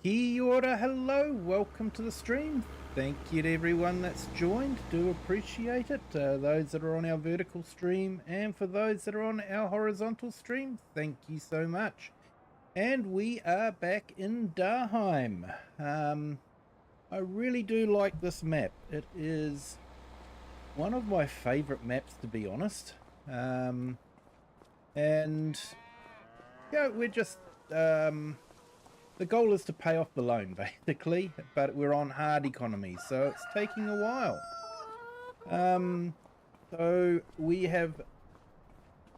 Kia ora, hello, welcome to the stream. Thank you to everyone that's joined, do appreciate it. Those that are on our vertical stream and for those that are on our horizontal stream, thank you so much. And we are back in Daheim. I really do like this map. It is one of my favorite maps, to be honest. And yeah, we're just the goal is to pay off the loan, basically, but we're on hard economy, so it's taking a while. So we are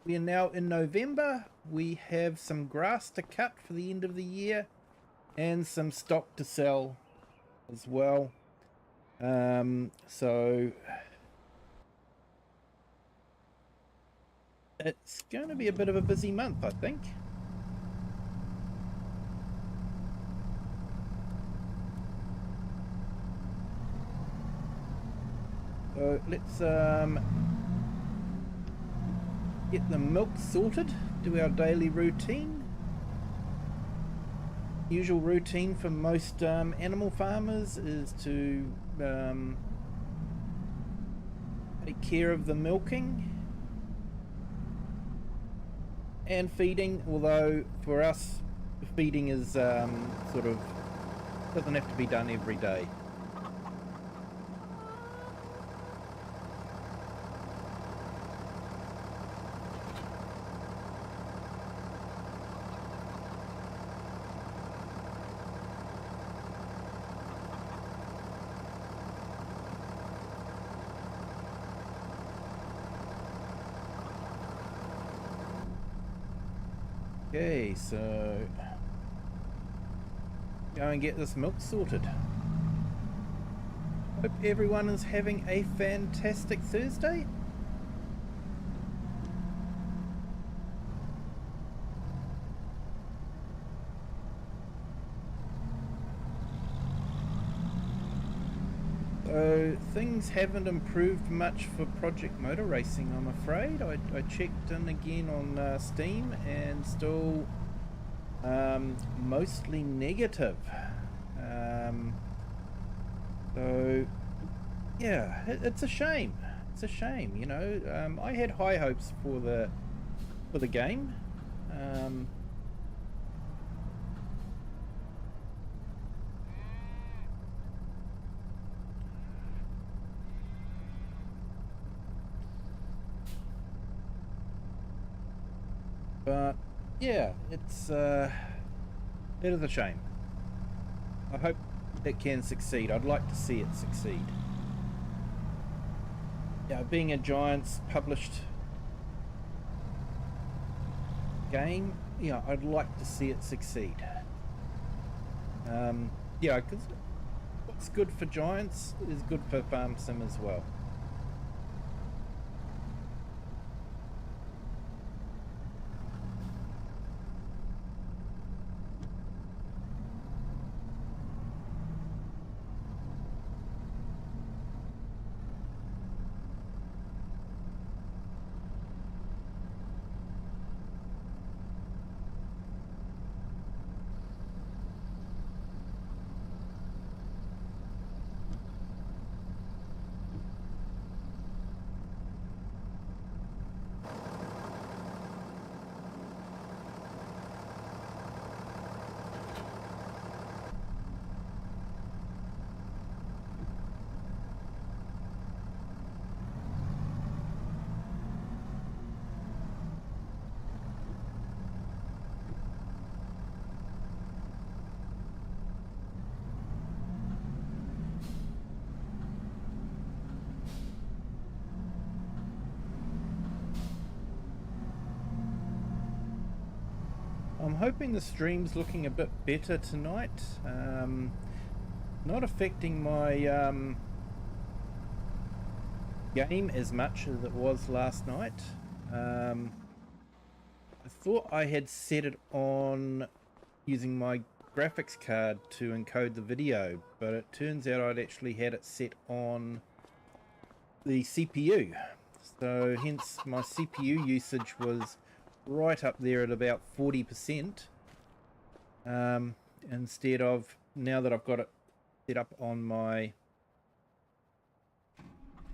now in November. We have some grass to cut for the end of the year and some stock to sell as well. So it's going to be a bit of a busy month, I think. So let's get the milk sorted, do our daily routine. Usual routine for most animal farmers is to take care of the milking and feeding, although for us feeding is sort of doesn't have to be done every day. Okay, so go and get this milk sorted. Hope everyone is having a fantastic Thursday. So things haven't improved much for Project Motor Racing, I'm afraid. I checked in again on Steam and still mostly negative. So yeah, it's a shame. It's a shame, you know. I had high hopes for the game. But yeah, it is a shame. I hope it can succeed. I'd like to see it succeed. Yeah, being a Giants published game, yeah, I'd like to see it succeed. Yeah, because what's good for Giants is good for Farm Sim as well. I'm hoping the stream's looking a bit better tonight. Not affecting my game as much as it was last night. I thought I had set it on using my graphics card to encode the video, but it turns out I'd actually had it set on the CPU. So hence my CPU usage was right up there at about 40%. instead of, now that I've got it set up on my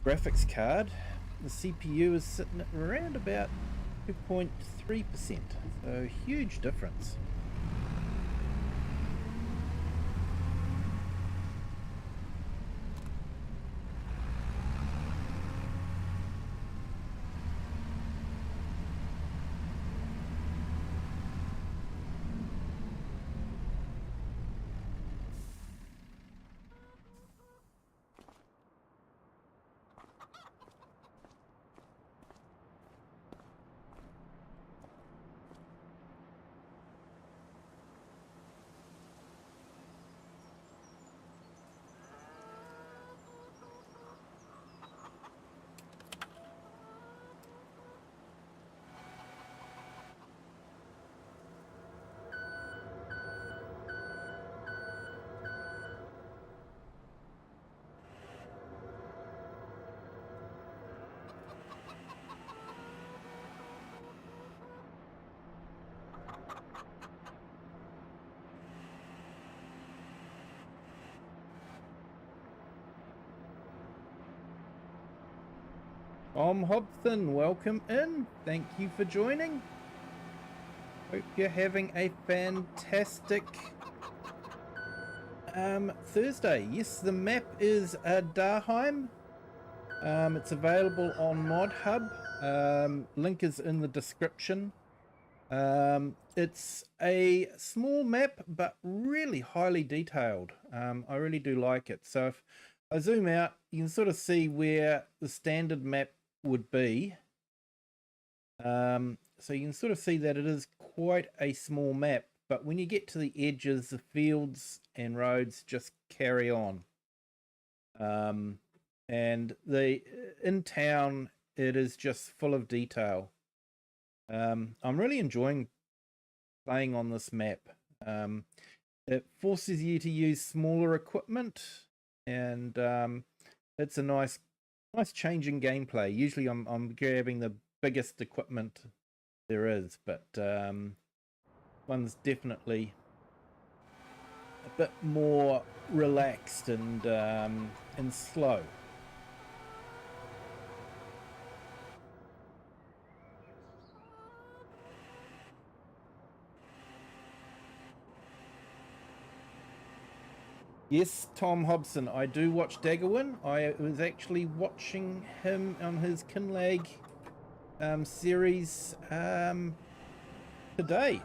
graphics card, the CPU is sitting at around about 2.3%, so huge difference. Tom Hobson, welcome in. Thank you for joining. Hope you're having a fantastic Thursday. Yes, the map is Daheim. It's available on Mod Hub. Link is in the description. It's a small map, but really highly detailed. I really do like it. So if I zoom out, you can sort of see where the standard map would be. So you can sort of see that it is quite a small map, but when you get to the edges, the fields and roads just carry on. And in town, it is just full of detail. I'm really enjoying playing on this map. It forces you to use smaller equipment, and it's a nice change in gameplay. Usually I'm grabbing the biggest equipment there is, but one's definitely a bit more relaxed and slow. Yes, Tom Hobson, I do watch Daggerwin. I was actually watching him on his Kinlag series today.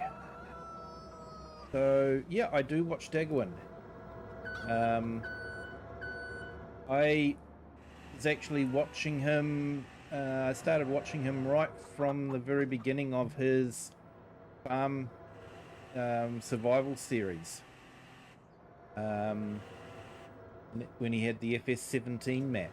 So yeah, I do watch Daggerwin. I was actually watching him, I started watching him right from the very beginning of his farm survival series. When he had the FS17 map.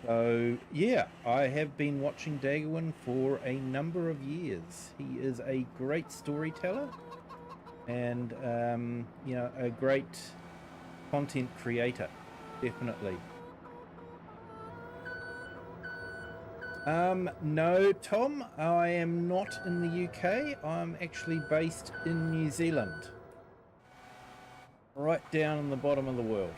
So yeah, I have been watching Daggerwin for a number of years. He is a great storyteller and you know, a great content creator, definitely. No, Tom, I am not in the UK. I'm actually based in New Zealand. Right down in the bottom of the world.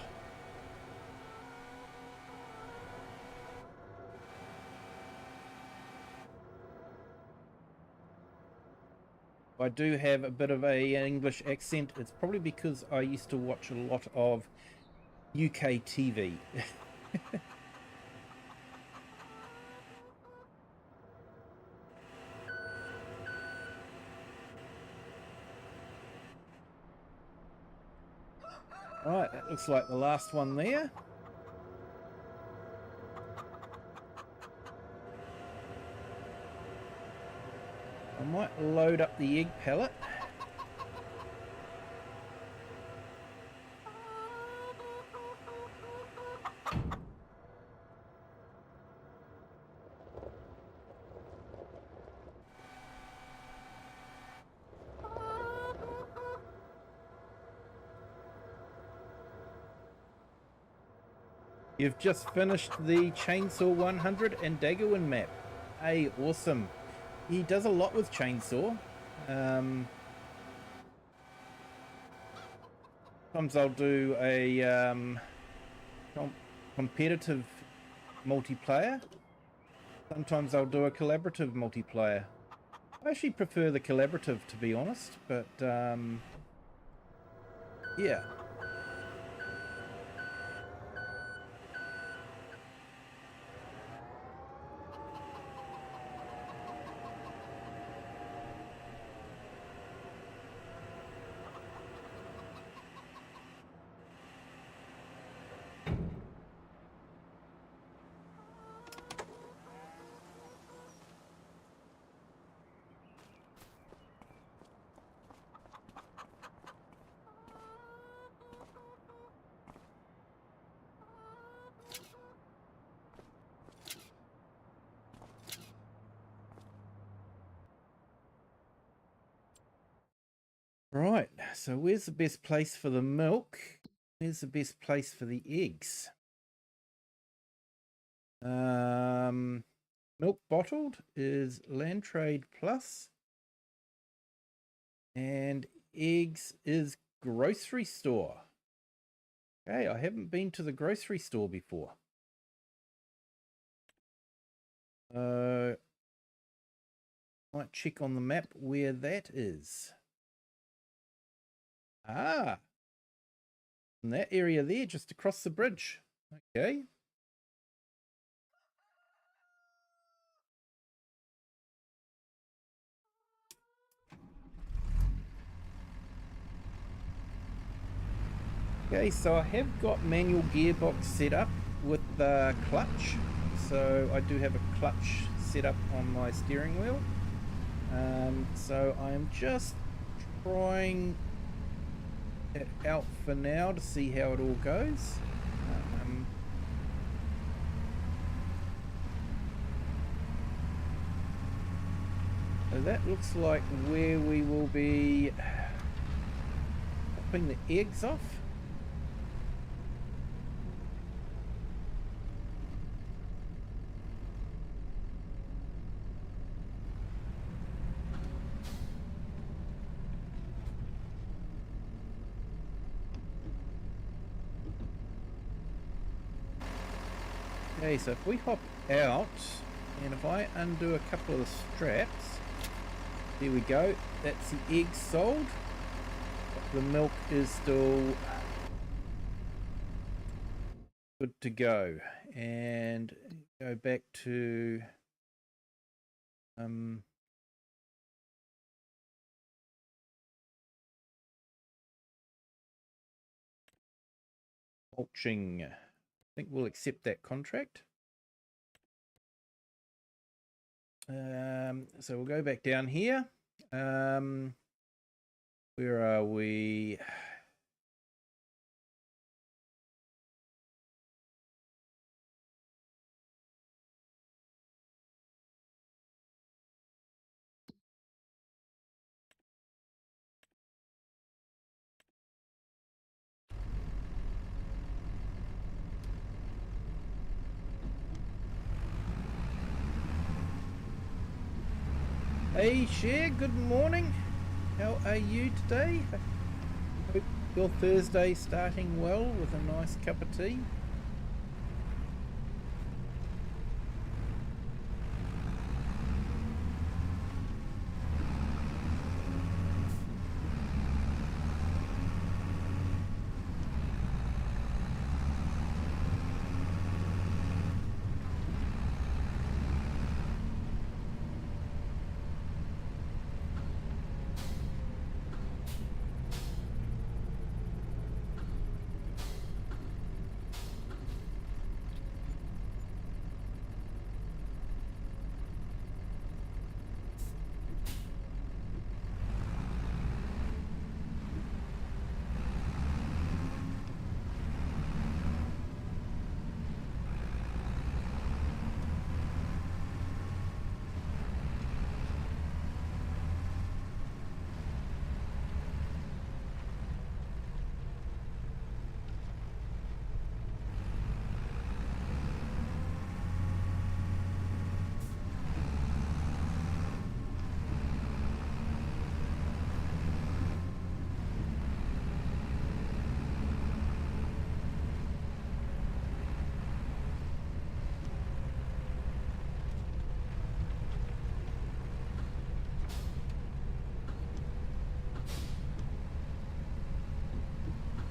I do have a bit of an English accent. It's probably because I used to watch a lot of UK TV. Right, that looks like the last one there. I might load up the egg pallet. You've just finished the Chainsaw 100 and Daggerwin map. Hey, awesome. He does a lot with Chainsaw. Sometimes I'll do a competitive multiplayer. Sometimes I'll do a collaborative multiplayer. I actually prefer the collaborative, to be honest, but yeah. Right, so where's the best place for the milk? Where's the best place for the eggs? Milk bottled is Land Trade Plus, and eggs is grocery store. Okay, I haven't been to the grocery store before. Might check on the map where that is. Ah, in that area there, just across the bridge. Okay. Okay, so I have got manual gearbox set up with the clutch. So I do have a clutch set up on my steering wheel. So I'm just trying it out for now to see how it all goes. So that looks like where we will be popping the eggs off. Okay, so if we hop out, and if I undo a couple of the straps, there we go, that's the eggs sold. The milk is still good to go. And go back to mulching. I think we'll accept that contract. So we'll go back down here. Where are we? Hey Cher, good morning. How are you today? Hope your Thursday starting well with a nice cup of tea.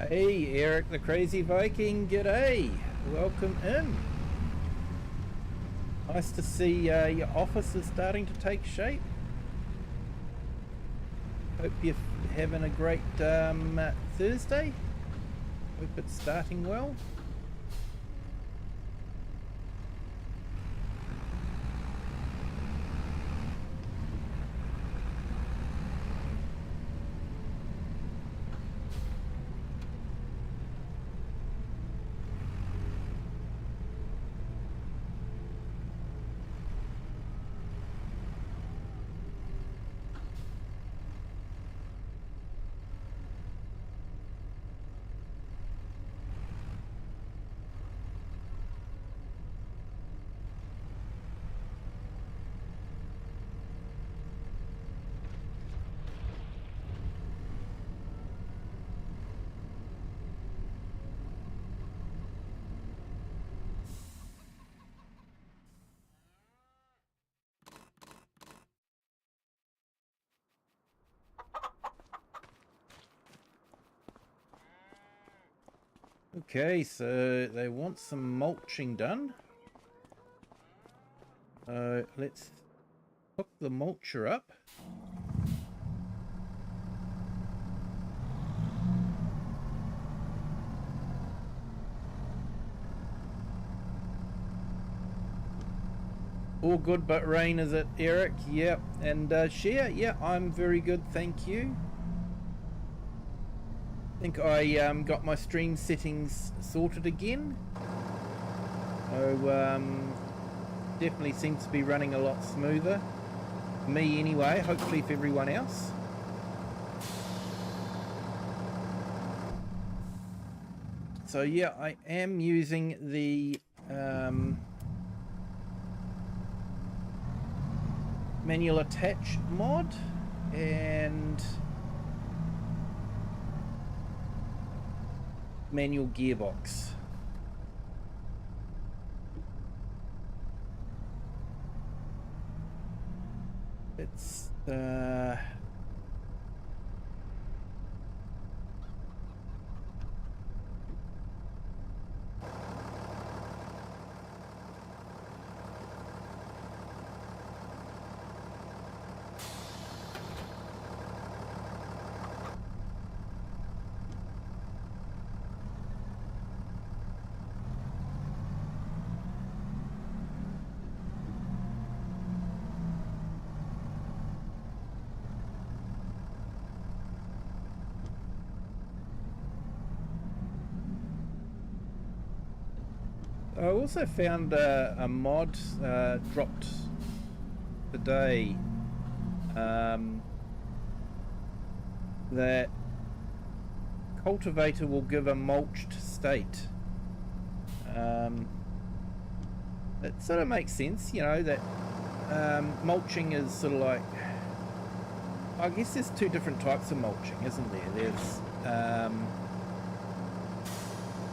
Hey, Eric the Crazy Viking, g'day. Welcome in. Nice to see your office is starting to take shape. Hope you're having a great Thursday. Hope it's starting well. Okay, so they want some mulching done. Let's hook the mulcher up. All good but rain, is it, Eric? Yep. And Share, yeah, I'm very good, thank you. I think I got my stream settings sorted again. So definitely seems to be running a lot smoother. Me anyway, hopefully for everyone else. So yeah, I am using the manual attach mod and manual gearbox. It's I also found a mod dropped today that cultivator will give a mulched state. It sort of makes sense, you know, that mulching is sort of like, I guess there's two different types of mulching, isn't there? There's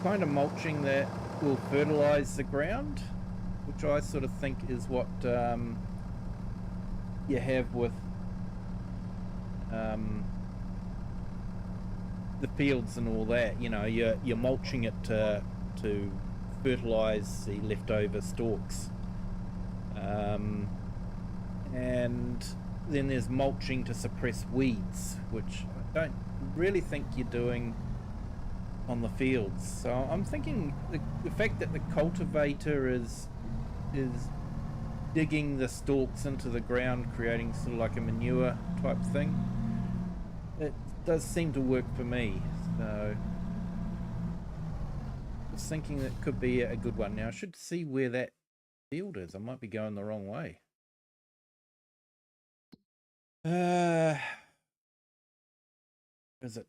kind of mulching that will fertilize the ground, which I sort of think is what you have with the fields and all that. You know, you're mulching it to fertilize the leftover stalks, and then there's mulching to suppress weeds, which I don't really think you're doing on the fields. So I'm thinking the fact that the cultivator is digging the stalks into the ground, creating sort of like a manure type thing, it does seem to work for me. So I was thinking that could be a good one. Now I should see where that field is. I might be going the wrong way. Is it?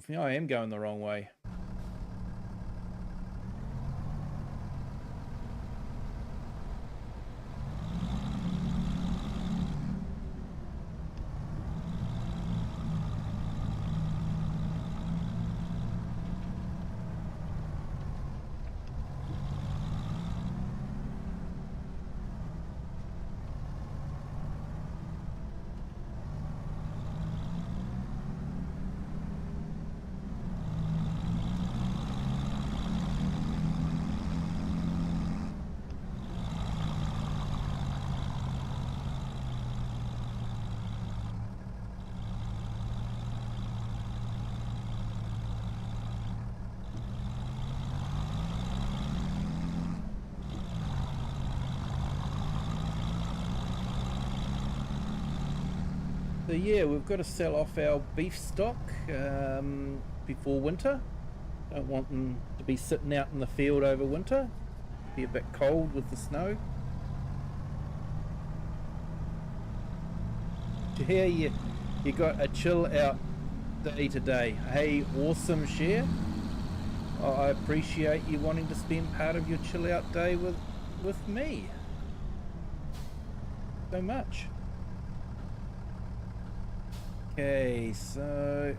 Yeah, I am going the wrong way. So yeah, we've got to sell off our beef stock before winter. Don't want them to be sitting out in the field over winter. Be a bit cold with the snow. Yeah, you got a chill out day today. Hey, awesome share. I appreciate you wanting to spend part of your chill out day with me. So much. Okay, so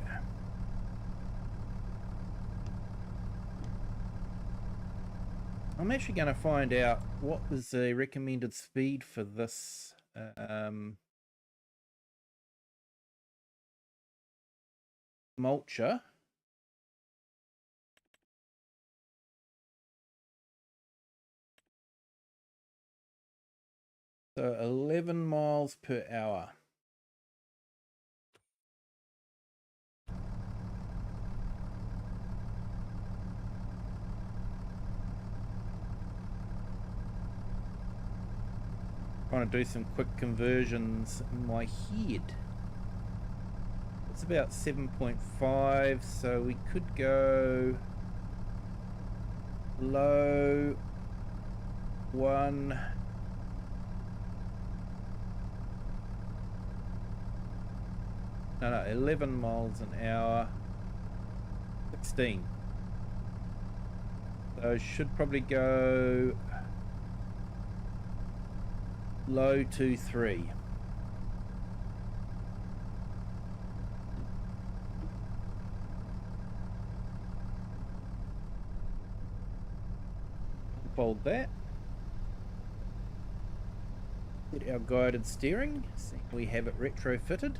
I'm actually going to find out what is the recommended speed for this mulcher. So 11 miles per hour. Trying to do some quick conversions in my head. It's about 7.5, so we could go low 1. No, 11 miles an hour. 16. So should probably go low 2.3. Fold that. Get our guided steering. See, we have it retrofitted.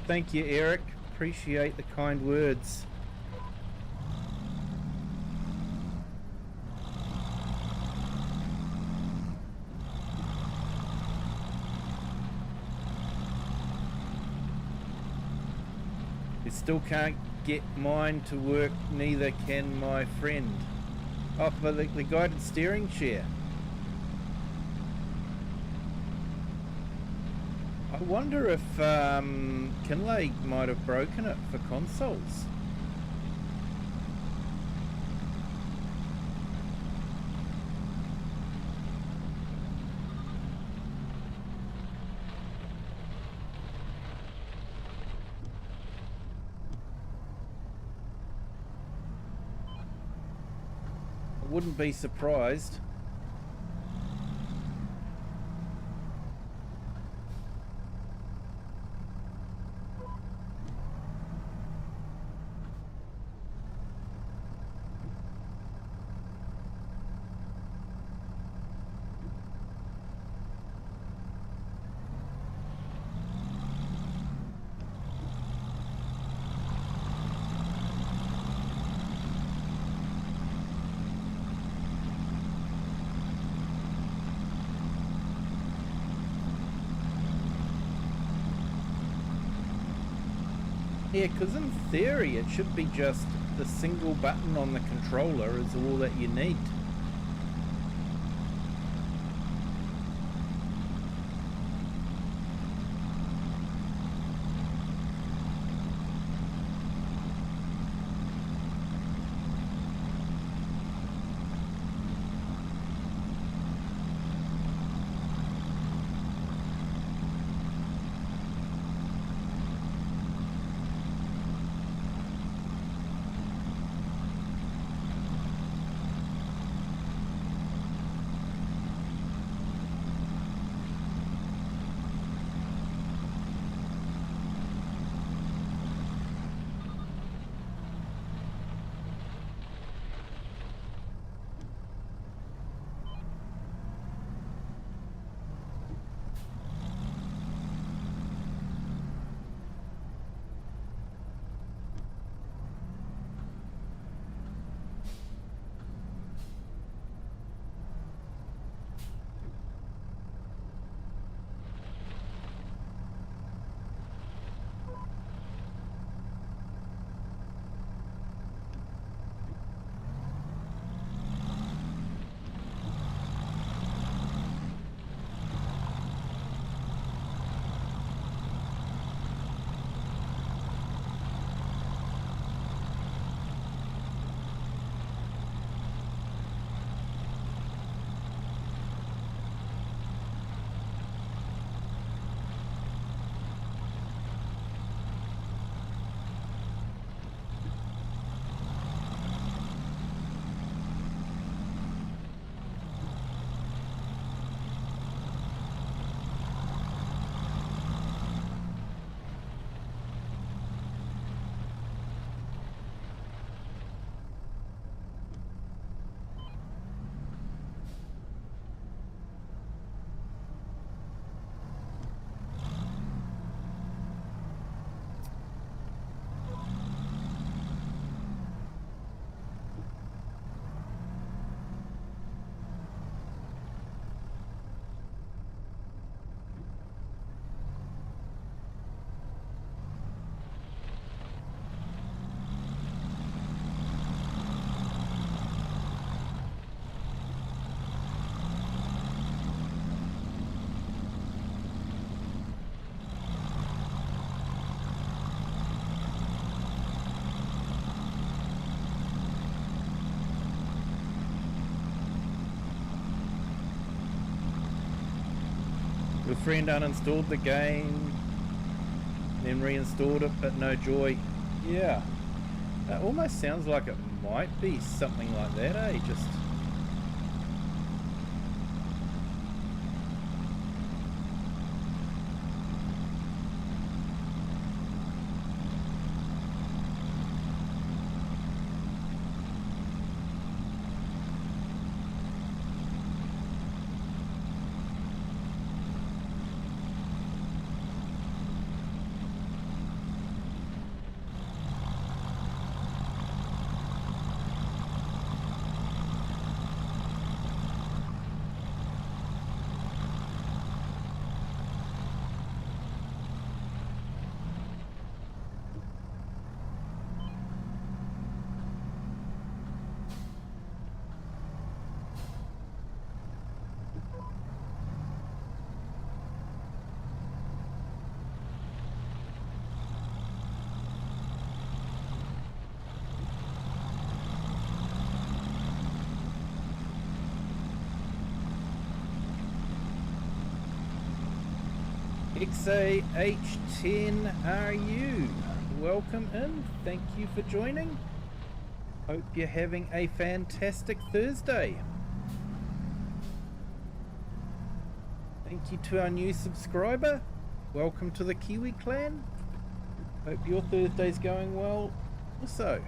Thank you, Eric. Appreciate the kind words. You still can't get mine to work, neither can my friend. Oh, for the guided steering chair. I wonder if Kinley might have broken it for consoles. I wouldn't be surprised. Yeah, because in theory it should be just the single button on the controller is all that you need. Your friend uninstalled the game, then reinstalled it, but no joy. Yeah, that almost sounds like it might be something like that, eh? Just... XAH10RU, welcome in, thank you for joining. Hope you're having a fantastic Thursday. Thank you to our new subscriber, welcome to the Kiwi clan. Hope your Thursday's going well also.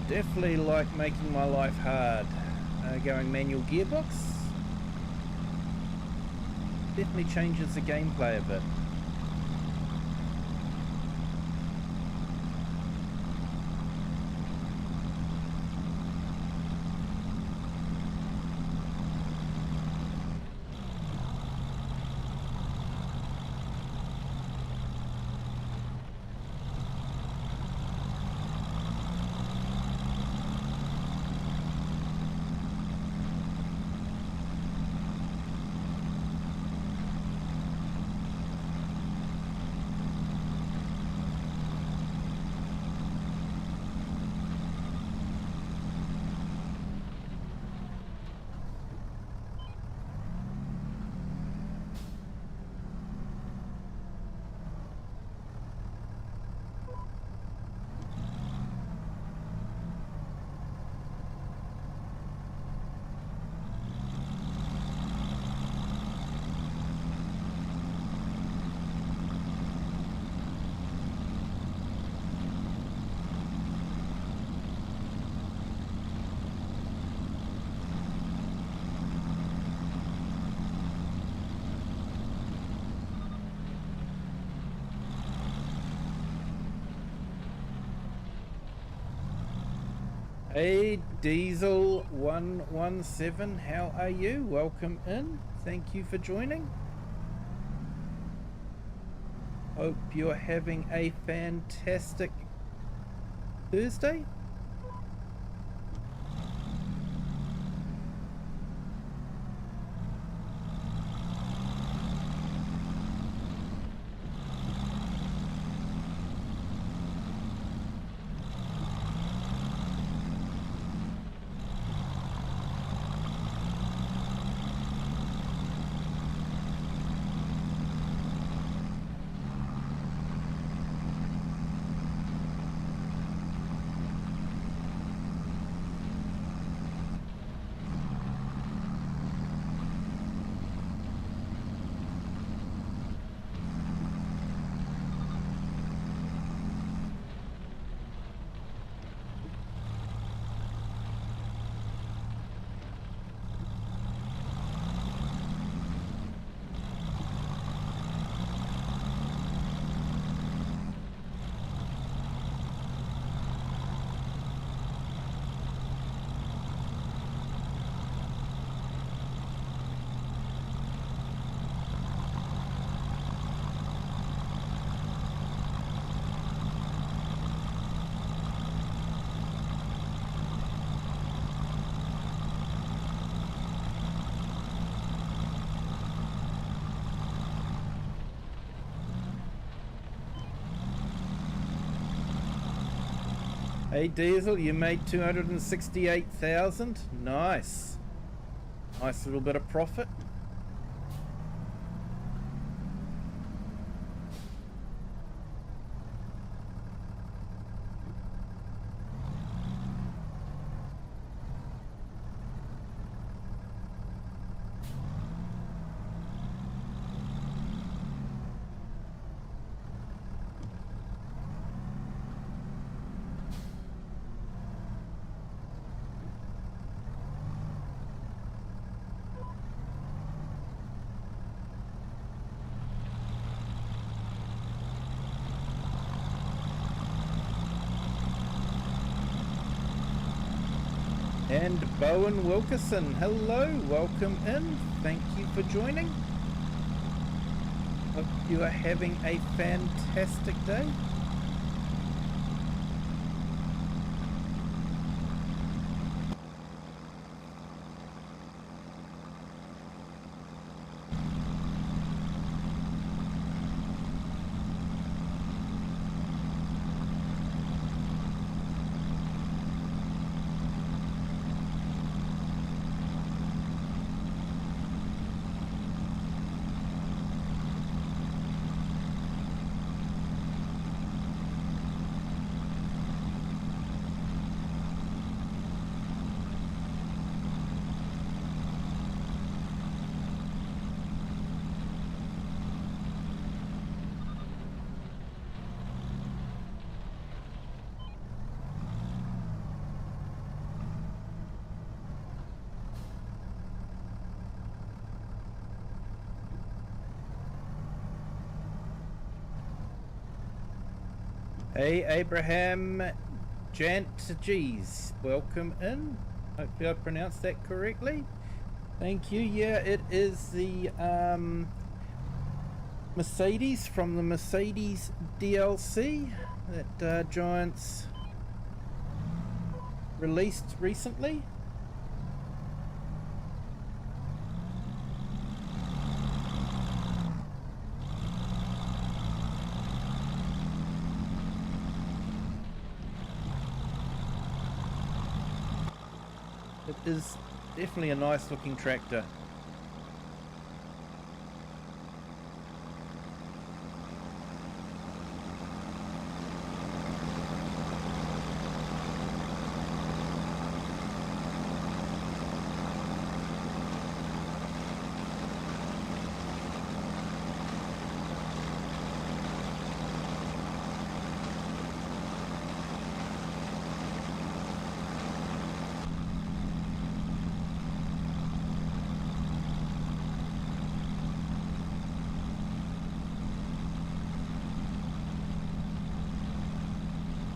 Definitely like making my life hard, going manual gearbox. Definitely changes the gameplay a bit. Hey, Diesel 117, how are you? Welcome in. Thank you for joining. Hope you're having a fantastic Thursday. Hey Diesel, you made 268,000. Nice. Nice little bit of profit. And Bowen Wilkerson, hello, welcome in. Thank you for joining. Hope you are having a fantastic day. Hey, Abraham Jantjees, welcome in. Hopefully I pronounced that correctly. Thank you. Yeah, it is the Mercedes from the Mercedes DLC that Giants released recently. It is definitely a nice looking tractor.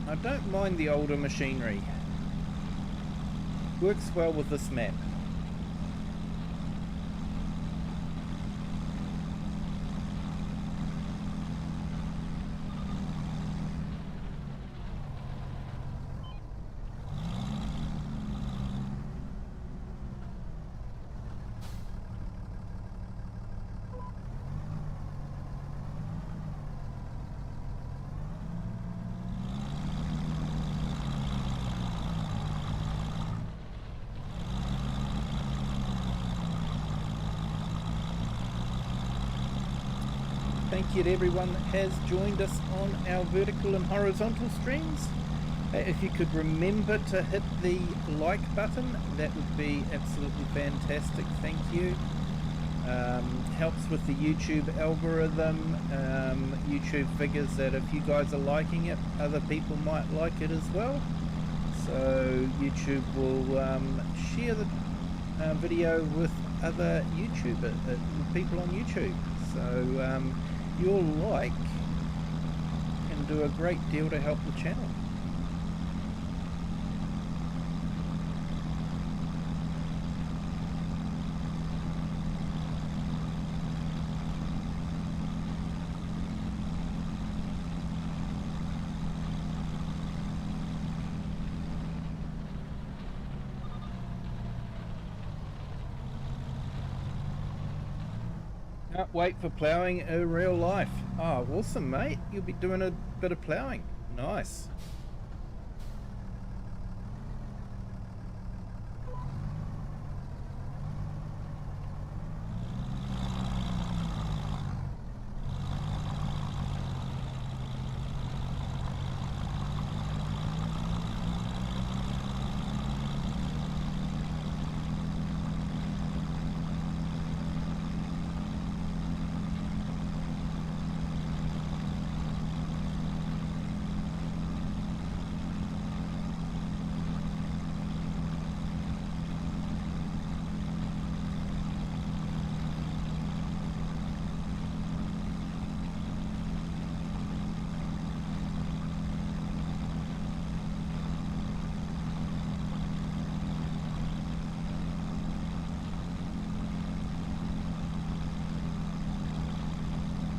I don't mind the older machinery. Works well with this map. Thank you to everyone that has joined us on our vertical and horizontal streams. If you could remember to hit the like button, that would be absolutely fantastic. Thank you. Helps with the YouTube algorithm. YouTube figures that if you guys are liking it, other people might like it as well. So YouTube will share the video with other YouTubers, people on YouTube. So your like can do a great deal to help the channel. Can't wait for ploughing in real life. Oh, awesome, mate. You'll be doing a bit of ploughing. Nice.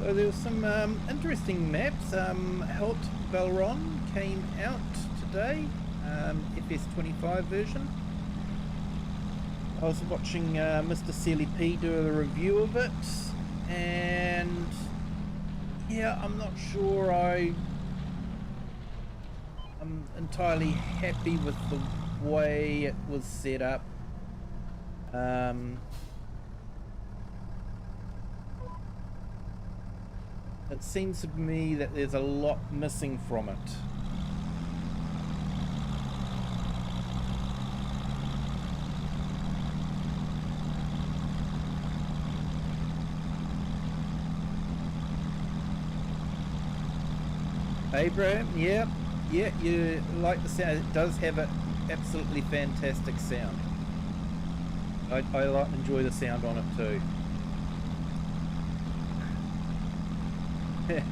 So there was some interesting maps. Helt Belron came out today, FS25 version. I was watching Mr. Sealy P do a review of it, and yeah, I'm not sure I'm entirely happy with the way it was set up. It seems to me that there's a lot missing from it. Abraham, yeah, you like the sound. It does have an absolutely fantastic sound. I enjoy the sound on it too.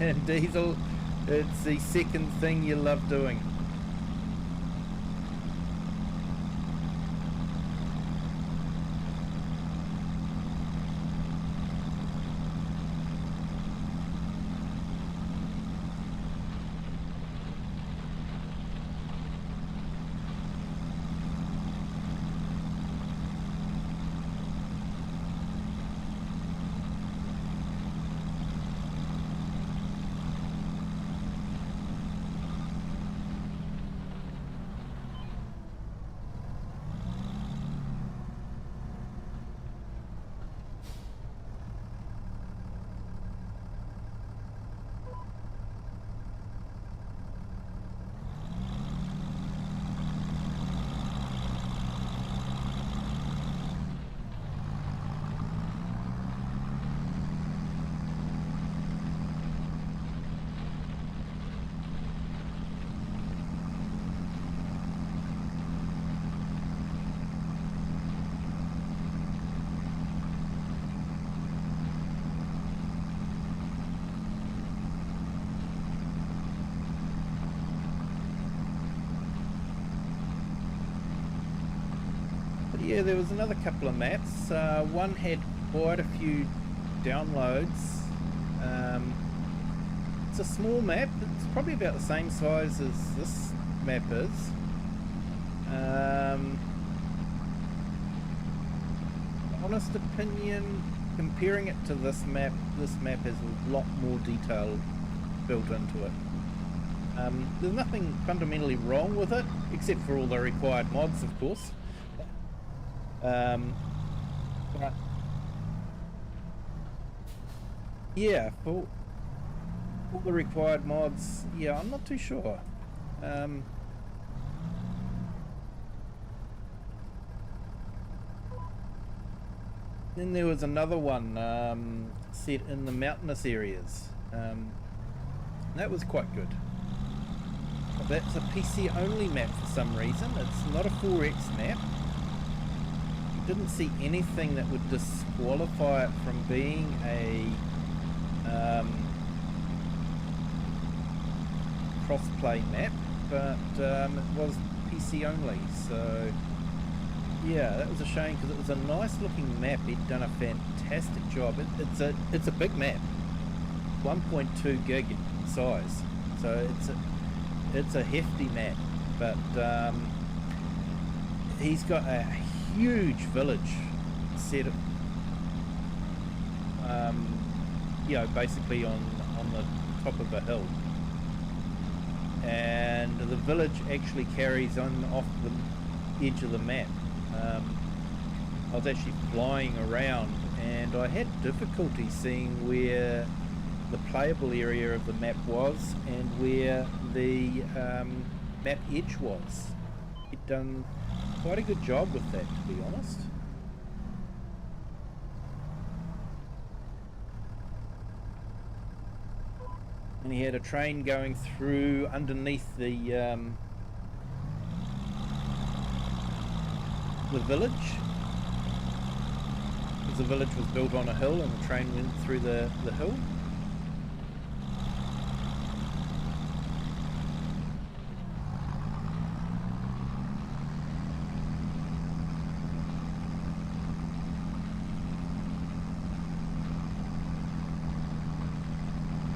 And Diesel, It's the second thing you love doing. Yeah, there was another couple of maps. One had quite a few downloads. It's a small map. It's probably about the same size as this map is. Honest opinion, comparing it to this map has a lot more detail built into it. There's nothing fundamentally wrong with it, except for all the required mods, of course. But yeah, for all the required mods, yeah, I'm not too sure. Then there was another one set in the mountainous areas. That was quite good. That's a PC only map for some reason. It's not a 4X map. Didn't see anything that would disqualify it from being a cross-play map, but it was PC only, so yeah, that was a shame because it was a nice looking map. He'd done a fantastic job. It's a big map, 1.2 gig in size, so it's a hefty map, but he's got a huge village set of, you know, basically on the top of a hill, and the village actually carries on off the edge of the map. I was actually flying around and I had difficulty seeing where the playable area of the map was and where the map edge was. He'd done quite a good job with that, to be honest. And he had a train going through underneath the village, because the village was built on a hill and the train went through the hill.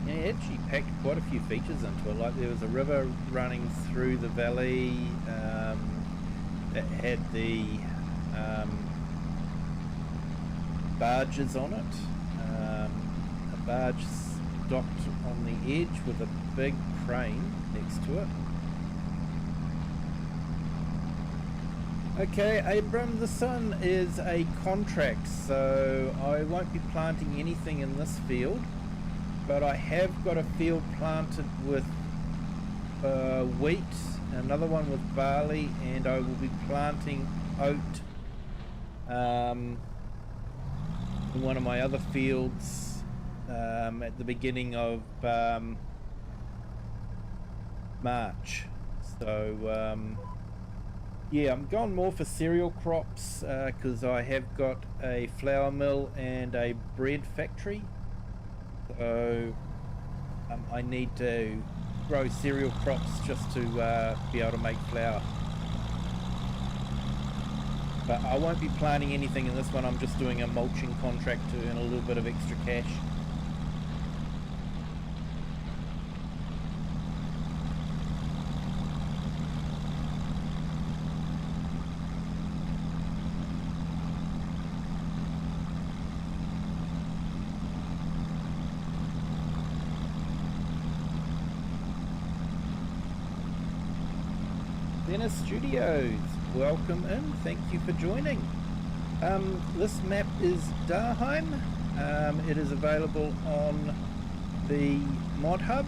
Actually packed quite a few features into it. Like there was a river running through the valley that had the barges on it. A barge docked on the edge with a big crane next to it. Okay, Abram, the sun is a contract, so I won't be planting anything in this field. But I have got a field planted with wheat, another one with barley, and I will be planting oat in one of my other fields at the beginning of March. So yeah, I'm going more for cereal crops because I have got a flour mill and a bread factory. So I need to grow cereal crops just to be able to make flour. But I won't be planting anything in this one. I'm just doing a mulching contract to earn a little bit of extra cash. Dennis Studios, welcome in, thank you for joining. This map is Daheim. It is available on the mod hub.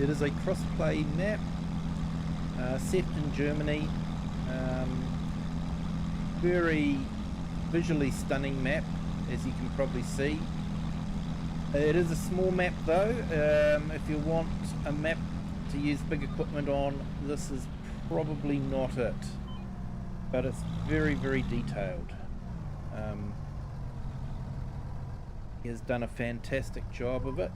It is a cross-play map set in Germany. Very visually stunning map, as you can probably see. It is a small map though. If you want a map to use big equipment on, this is probably not it, but it's very, very detailed. He has done a fantastic job of it.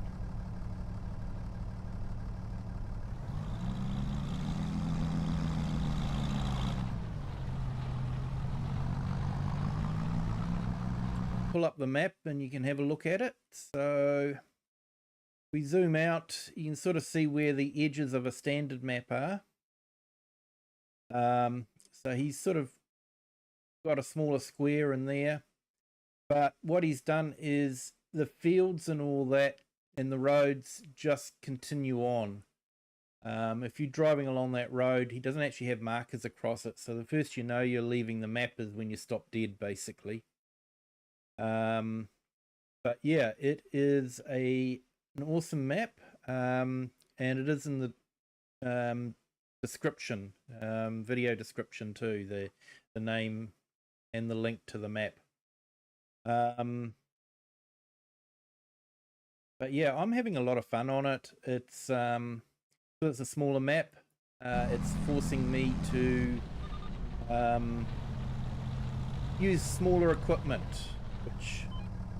Pull up the map and you can have a look at it. So we zoom out, you can sort of see where the edges of a standard map are. So he's sort of got a smaller square in there, but what he's done is the fields and all that and the roads just continue on. If you're driving along that road, he doesn't actually have markers across it, so the first you know you're leaving the map is when you stop dead, basically. But yeah, it is an awesome map, and it is in the description, video description too, the name and the link to the map. But yeah, I'm having a lot of fun on it. It's a smaller map. It's forcing me to use smaller equipment, which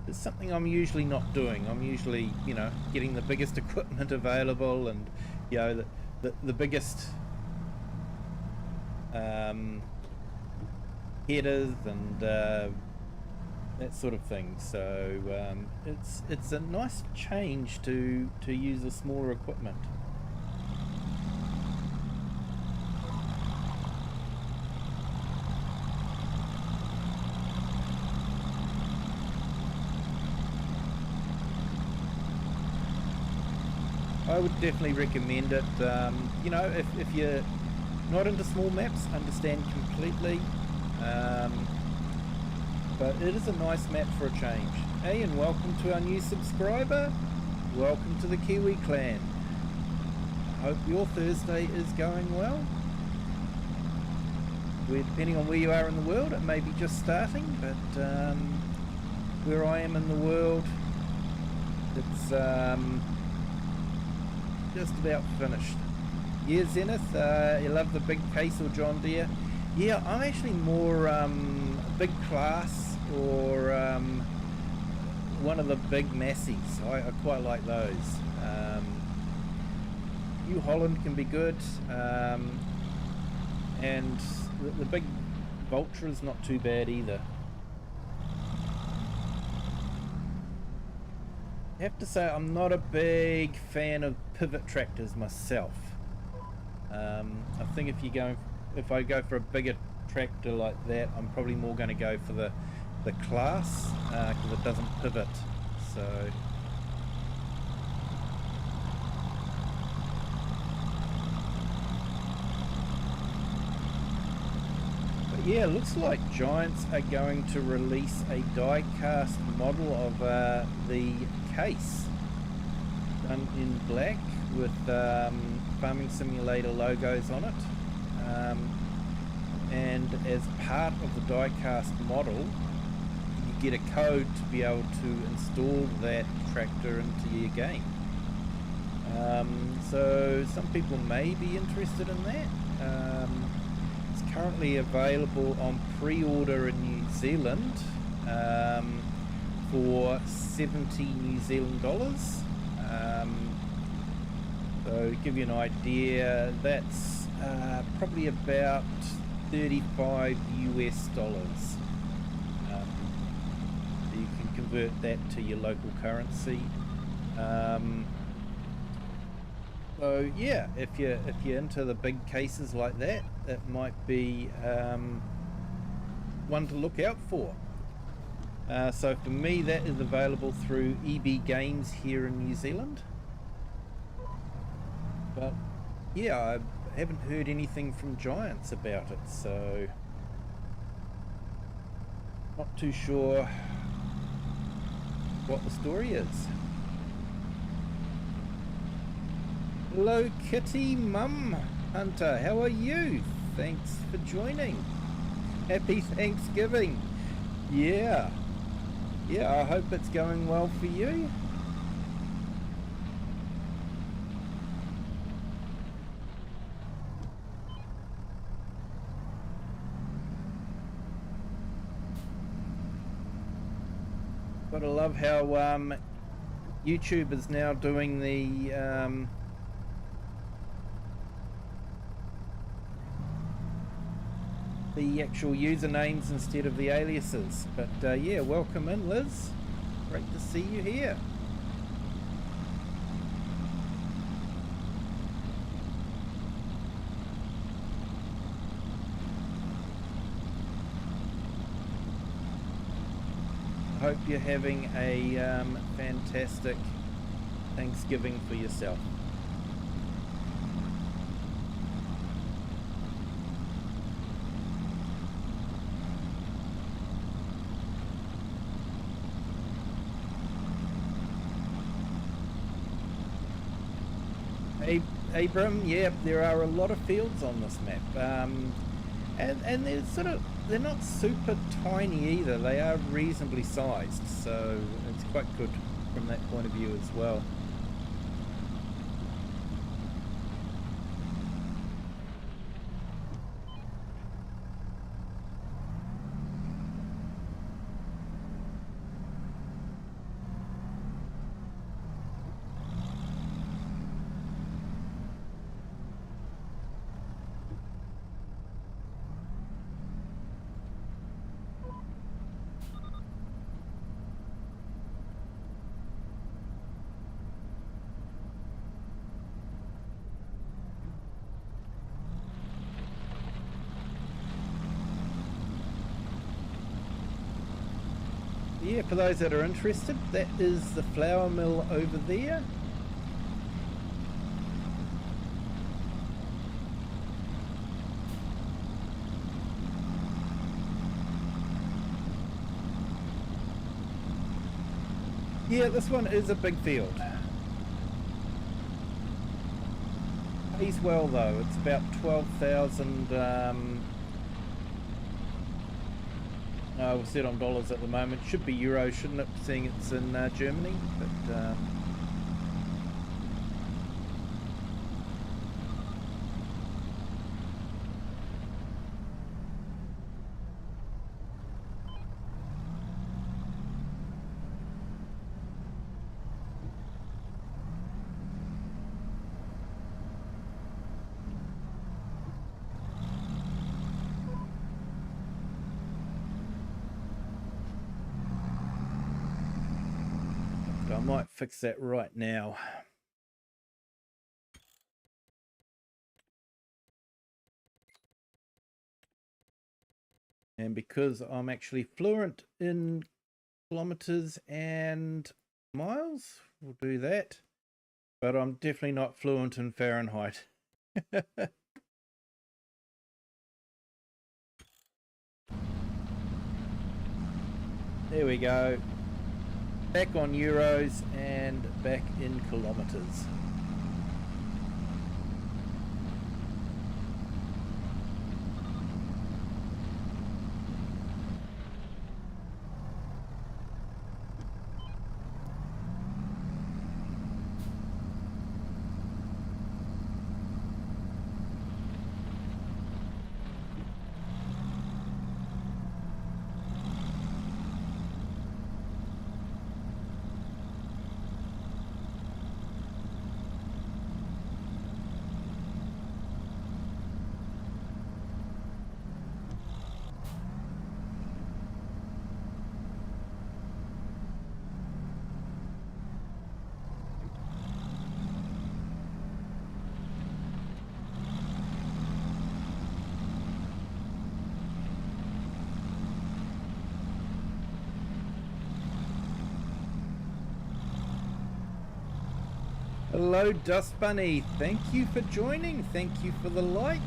is something I'm usually not doing. I'm usually, you know, getting the biggest equipment available, and you know, the biggest headers and that sort of thing. So it's a nice change to use a smaller equipment. I would definitely recommend it. You know, if you're not into small maps, understand completely. But it is a nice map for a change. Hey, and welcome to our new subscriber. Welcome to the Kiwi clan. I hope your Thursday is going well. Depending on where you are in the world, it may be just starting, but where I am in the world, it's just about finished. Yeah, Zenith, you love the big case or John Deere? Yeah, I'm actually more big class or one of the big Massies. I quite like those. New Holland can be good, and the big Vulture is not too bad either. I have to say I'm not a big fan of pivot tractors myself. I think if I go for a bigger tractor like that, I'm probably more going to go for the class, because it doesn't pivot. So but yeah, looks like Giants are going to release a die-cast model of the case done in black with Farming Simulator logos on it, and as part of the die-cast model you get a code to be able to install that tractor into your game. So some people may be interested in that. It's currently available on pre-order in New Zealand for 70 New Zealand dollars. So to give you an idea, that's probably about 35 US dollars. So you can convert that to your local currency. So yeah, if you're into the big cases like that, that might be one to look out for. So for me, that is available through EB Games here in New Zealand. But yeah, I haven't heard anything from Giants about it, so not too sure what the story is. Hello Kitty Mum Hunter, how are you? Thanks for joining. Happy Thanksgiving. Yeah, I hope it's going well for you. Gotta love how YouTube is now doing the actual usernames instead of the aliases. But yeah, welcome in, Liz. Great to see you here. Hope you're having a fantastic Thanksgiving for yourself. Abram, yeah, there are a lot of fields on this map, and they're not super tiny either. They are reasonably sized, so it's quite good from that point of view as well. Yeah, for those that are interested, that is the flour mill over there. Yeah, this one is a big field. Pays well though, it's about 12,000, we'll set on dollars at the moment. Should be euros, shouldn't it, seeing it's in Germany, but I might fix that right now. And because I'm actually fluent in kilometers and miles, we'll do that. But I'm definitely not fluent in Fahrenheit. There we go. Back on euros and back in kilometers. Hello, Dust Bunny. Thank you for joining. Thank you for the like.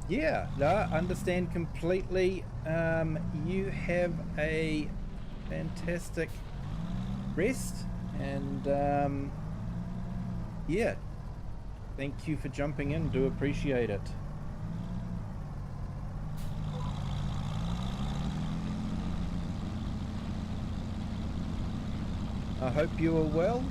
Yeah, no, understand completely. You have a fantastic rest, and yeah, thank you for jumping in. Do appreciate it. I hope you are well.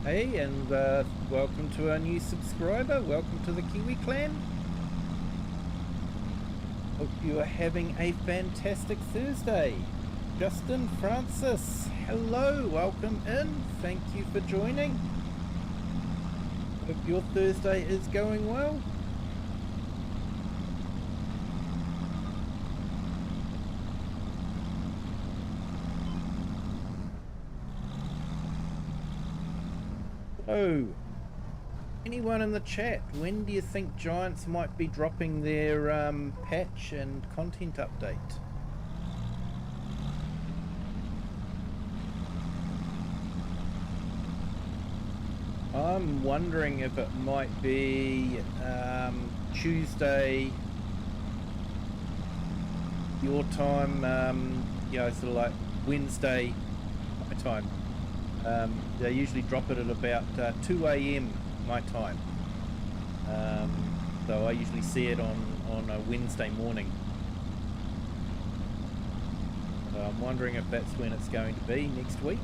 Hey, and welcome to our new subscriber. Welcome to the Kiwi clan. Hope you are having a fantastic Thursday. Justin Francis, hello, welcome in. Thank you for joining. Hope your Thursday is going well. Oh, anyone in the chat, when do you think Giants might be dropping their patch and content update? I'm wondering if it might be Tuesday your time, you know, sort of like Wednesday my time. They usually drop it at about 2 a.m. my time. So I usually see it on a Wednesday morning. So I'm wondering if that's when it's going to be next week.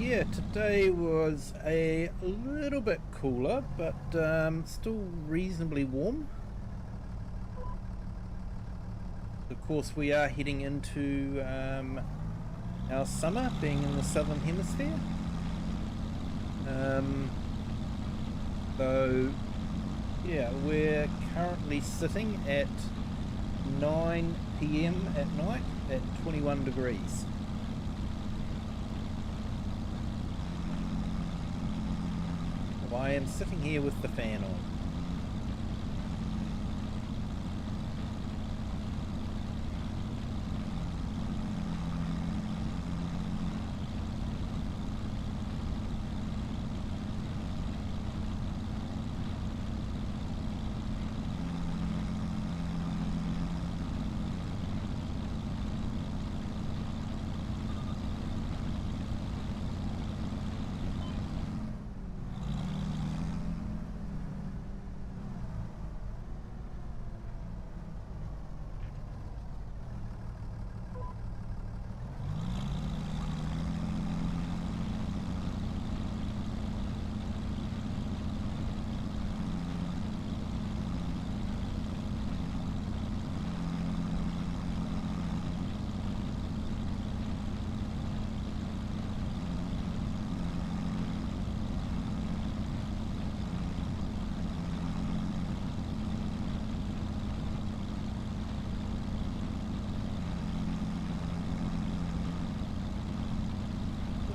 yeah, today was a little bit cooler, but still reasonably warm. Of course, we are heading into our summer, being in the southern hemisphere. So, yeah, we're currently sitting at 9 PM at night at 21 degrees. I am sitting here with the fan on.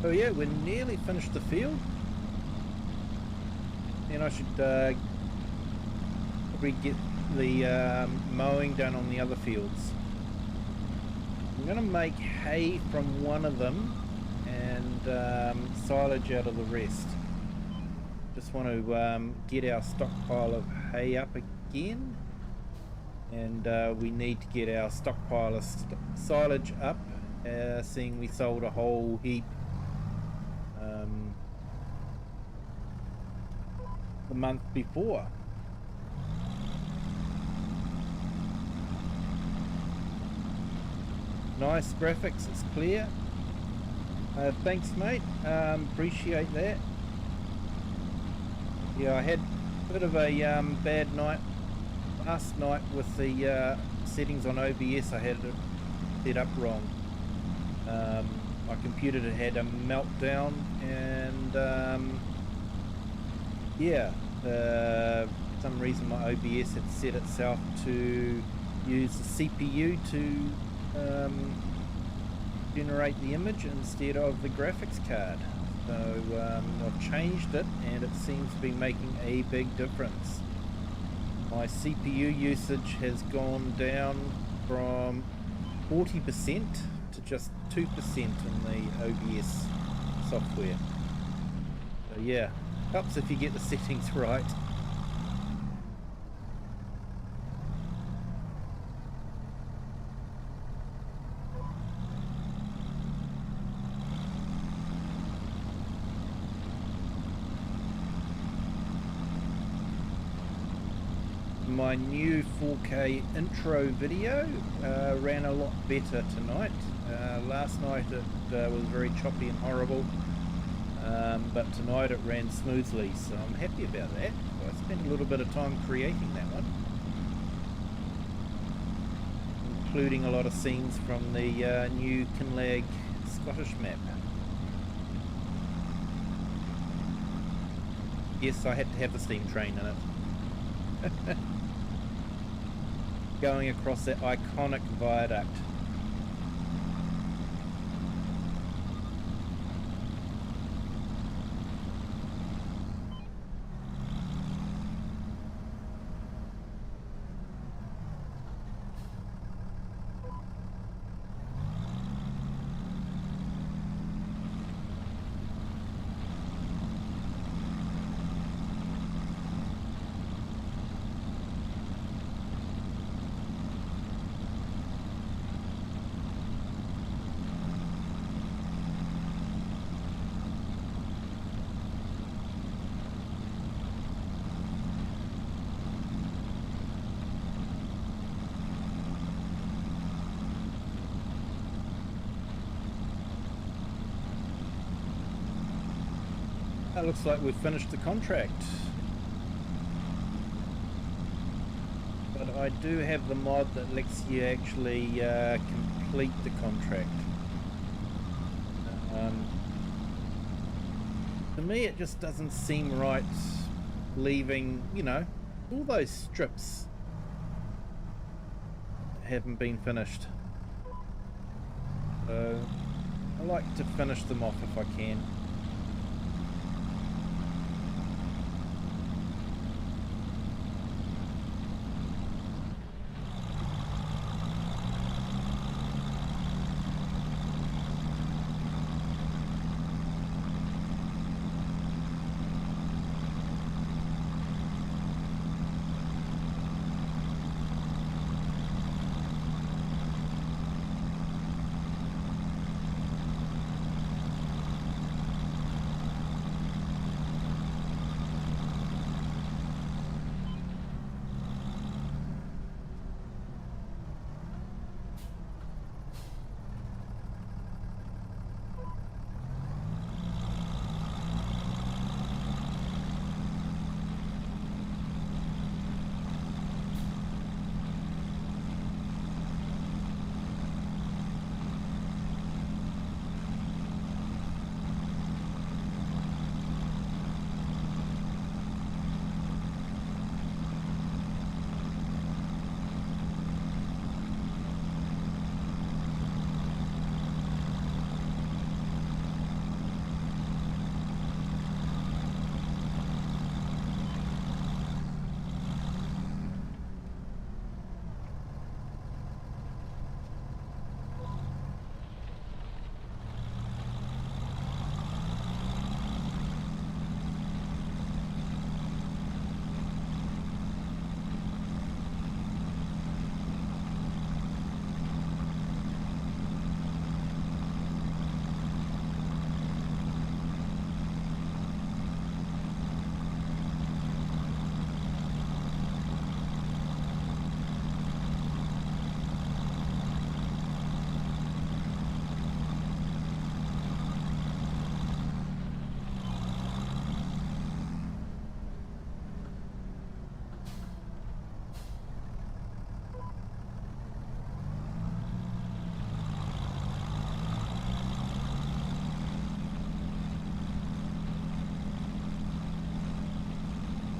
So yeah, we're nearly finished the field, and I should probably get the mowing done on the other fields. I'm going to make hay from one of them and silage out of the rest. Just want to get our stockpile of hay up again, and we need to get our stockpile of silage up, seeing we sold a whole heap the month before. Nice graphics, it's clear. Thanks mate, appreciate that. Yeah, I had a bit of a bad night last night with the settings on OBS. I had it set up wrong. My computer had a meltdown, and yeah, for some reason my OBS had set itself to use the CPU to generate the image instead of the graphics card. So I've changed it, and it seems to be making a big difference. My CPU usage has gone down from 40% to just 2% in the OBS software. So yeah, helps if you get the settings right. My new 4K intro video ran a lot better tonight. Last night it was very choppy and horrible, but tonight it ran smoothly, so I'm happy about that. I spent a little bit of time creating that one, including a lot of scenes from the new Kinlag Scottish map. Yes, I had to have the steam train in it. Going across that iconic viaduct. It looks like we've finished the contract. But I do have the mod that lets you actually complete the contract. To me it just doesn't seem right leaving, you know, all those strips haven't been finished. So I like to finish them off if I can.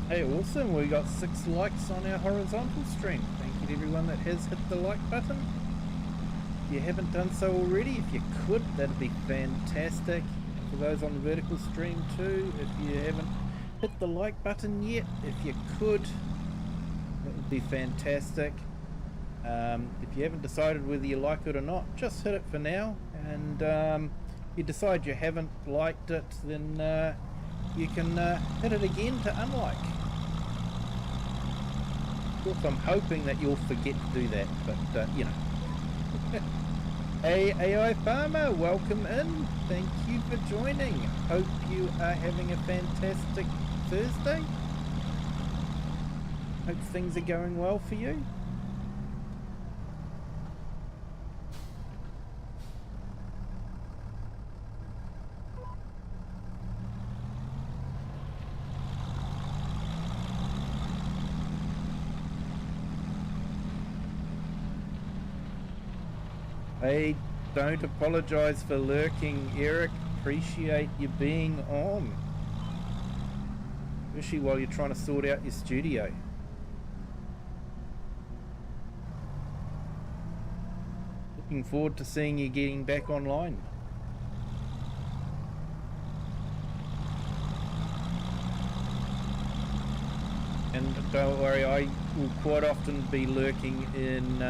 Hey, awesome, we got 6 likes on our horizontal stream. Thank you to everyone that has hit the like button. If you haven't done so already, if you could, that'd be fantastic. And for those on the vertical stream too, if you haven't hit the like button yet, if you could, that would be fantastic. If you haven't decided whether you like it or not, just hit it for now, and if you decide you haven't liked it, then you can hit it again to unlike. Of course, I'm hoping that you'll forget to do that, but you know. Hey, AI Farmer, welcome in. Thank you for joining. Hope you are having a fantastic Thursday. Hope things are going well for you. Hey, don't apologise for lurking, Eric. Appreciate you being on. Especially while you're trying to sort out your studio. Looking forward to seeing you getting back online. And don't worry, I will quite often be lurking in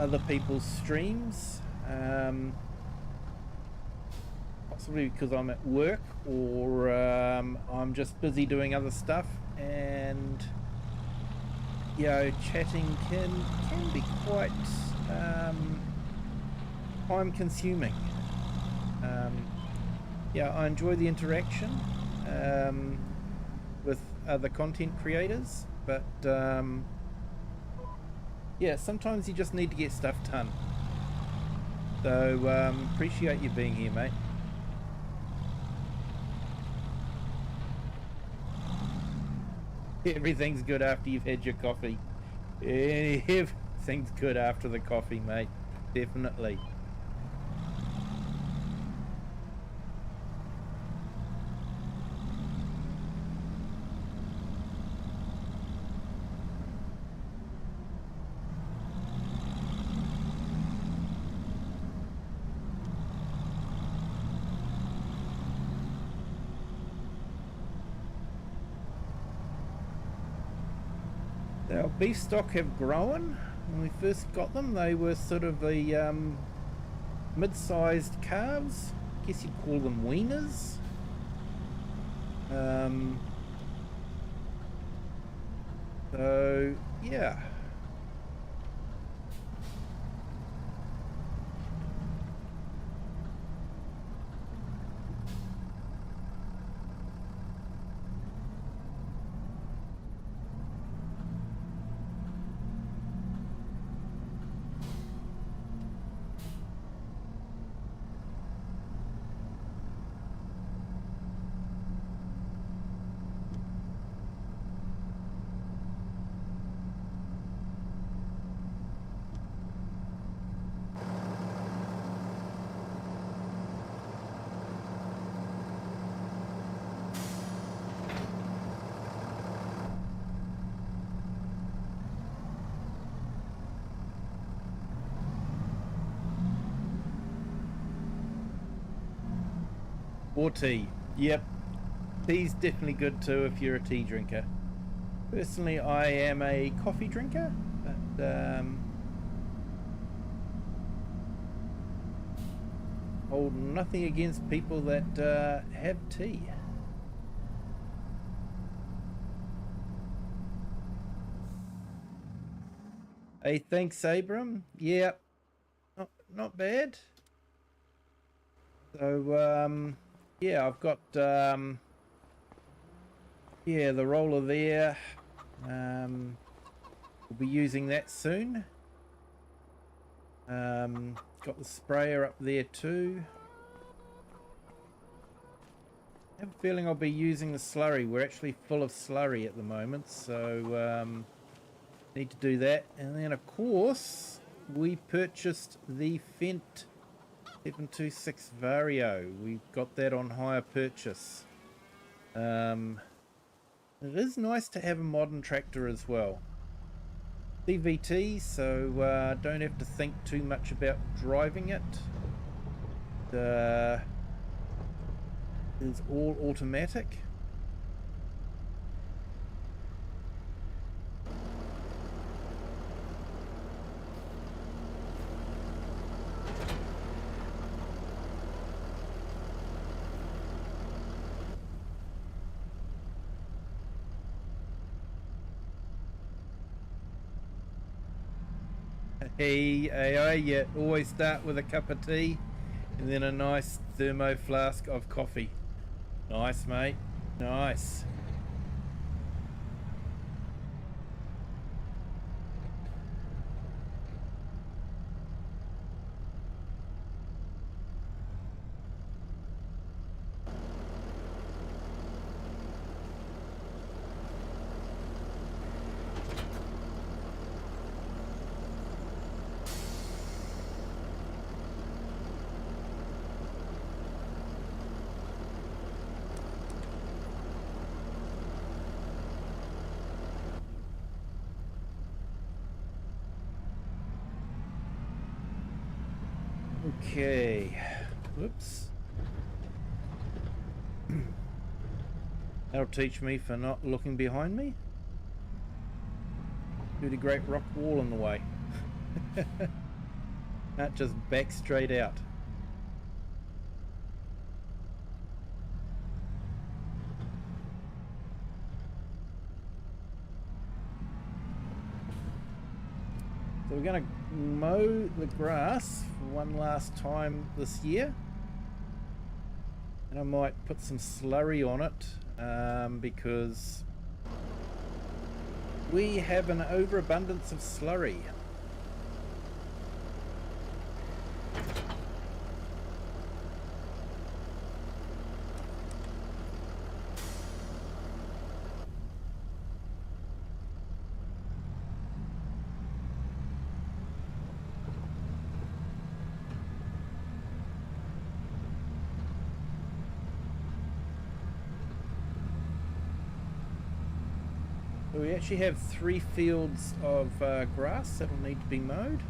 other people's streams, possibly because I'm at work or I'm just busy doing other stuff, and you know, chatting can be quite time consuming. Yeah, I enjoy the interaction with other content creators, but yeah, sometimes you just need to get stuff done. So appreciate you being here, mate. Everything's good after you've had your coffee. Everything's good after the coffee, mate. Definitely. Our beef stock have grown. When we first got them, they were sort of the mid-sized calves. I guess you'd call them weaners. So yeah. Or tea. Yep. Tea's definitely good too if you're a tea drinker. Personally, I am a coffee drinker, but hold nothing against people that have tea. Hey, thanks, Abram. Yeah, not bad. So, yeah, I've got, yeah, the roller there. We'll be using that soon. Got the sprayer up there too. I have a feeling I'll be using the slurry. We're actually full of slurry at the moment, so need to do that. And then, of course, we purchased the Fent 726 Vario. We've got that on hire purchase. It is nice to have a modern tractor as well. CVT, so don't have to think too much about driving it. It's all automatic. Hey, AI, you always start with a cup of tea and then a nice thermo flask of coffee. Nice, mate. Nice. Okay, whoops. That'll teach me for not looking behind me. Due to great rock wall in the way. Can't just back straight out. So we're going to mow the grass for one last time this year, and I might put some slurry on it because we have an overabundance of slurry. So we actually have 3 fields of grass that'll need to be mowed.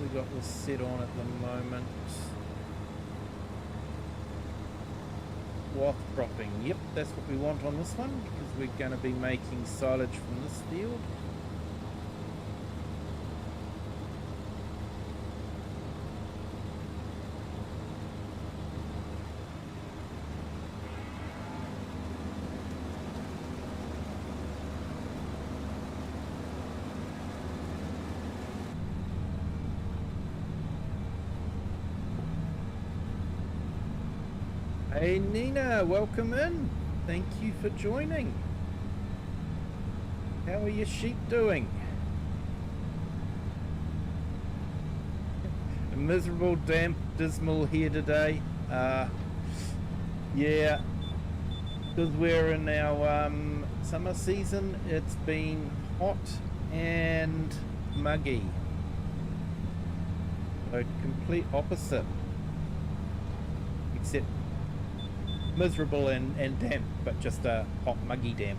We got this set on at the moment. Swath cropping. Yep, that's what we want on this one because we're going to be making silage from this field. Hey Nina, welcome in. Thank you for joining. How are your sheep doing? Miserable, damp, dismal here today. Yeah, because we're in our summer season, it's been hot and muggy. So complete opposite. Except miserable and damp, but just a hot muggy damp.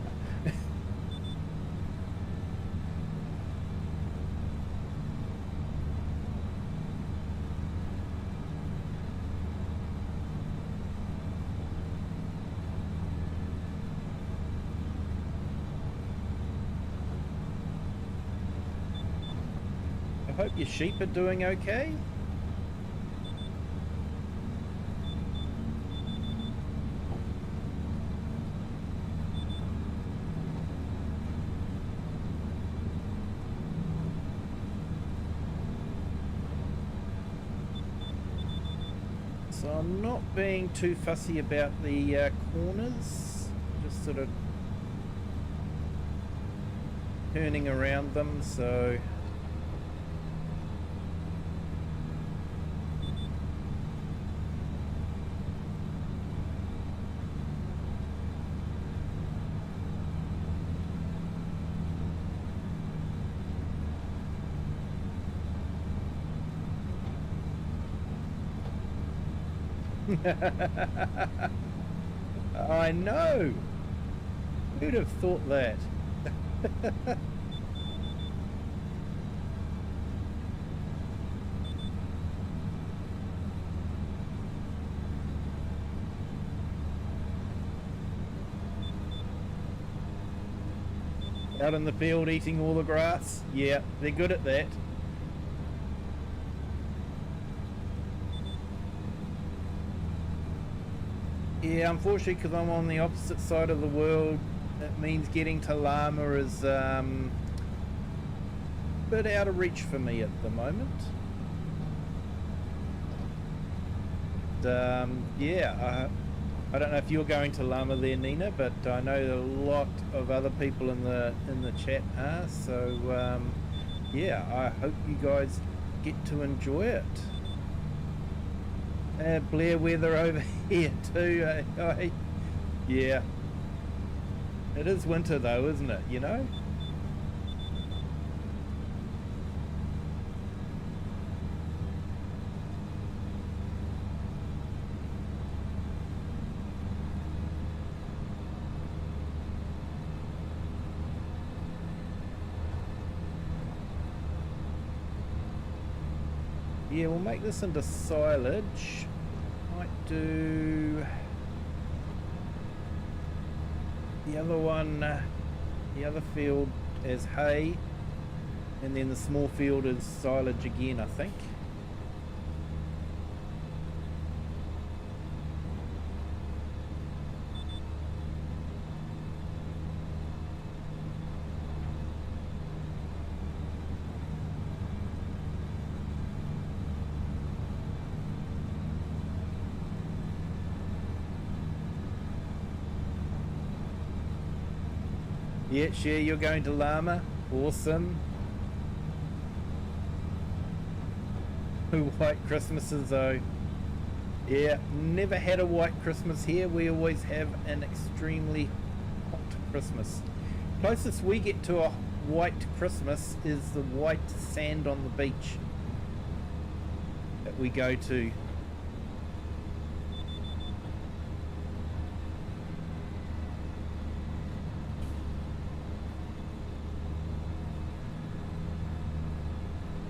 I hope your sheep are doing okay. So I'm not being too fussy about the corners, just sort of turning around them, so I know. Who'd have thought that? Out in the field eating all the grass? Yeah, they're good at that. Yeah, unfortunately, because I'm on the opposite side of the world, it means getting to llama is a bit out of reach for me at the moment. Yeah, I don't know if you're going to llama there, Nina, but I know a lot of other people in the chat are. So yeah, I hope you guys get to enjoy it. Blair weather over here too. Yeah, it is winter though, isn't it? You know. Yeah, we'll make this into silage. Might do the other one, the other field as hay, and then the small field is silage again, I think. Yeah, share you're going to Llama. Awesome. White Christmases though. Yeah, never had a white Christmas here. We always have an extremely hot Christmas. Closest we get to a white Christmas is the white sand on the beach that we go to.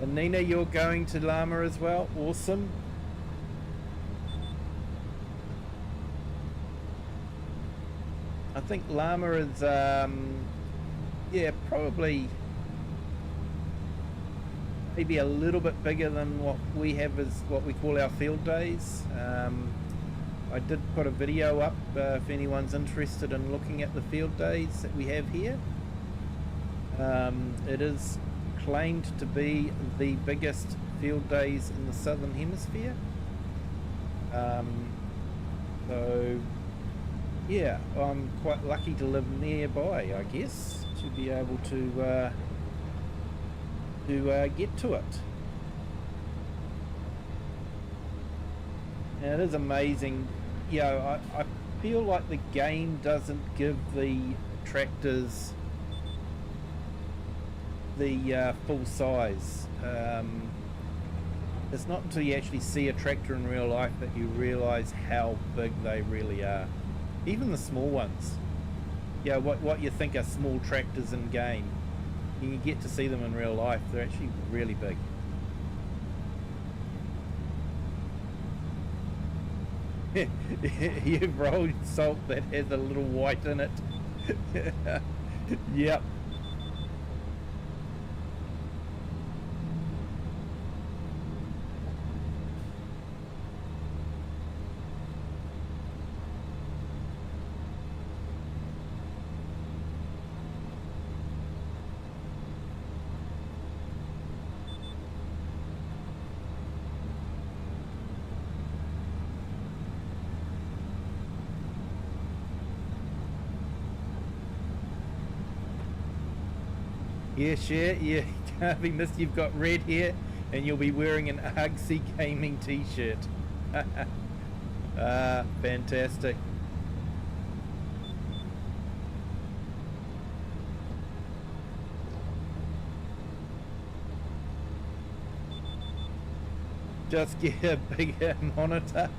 And Nina, you're going to Llama as well? Awesome. I think Llama is, yeah, probably maybe a little bit bigger than what we have as what we call our field days. I did put a video up if anyone's interested in looking at the field days that we have here. It is claimed to be the biggest field days in the southern hemisphere. So yeah, I'm quite lucky to live nearby, I guess, to be able to get to it. And it is amazing. You know, I feel like the game doesn't give the tractors the full size. It's not until you actually see a tractor in real life that you realise how big they really are. Even the small ones. Yeah, what you think are small tractors in game, you get to see them in real life. They're actually really big. You've rolled salt that has a little white in it. Yep. Yes, yeah, you can't be missed. You've got red hair and you'll be wearing an Argsy gaming t-shirt. Fantastic. Just get a bigger monitor.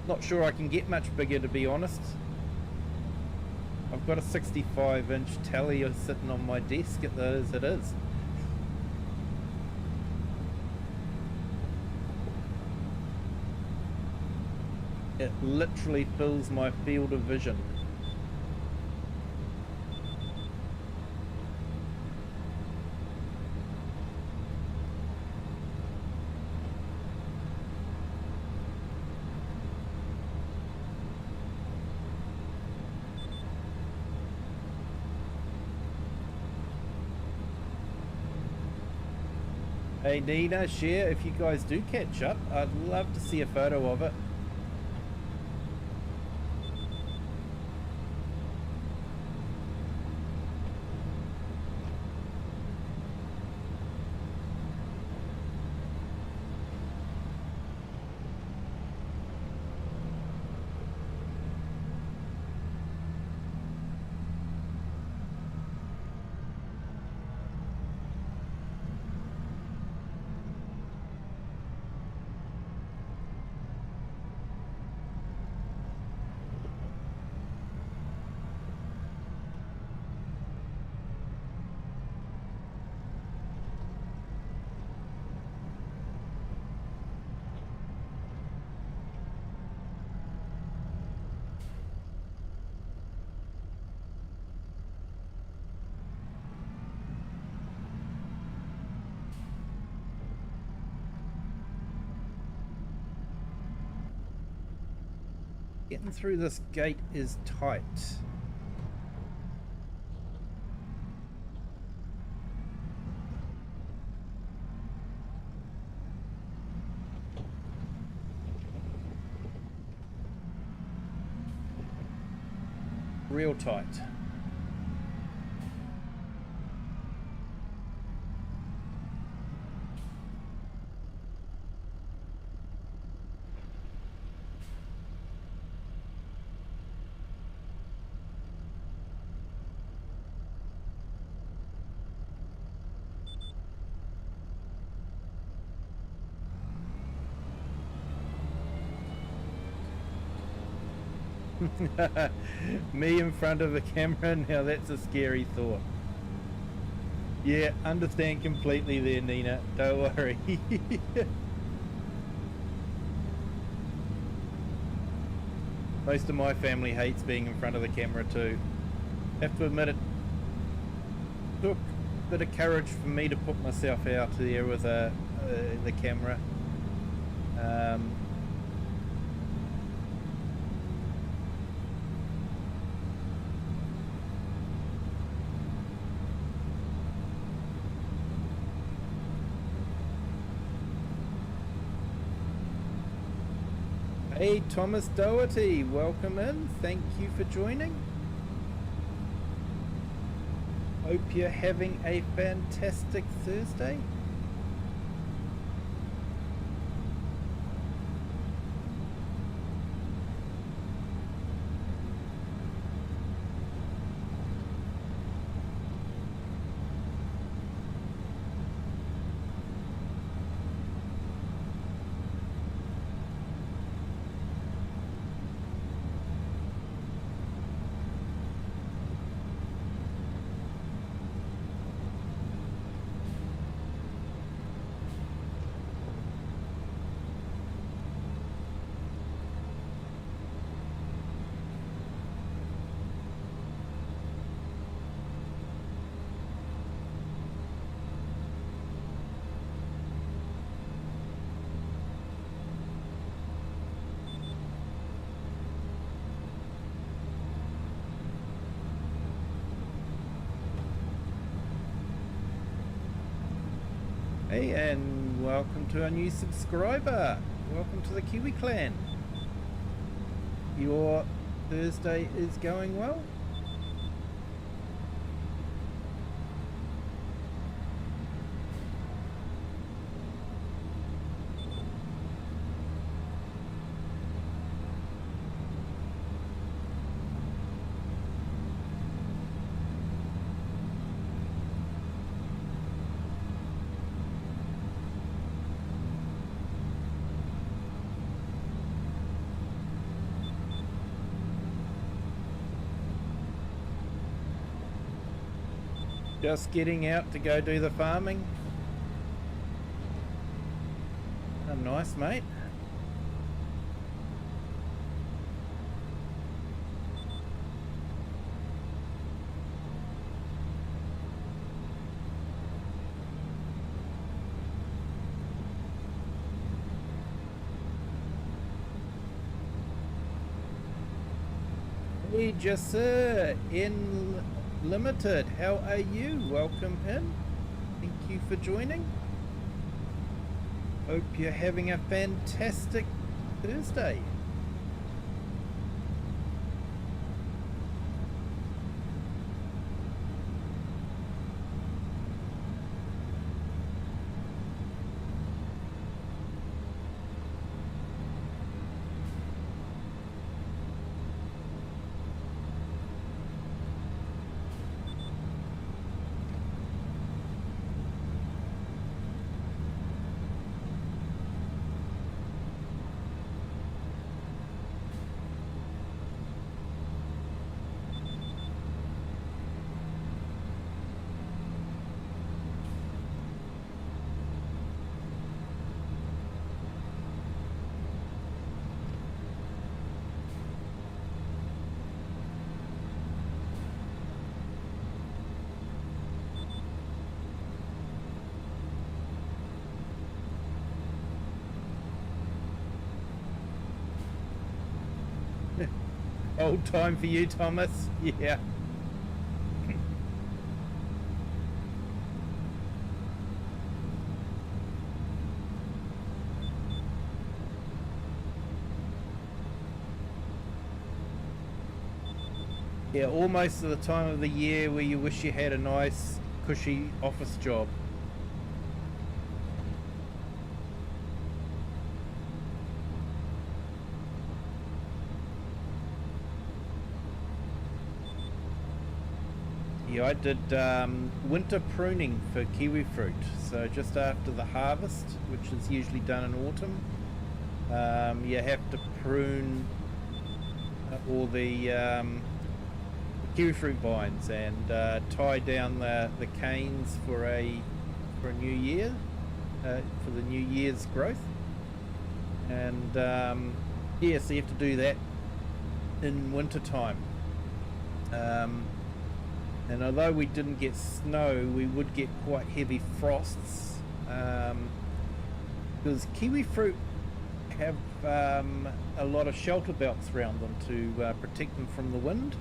Not sure I can get much bigger, to be honest. I've got a 65-inch telly sitting on my desk as it is. It literally fills my field of vision. Hey Nina, share if you guys do catch up. I'd love to see a photo of it. Getting through this gate is tight. real tight. Me in front of a camera, now that's a scary thought. Yeah, understand completely there, Nina. Don't worry. Most of my family hates being in front of the camera too. Have to admit it took a bit of courage for me to put myself out there with the camera. Hey Thomas Doherty, welcome in. Thank you for joining. Hope you're having a fantastic Thursday. Hey, and welcome to our new subscriber. Welcome to the Kiwi clan. Your Thursday is going well? Just getting out to go do the farming. Oh, nice, mate. Hey, Jasser in Limited, how are you? Welcome in. Thank you for joining. Hope you're having a fantastic Thursday. Old time for you, Thomas. Yeah. Yeah, almost at the time of the year where you wish you had a nice, cushy office job. Yeah, I did winter pruning for kiwi fruit. So just after the harvest, which is usually done in autumn, you have to prune all the kiwi fruit vines and tie down the canes for a new year, for the new year's growth. And yeah, so you have to do that in winter time. And although we didn't get snow, we would get quite heavy frosts, because kiwi fruit have a lot of shelter belts around them to protect them from the wind.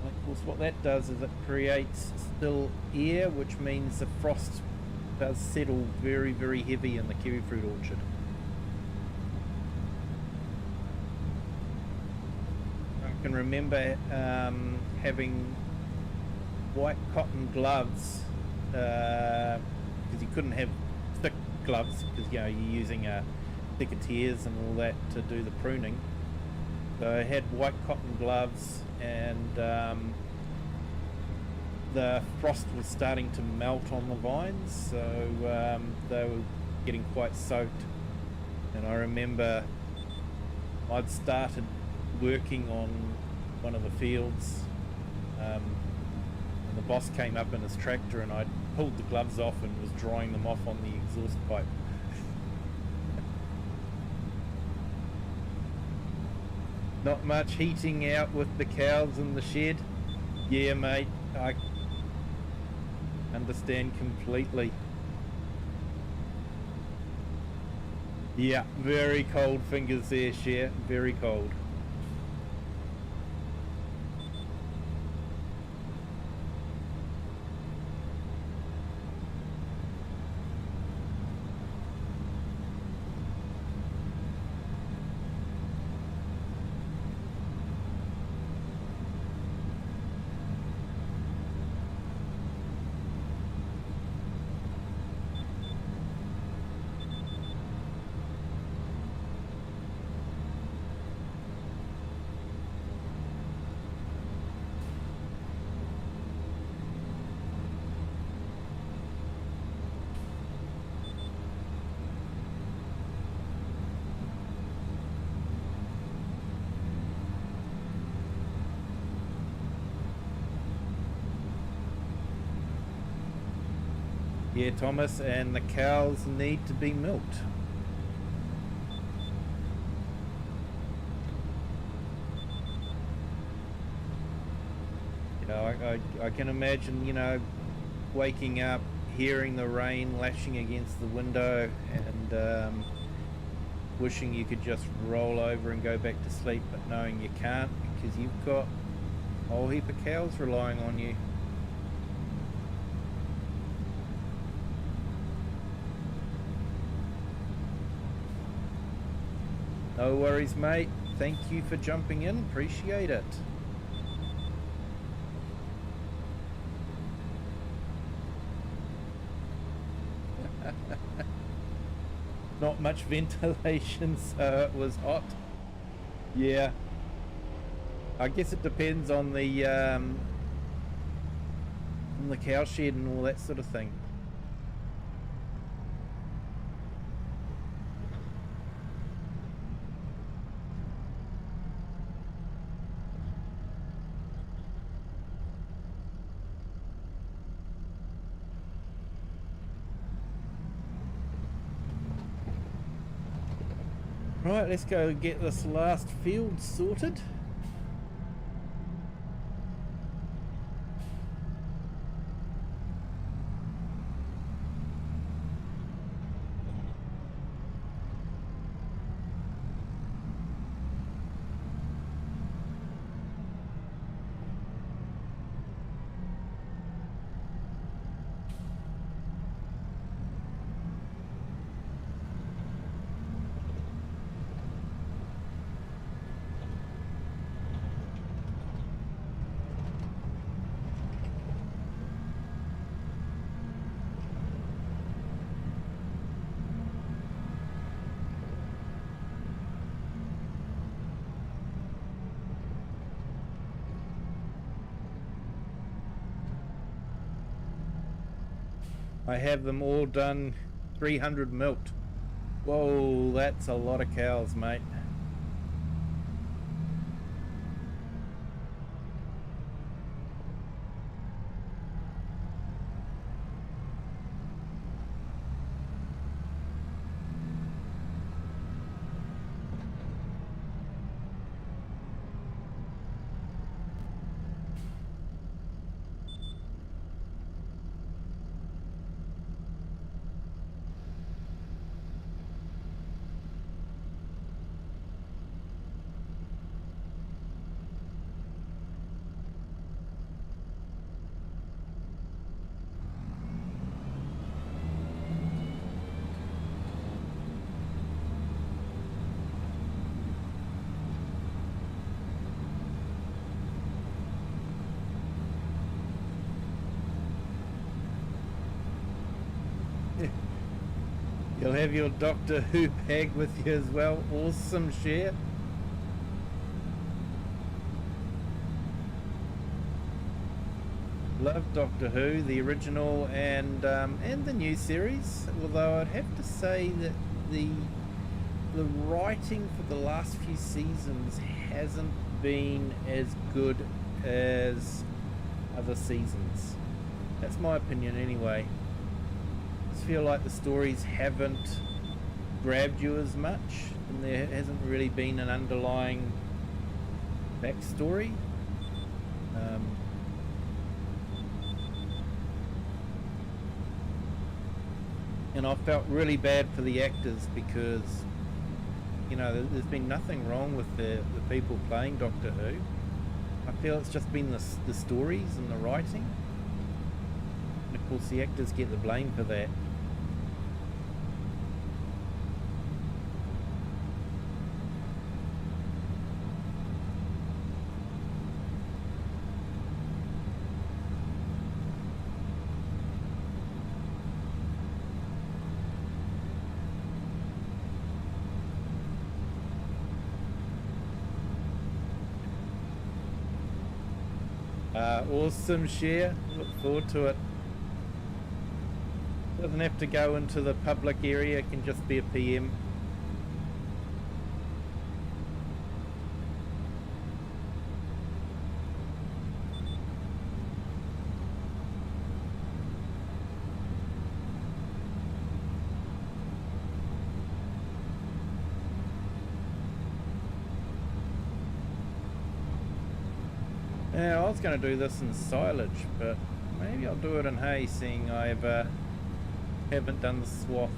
And of course what that does is it creates still air, which means the frost does settle very, very heavy in the kiwi fruit orchard. I can remember having white cotton gloves, because you couldn't have thick gloves because you're using thicker and all that to do the pruning. So I had white cotton gloves, and the frost was starting to melt on the vines, so they were getting quite soaked. And I remember I'd started working on one of the fields, and the boss came up in his tractor, and I'd pulled the gloves off and was drying them off on the exhaust pipe. Not much heating out with the cows in the shed. Yeah, mate, I understand completely. Yeah, very cold fingers there, Cher. Very cold. Yeah, Thomas, and the cows need to be milked. You know, I can imagine, you know, waking up, hearing the rain lashing against the window, and wishing you could just roll over and go back to sleep, but knowing you can't because you've got a whole heap of cows relying on you. No worries, mate. Thank you for jumping in. Appreciate it. Not much ventilation, so it was hot. Yeah. I guess it depends on the cow shed and all that sort of thing. Right, let's go get this last field sorted. I have them all done 300 milked. Whoa, that's a lot of cows, mate. You'll have your Doctor Who bag with you as well. Awesome share. Love Doctor Who, the original and the new series. Although I'd have to say that the writing for the last few seasons hasn't been as good as other seasons. That's my opinion anyway. I just feel like the stories haven't grabbed you as much, and there hasn't really been an underlying backstory. And I felt really bad for the actors because, you know, there's been nothing wrong with the people playing Doctor Who. I feel it's just been the stories and the writing. And of course the actors get the blame for that. Awesome share. Look forward to it. Doesn't have to go into the public area, it can just be a PM. Yeah, I was going to do this in silage, but maybe I'll do it in hay, seeing I haven't done the swath.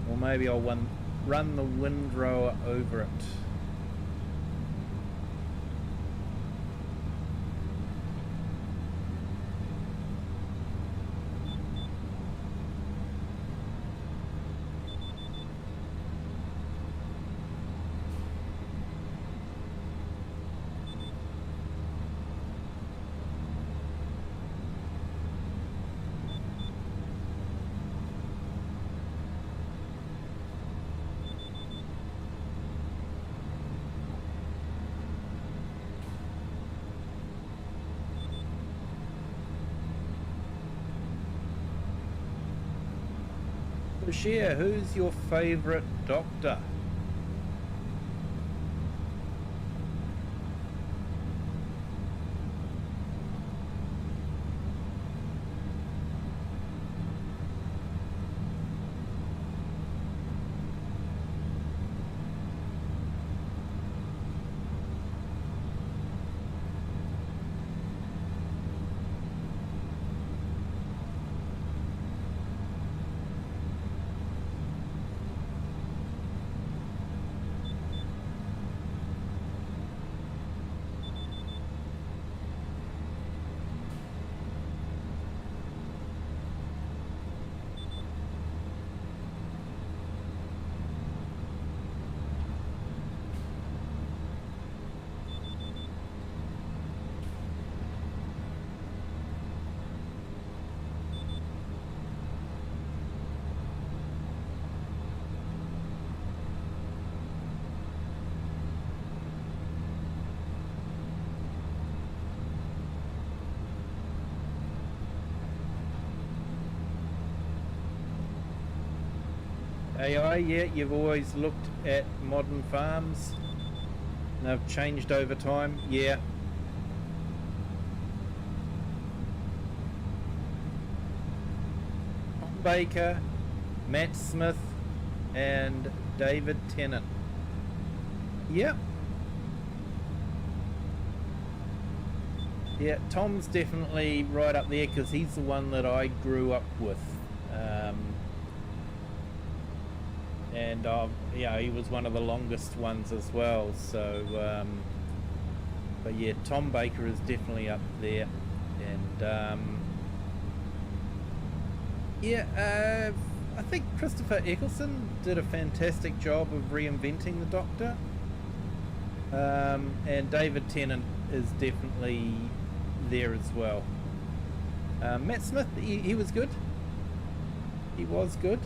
Or maybe I'll run the windrower over it. Share, who's your favourite Doctor? AI, yeah, you've always looked at modern farms. And they've changed over time, yeah. Tom Baker, Matt Smith, and David Tennant. Yep. Yeah, Tom's definitely right up there because he's the one that I grew up with. And yeah, he was one of the longest ones as well. So, but yeah, Tom Baker is definitely up there. And yeah, I think Christopher Eccleston did a fantastic job of reinventing the Doctor. And David Tennant is definitely there as well. Matt Smith, he was good. He was good.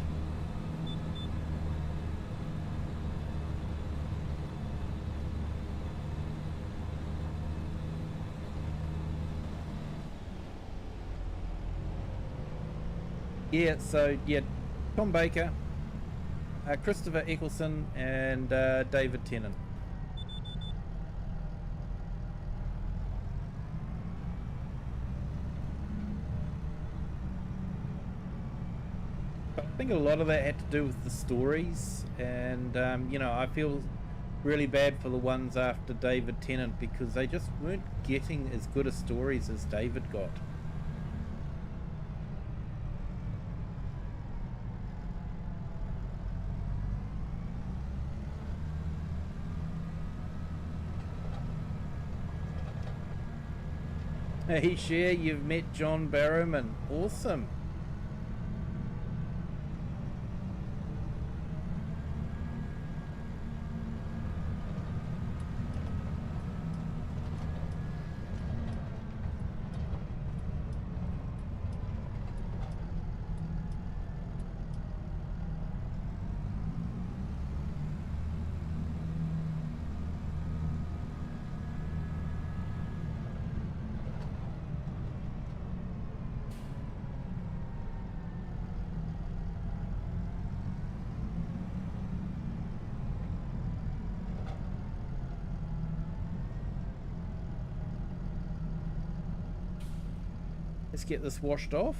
Yeah, so yeah, Tom Baker, Christopher Eccleston, and David Tennant. I think a lot of that had to do with the stories, and you know, I feel really bad for the ones after David Tennant because they just weren't getting as good a stories as David got. Hey Cher, you've met John Barrowman. Awesome. Let's get this washed off.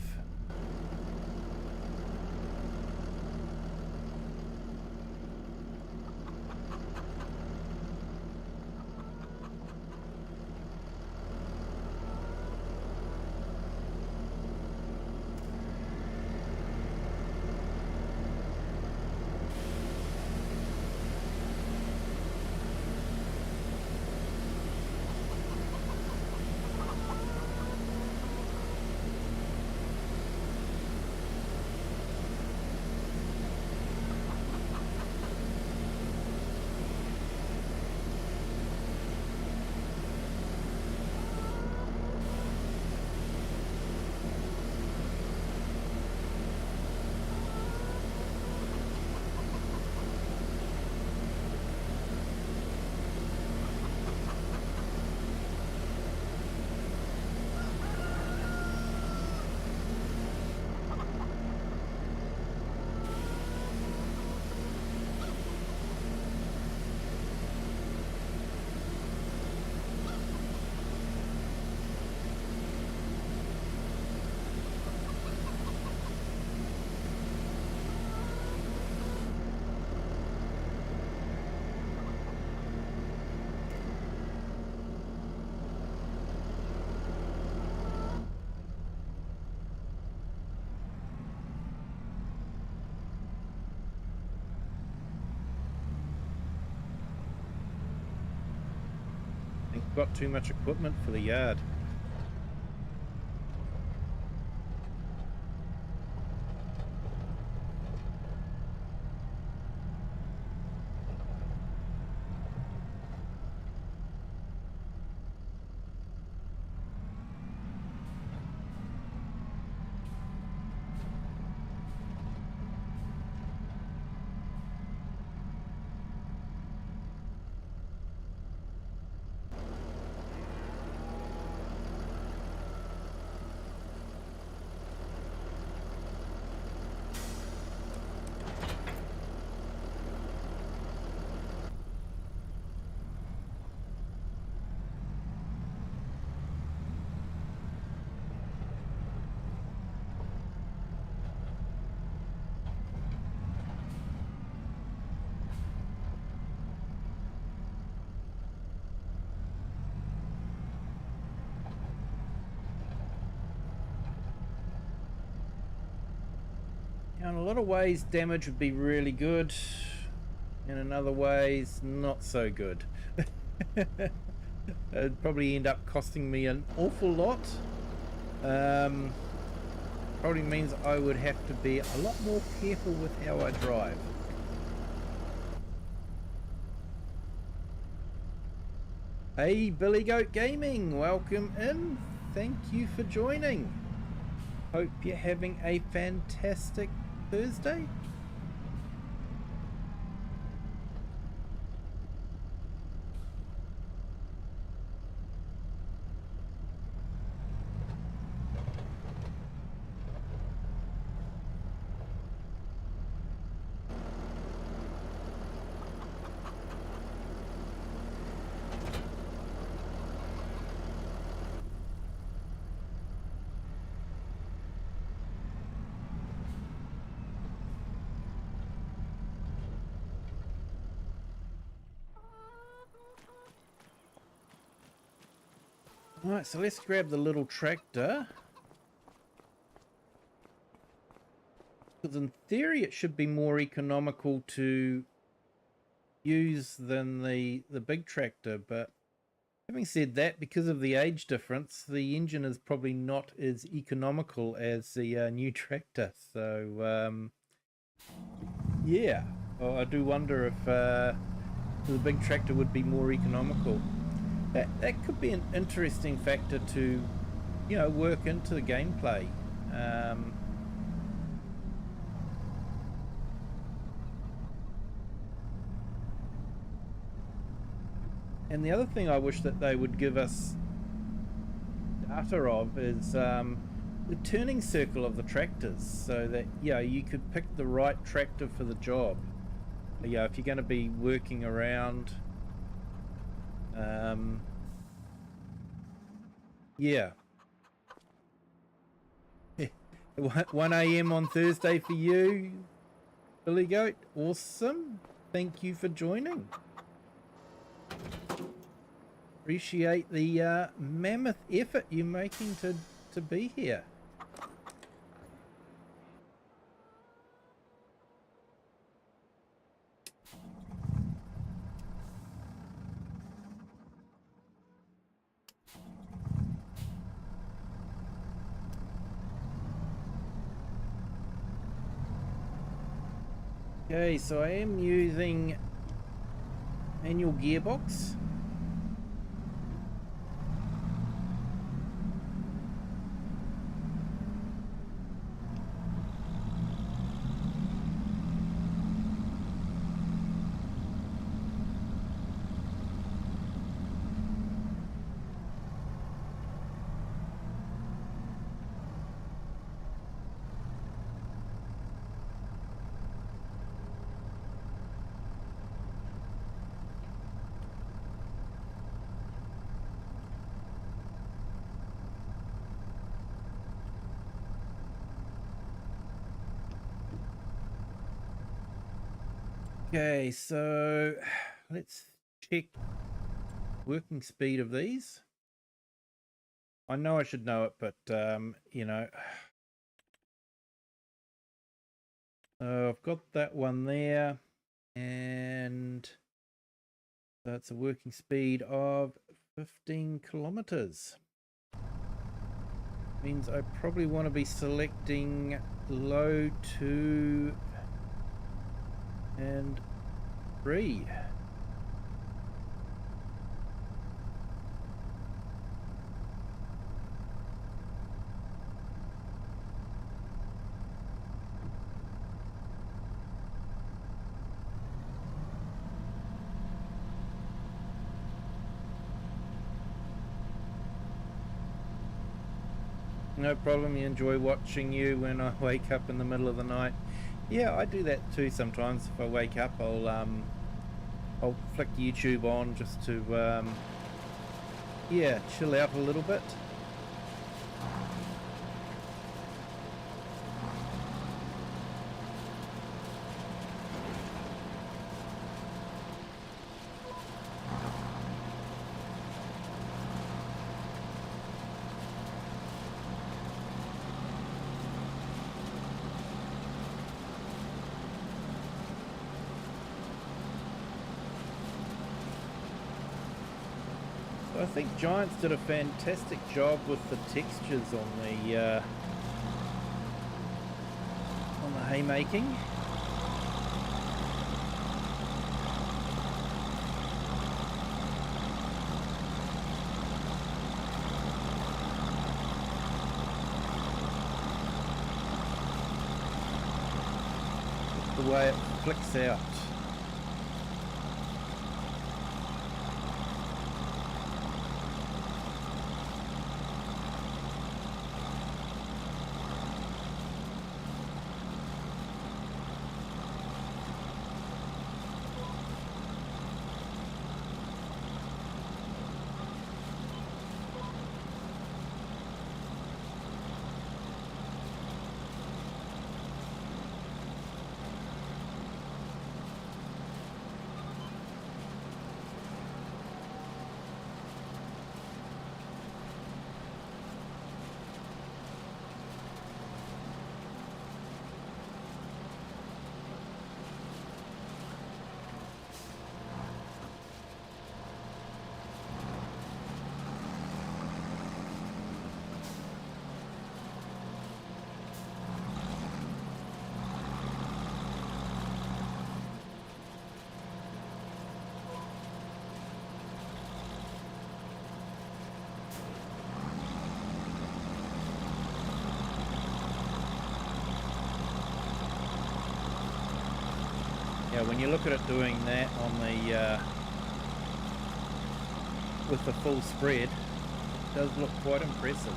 I think we've got too much equipment for the yard. Now, in a lot of ways, damage would be really good. In other ways, not so good. It'd probably end up costing me an awful lot. Probably means I would have to be a lot more careful with how I drive. Hey, Billy Goat Gaming, welcome in. Thank you for joining. Hope you're having a fantastic Thursday. Alright, so let's grab the little tractor. Because in theory it should be more economical to use than the big tractor, but having said that, because of the age difference, the engine is probably not as economical as the new tractor. So, yeah, well, I do wonder if the big tractor would be more economical. That could be an interesting factor to, you know, work into the gameplay. And the other thing I wish that they would give us data of is the turning circle of the tractors, so that, yeah, you could pick the right tractor for the job. Yeah, if you're going to be working around, yeah. 1 a.m. on Thursday for you, Billy Goat. Awesome. Thank you for joining. Appreciate the mammoth effort you're making to be here. Okay, so I am using manual gearbox. Okay, so let's check working speed of these. I know I should know it, but you know, I've got that one there, and that's a working speed of 15 kilometers. Means I probably want to be selecting low 2 and 3. No problem, you enjoy watching you when I wake up in the middle of the night. Yeah, I do that too sometimes. If I wake up, I'll flick YouTube on just to yeah, chill out a little bit. I think Giants did a fantastic job with the textures on the haymaking. The way it flicks out. Yeah, when you look at it doing that on the with the full spread, it does look quite impressive.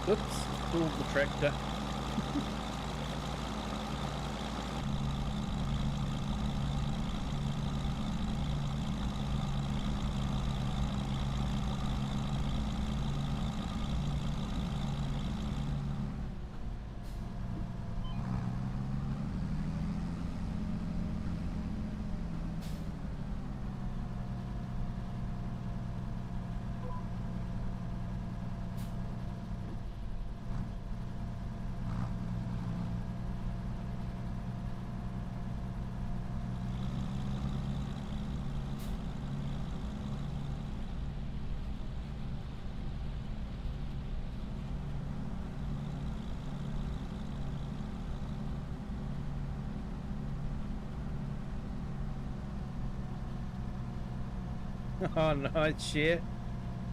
Oops, pulled the tractor. Oh, nice share.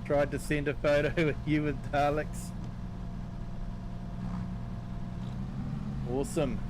Tried to send a photo of you with Daleks. Awesome.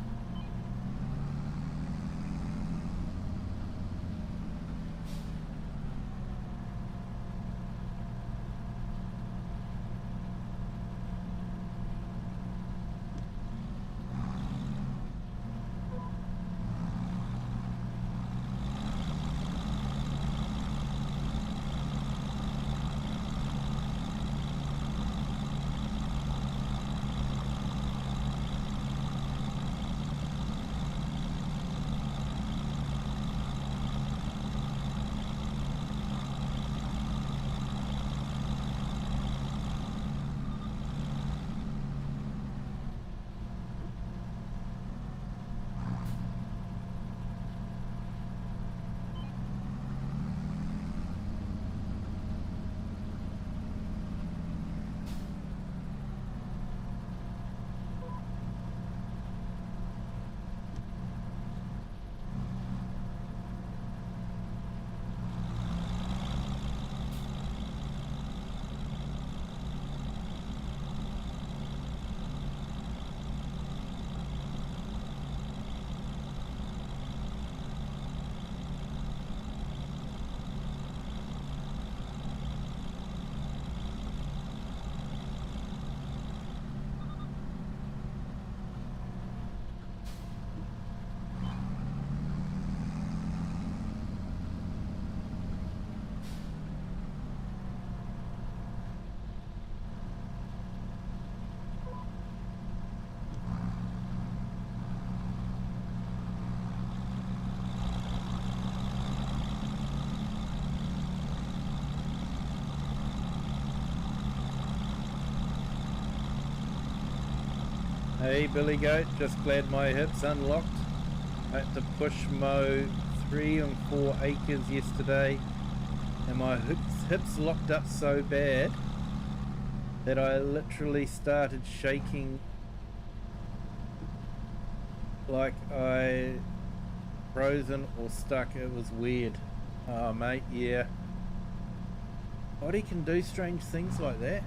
Hey Billy Goat, just glad my hips unlocked. I had to push mow 3 and 4 acres yesterday and my hips locked up so bad that I literally started shaking like I frozen or stuck. It was weird. Oh mate, yeah. Body can do strange things like that.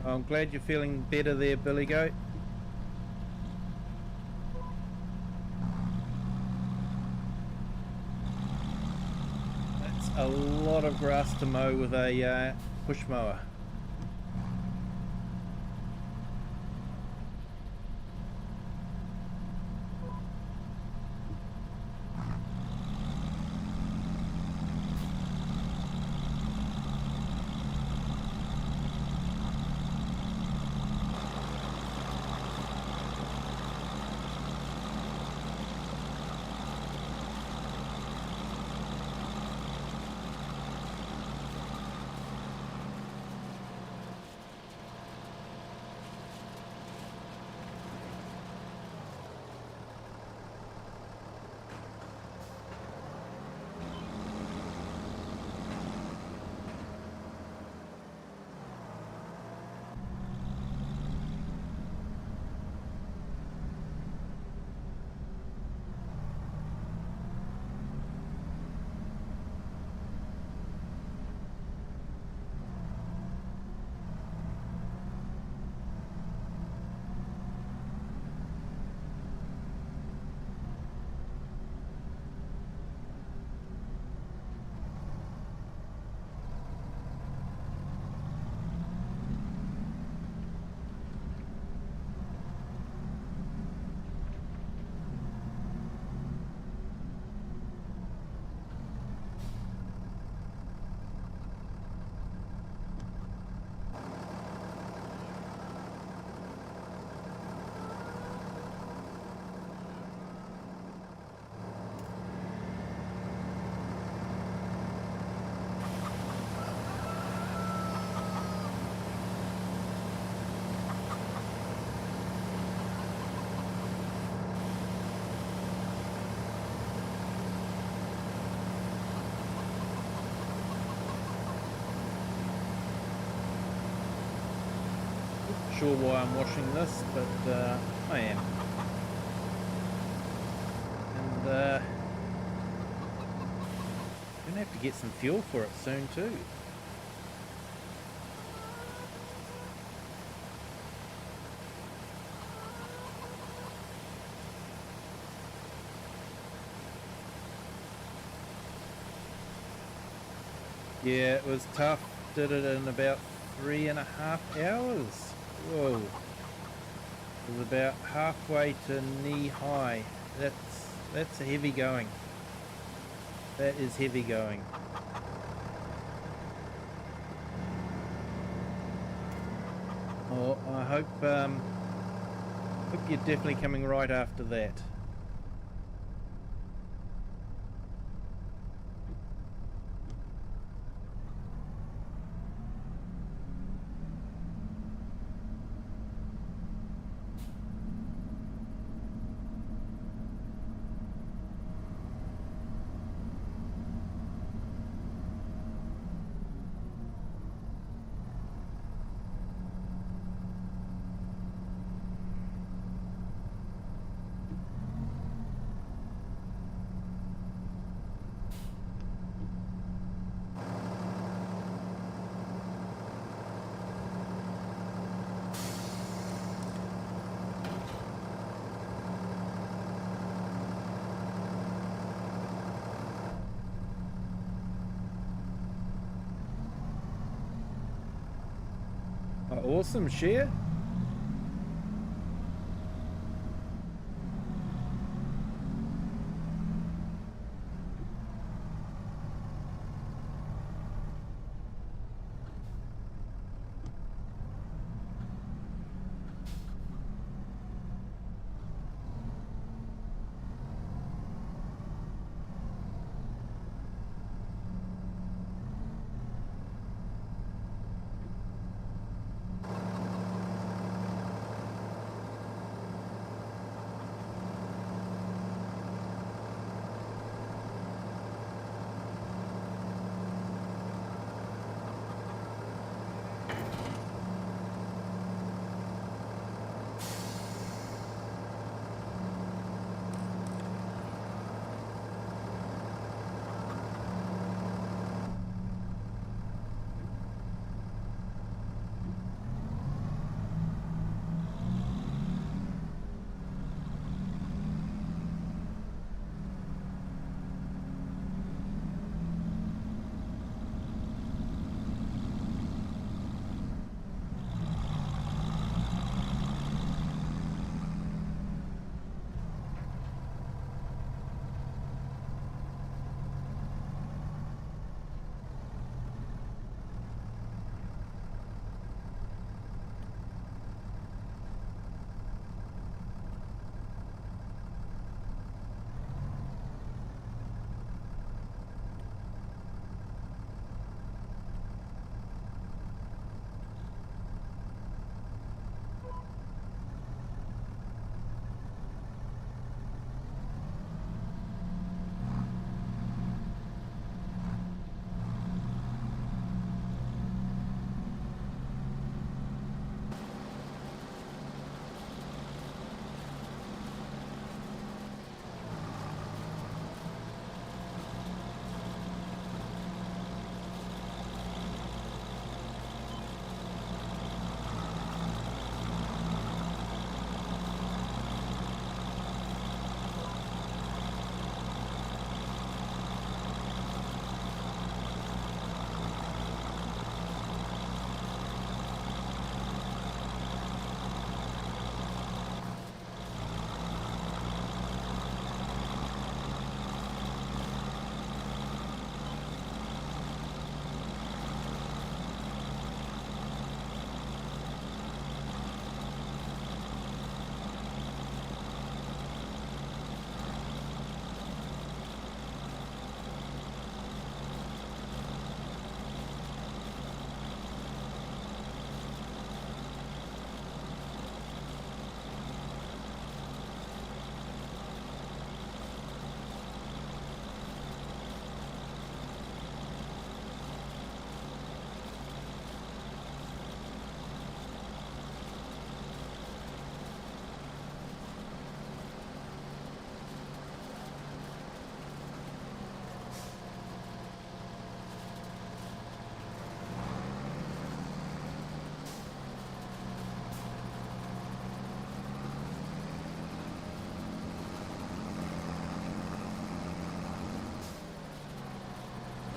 I'm glad you're feeling better there, Billy Goat. That's a lot of grass to mow with a push mower. Sure why I'm washing this, but I am. And I'm gonna have to get some fuel for it soon too. Yeah, it was tough. Did it in about 3.5 hours. Whoa. It was about halfway to knee high. That's heavy going. That is heavy going. Oh, I hope you're definitely coming right after that. Awesome, share.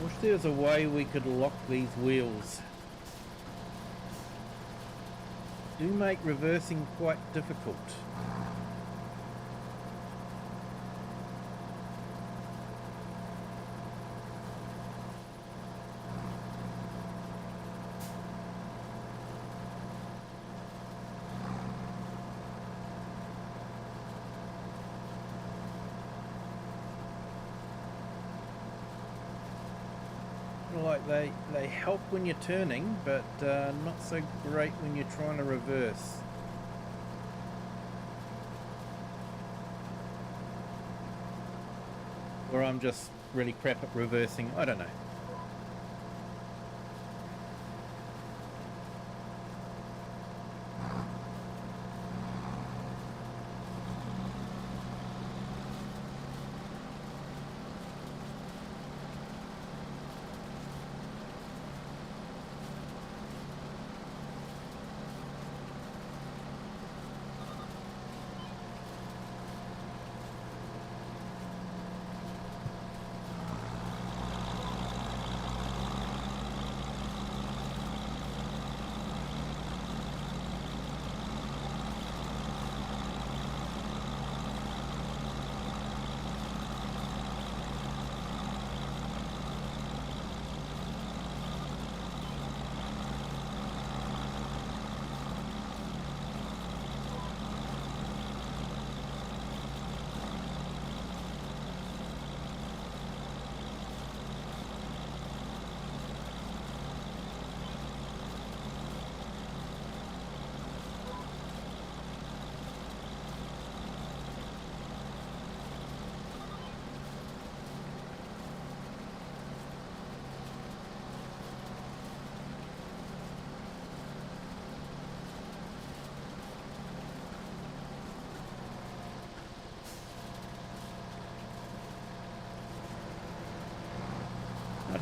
Wish there was a way we could lock these wheels. Do make reversing quite difficult. Like they help when you're turning, but not so great when you're trying to reverse. Or I'm just really crap at reversing, I don't know.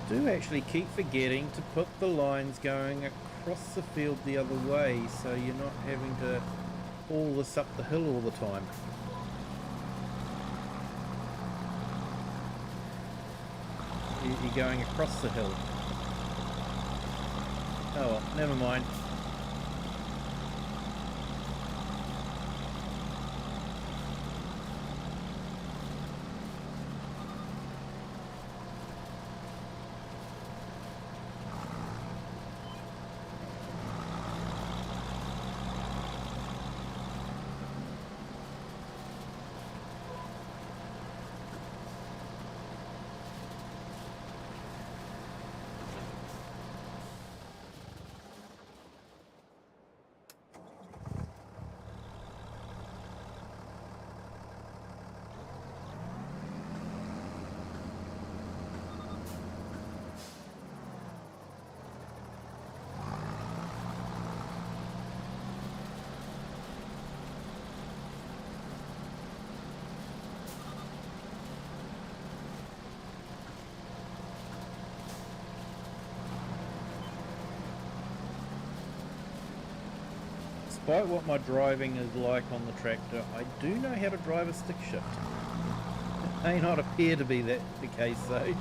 do actually keep forgetting to put the lines going across the field the other way, so you're not having to haul this up the hill all the time. You're going across the hill. Oh well, never mind. Despite what my driving is like on the tractor, I do know how to drive a stick shift. It may not appear to be that the case though.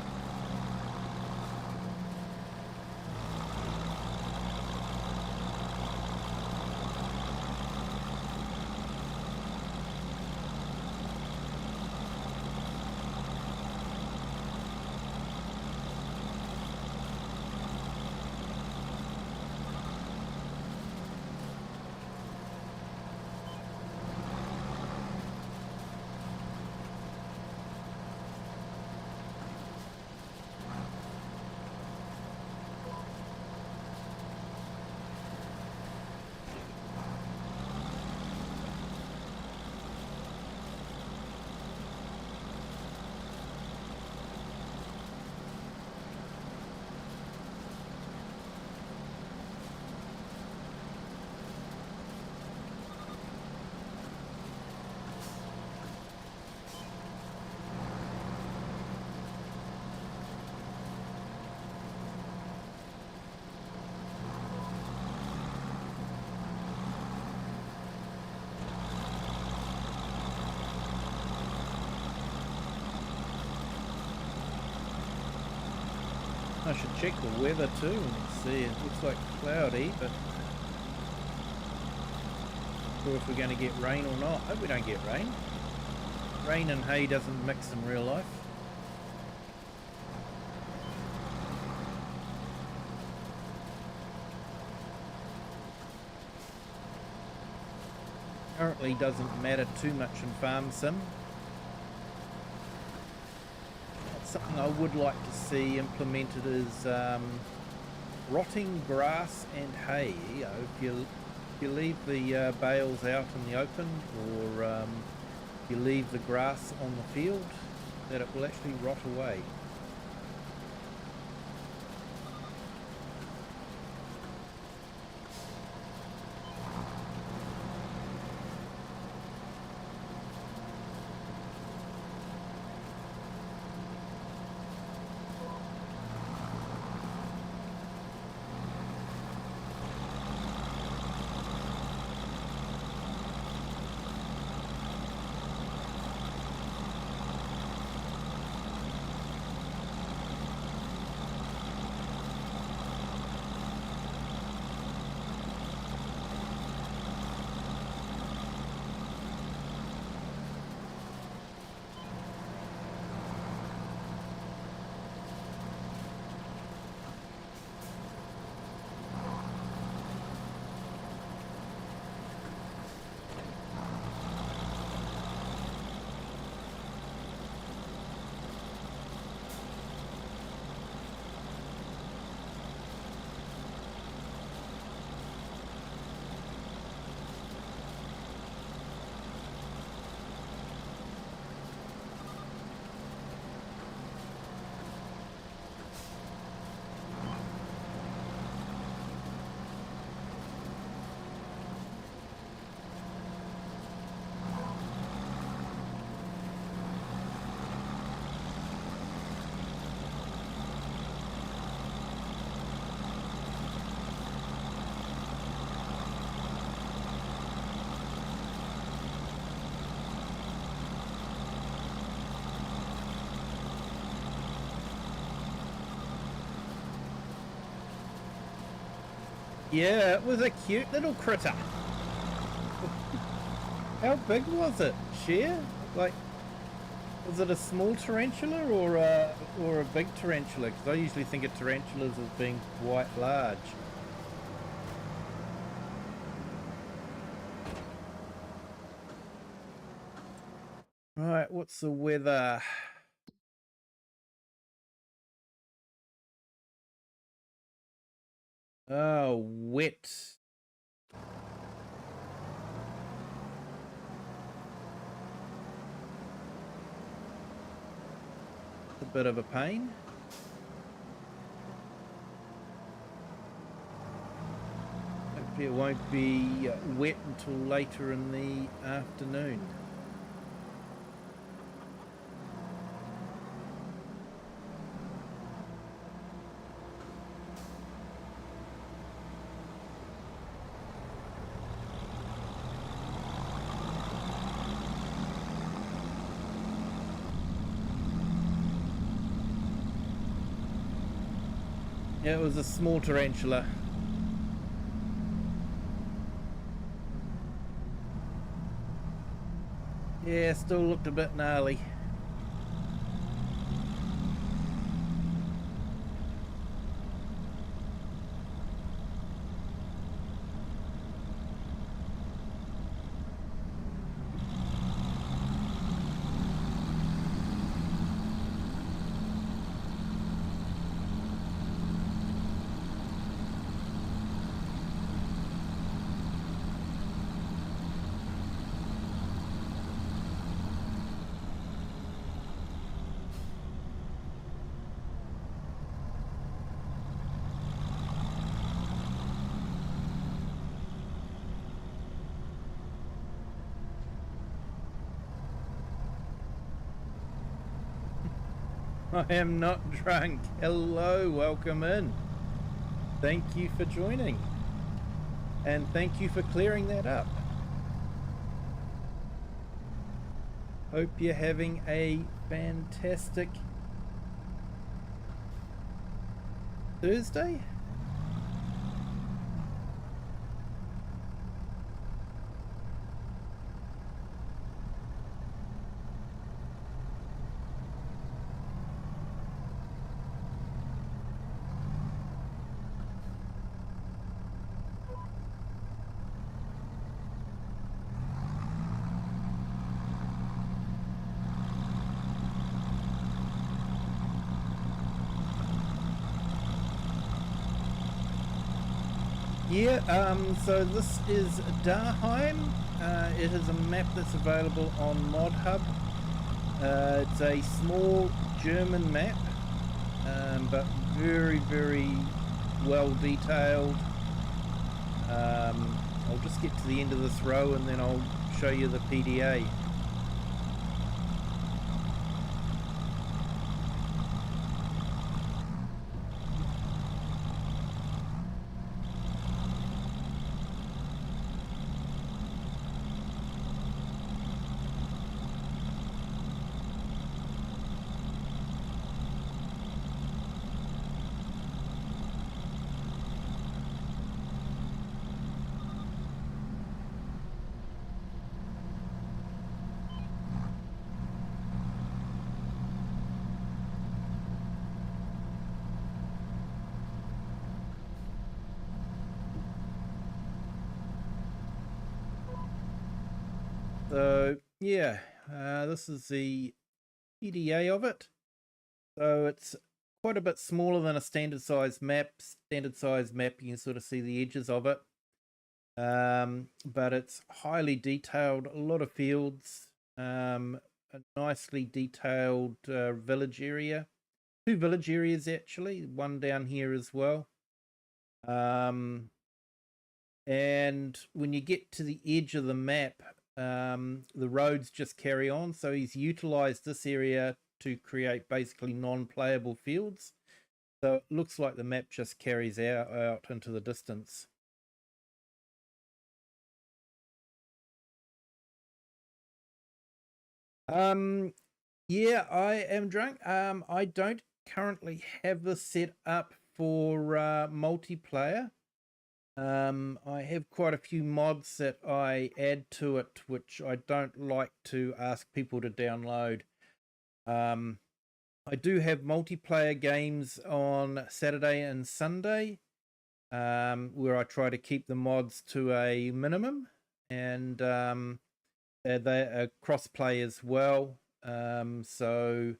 I should check the weather too and see. It looks like cloudy, but not sure if we're going to get rain or not. Hope we don't get rain. Rain and hay doesn't mix in real life. Currently doesn't matter too much in Farm Sim. Something I would like to see implemented is rotting grass and hay. If you leave the bales out in the open, or you leave the grass on the field, that it will actually rot away. Yeah, it was a cute little critter. How big was it, Cher? Like, was it a small tarantula or a big tarantula? Because I usually think of tarantulas as being quite large. Right, what's the weather? Oh, wet. A bit of a pain. Hopefully it won't be wet until later in the afternoon. Yeah, it was a small tarantula. Yeah, still looked a bit gnarly. I am not drunk. Hello, welcome in. Thank you for joining. And thank you for clearing that up. Hope you're having a fantastic Thursday. Yeah, so this is Daheim. It is a map that's available on ModHub. It's a small German map, but very, very well detailed. I'll just get to the end of this row and then I'll show you the PDA. So yeah, this is the PDA of it. So it's quite a bit smaller than a standard size map. Standard size map, you can sort of see the edges of it. But it's highly detailed, a lot of fields, a nicely detailed village area. Two village areas actually, one down here as well. And when you get to the edge of the map, the roads just carry on. So he's utilized this area to create basically non-playable fields. So it looks like the map just carries out into the distance. Yeah, I am drunk. I don't currently have this set up for multiplayer. I have quite a few mods that I add to it, which I don't like to ask people to download. I do have multiplayer games on Saturday and Sunday, where I try to keep the mods to a minimum, and they are cross-play as well. So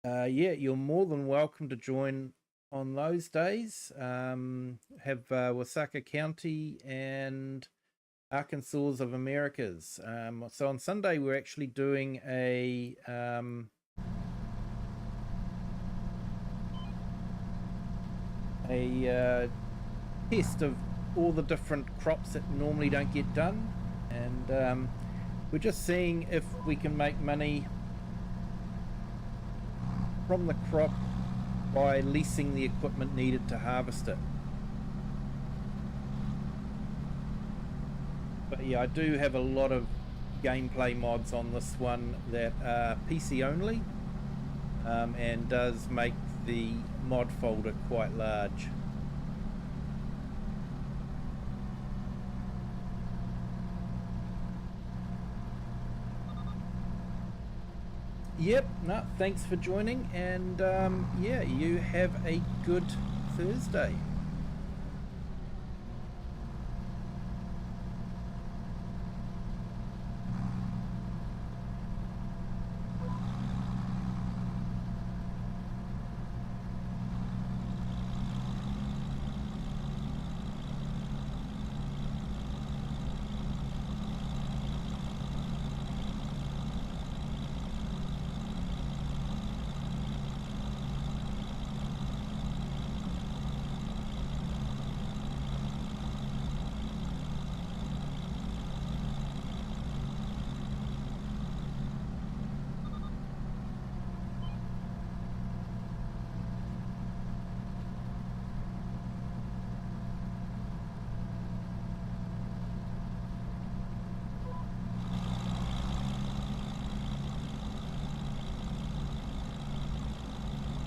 yeah, you're more than welcome to join on those days. Have Wasaka County and Arkansas of Americas. So on Sunday we're actually doing a test of all the different crops that normally don't get done, and we're just seeing if we can make money from the crop by leasing the equipment needed to harvest it. But yeah, I do have a lot of gameplay mods on this one that are PC only, and does make the mod folder quite large. Yep, no, thanks for joining, and yeah, you have a good Thursday.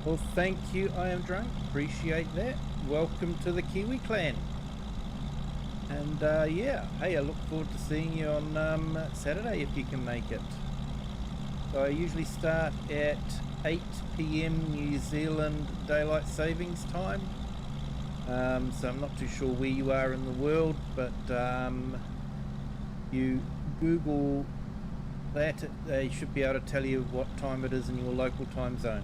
Well, thank you, I am drunk. Appreciate that. Welcome to the Kiwi clan. And yeah, hey, I look forward to seeing you on Saturday if you can make it. So I usually start at 8 p.m. New Zealand daylight savings time. So I'm not too sure where you are in the world, but you Google that, they should be able to tell you what time it is in your local time zone.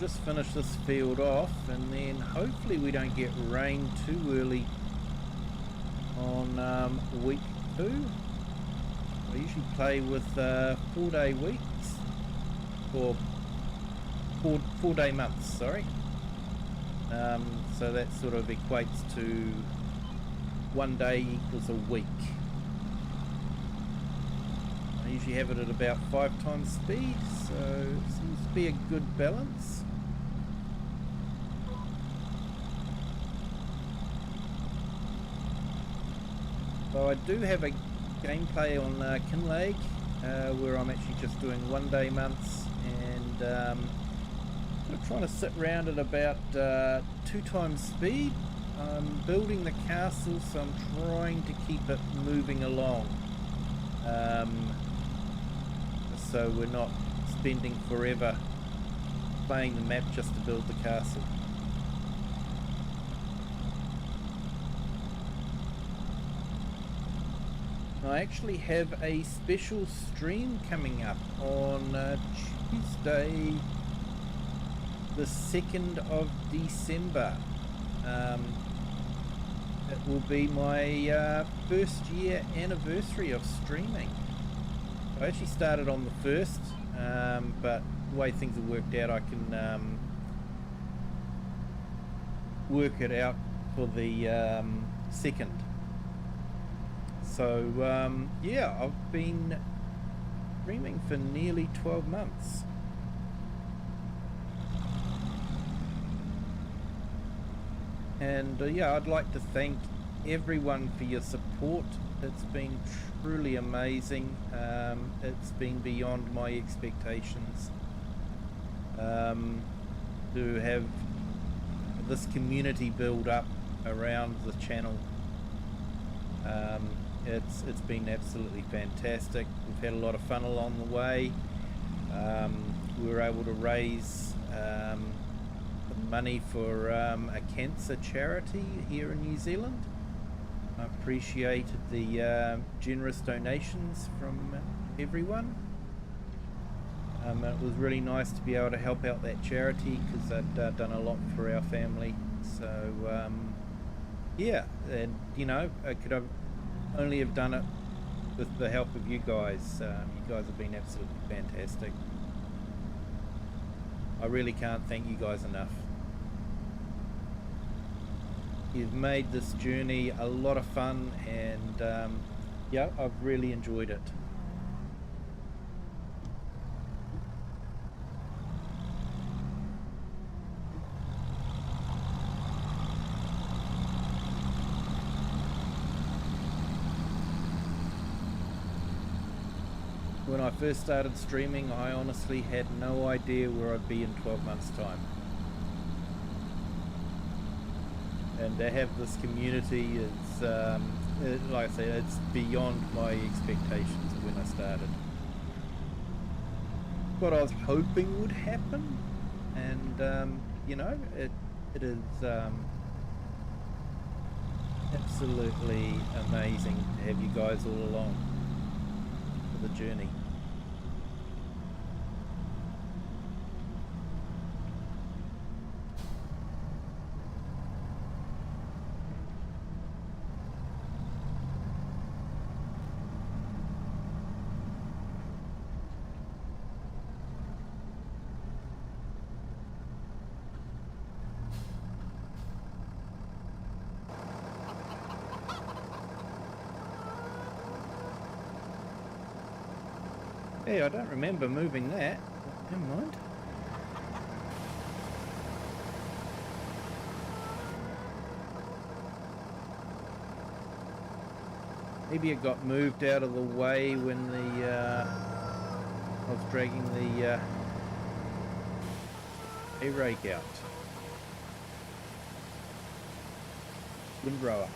just finish this field off, and then hopefully we don't get rain too early on week 2. I usually play with 4-day weeks, or 4-day months, sorry. So that sort of equates to 1 day equals a week. I usually have it at about 5 times speed, so it seems to be a good balance. So I do have a gameplay on Kinleg where I'm actually just doing 1 day months, and I'm trying to sit around at about 2 times speed. I'm building the castle, so I'm trying to keep it moving along. So we're not spending forever playing the map just to build the castle. I actually have a special stream coming up on Tuesday the 2nd of December. It will be my first year anniversary of streaming. I actually started on the 1st, but the way things have worked out, I can work it out for the 2nd. So yeah, I've been streaming for nearly 12 months. And yeah, I'd like to thank everyone for your support. It's been truly amazing. It's been beyond my expectations to have this community build up around the channel. It's been absolutely fantastic. We've had a lot of fun along the way. We were able to raise money for a cancer charity here in New Zealand. I appreciated the generous donations from everyone. It was really nice to be able to help out that charity because they'd done a lot for our family. So yeah, and you know, I could have only have done it with the help of you guys. You guys have been absolutely fantastic. I really can't thank you guys enough. You've made this journey a lot of fun, and yeah, I've really enjoyed it. When I first started streaming, I honestly had no idea where I'd be in 12 months' time. And to have this community is, like I say, it's beyond my expectations when I started. What I was hoping would happen, and you know, it is absolutely amazing to have you guys all along for the journey. Hey, I don't remember moving that. Never mind. Maybe it got moved out of the way when the I was dragging the hay rake out. Windrower.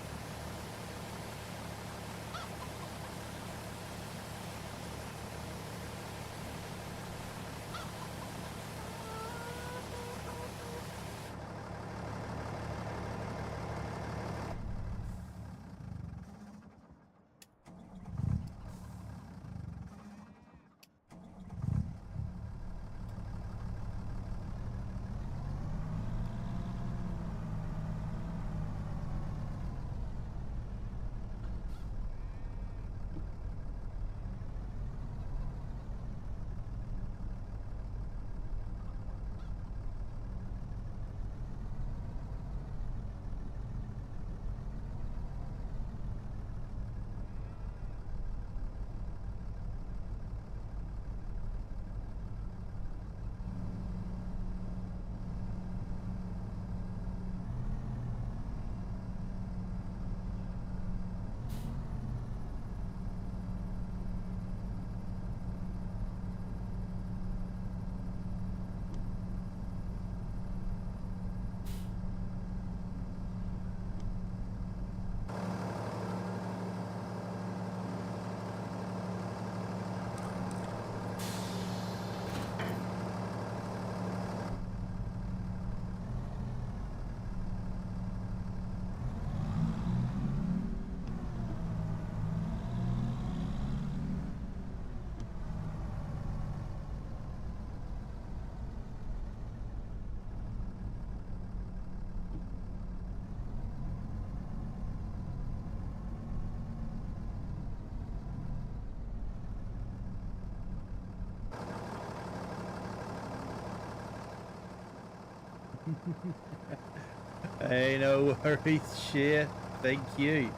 Hey, no worries, share. Thank you.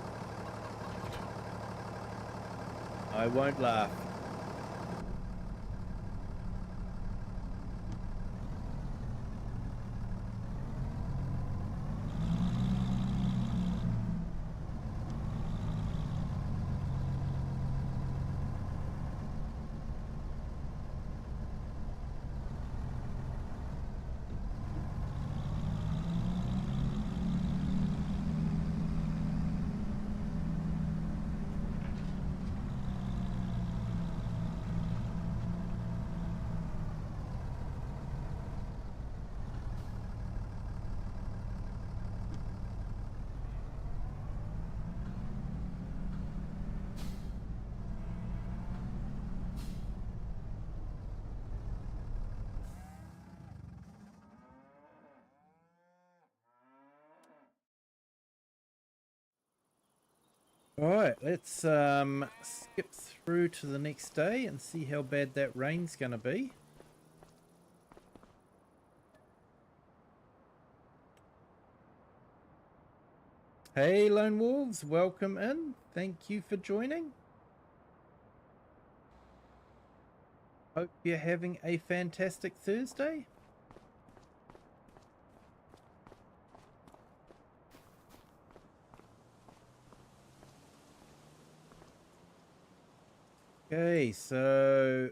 I won't laugh. All right, let's skip through to the next day and see how bad that rain's going to be. Hey, Lone Wolves, welcome in. Thank you for joining. Hope you're having a fantastic Thursday. Okay, so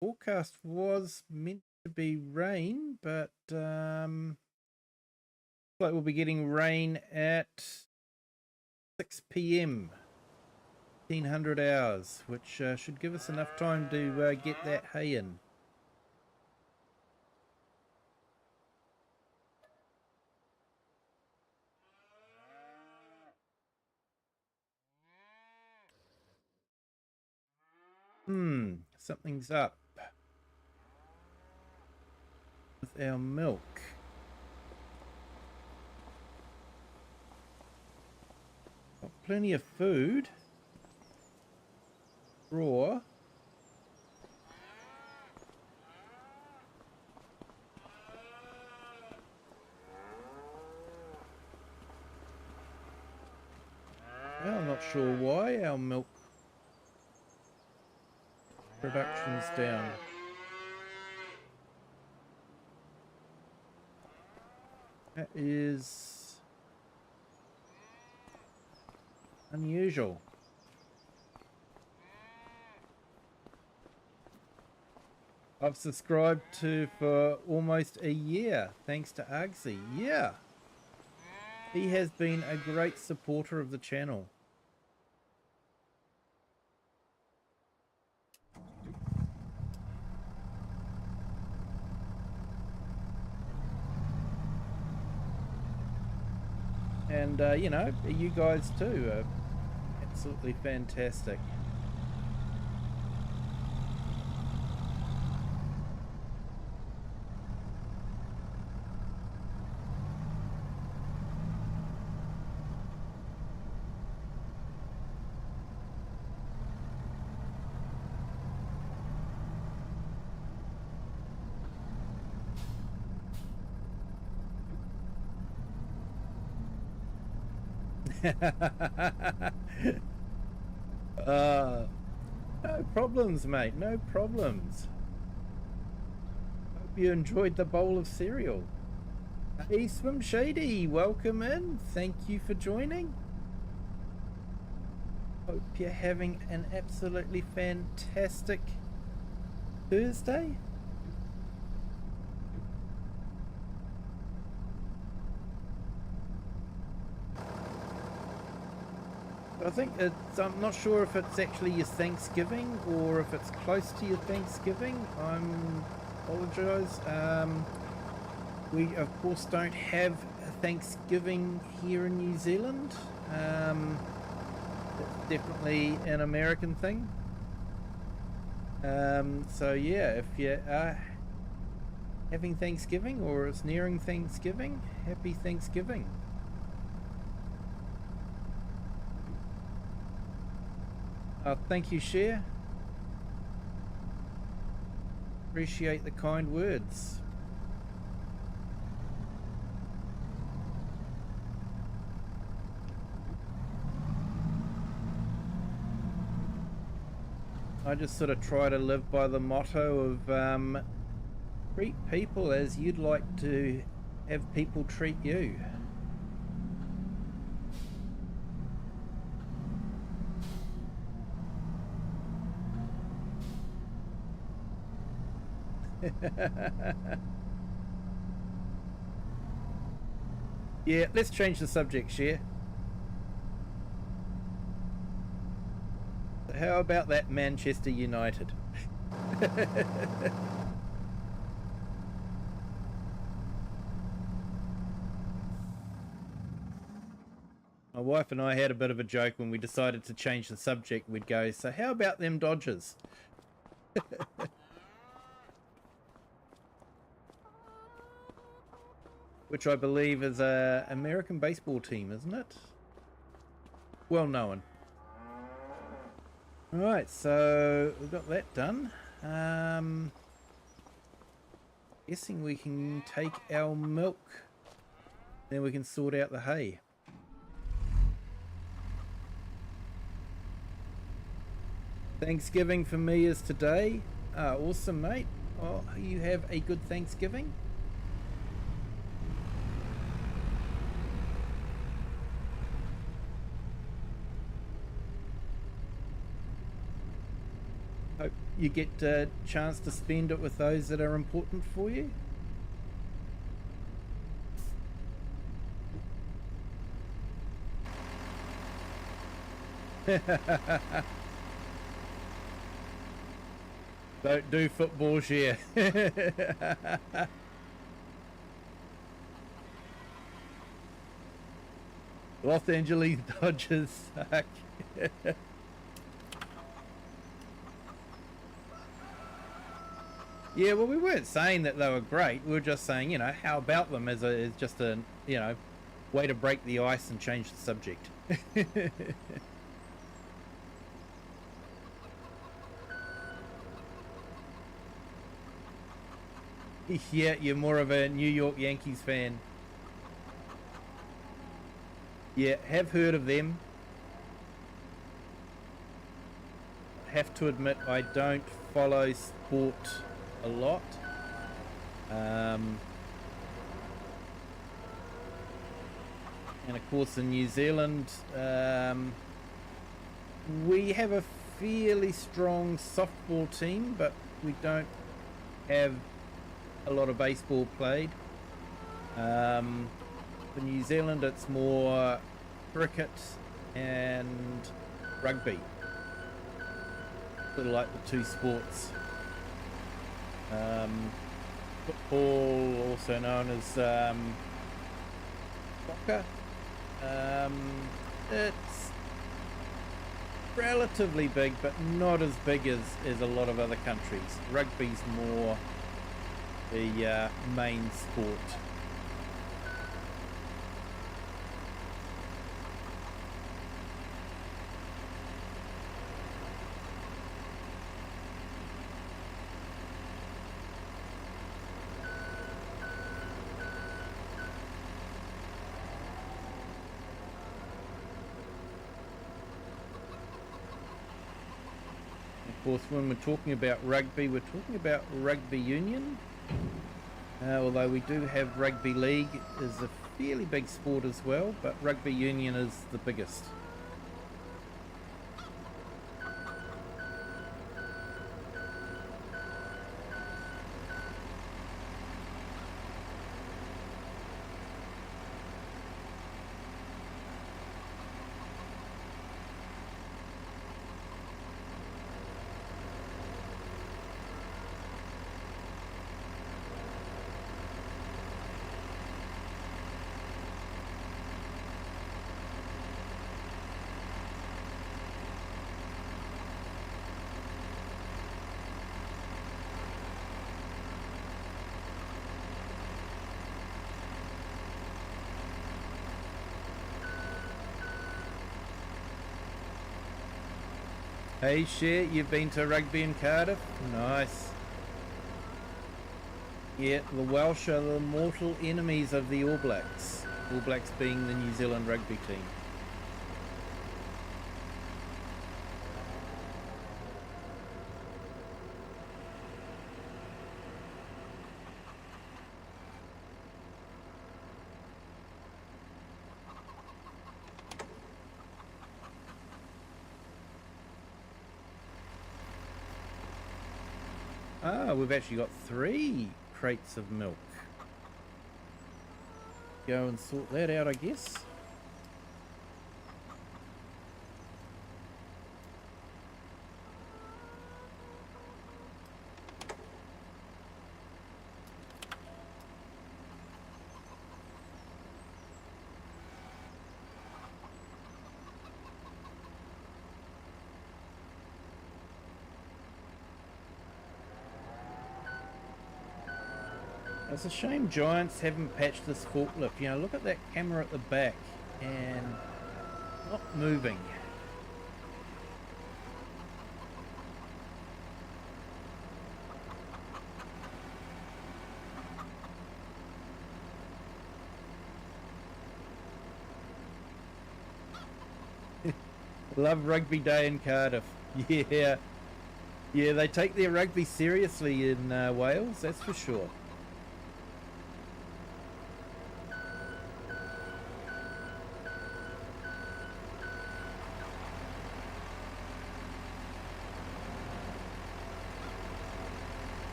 forecast was meant to be rain, but looks like we'll be getting rain at 6 p.m. 1500 hours, which should give us enough time to get that hay in. Something's up with our milk. Got plenty of food. Raw. Well, I'm not sure why our milk production's down. That is unusual. I've subscribed to for almost a year, thanks to Argsy. Yeah, he has been a great supporter of the channel. And, you know, you guys too are absolutely fantastic. No problems, mate. No problems. Hope you enjoyed the bowl of cereal. Hey, Swim Shady, welcome in. Thank you for joining. Hope you're having an absolutely fantastic Thursday. I think I'm not sure if it's actually your Thanksgiving or if it's close to your Thanksgiving. I apologise. We of course don't have a Thanksgiving here in New Zealand. It's definitely an American thing. So yeah, if you are having Thanksgiving or it's nearing Thanksgiving, happy Thanksgiving. Thank you, Cher. Appreciate the kind words. I just sort of try to live by the motto of treat people as you'd like to have people treat you. Yeah, let's change the subject, Cher. How about that Manchester United? My wife and I had a bit of a joke when we decided to change the subject. We'd go, so how about them Dodgers? Which I believe is a American baseball team, isn't it? Well known. Alright, so we've got that done. Guessing we can take our milk, then we can sort out the hay. Thanksgiving for me is today. Awesome, mate. Well, you have a good Thanksgiving. Hope you get a chance to spend it with those that are important for you. Don't do football, Share. Los Angeles Dodgers suck. Yeah, well, we weren't saying that they were great. We were just saying, you know, how about them as just a, you know, way to break the ice and change the subject. Yeah, you're more of a New York Yankees fan. Yeah, have heard of them. Have to admit, I don't follow sport a lot. And of course in New Zealand, we have a fairly strong softball team, but we don't have a lot of baseball played. For New Zealand it's more cricket and rugby, sort of like the two sports. Football, also known as soccer, it's relatively big but not as big as a lot of other countries. Rugby's more the main sport. Of course, when we're talking about rugby, we're talking about rugby union. Although we do have rugby league is a fairly big sport as well, but rugby union is the biggest. Hey, Cher, you've been to rugby in Cardiff? Nice. Yeah, the Welsh are the mortal enemies of the All Blacks. All Blacks being the New Zealand rugby team. Ah, we've actually got 3 crates of milk. Go and sort that out, I guess. It's a shame Giants haven't patched this forklift. You know, look at that camera at the back and not moving. Love rugby day in Cardiff. Yeah. Yeah, they take their rugby seriously in Wales, that's for sure.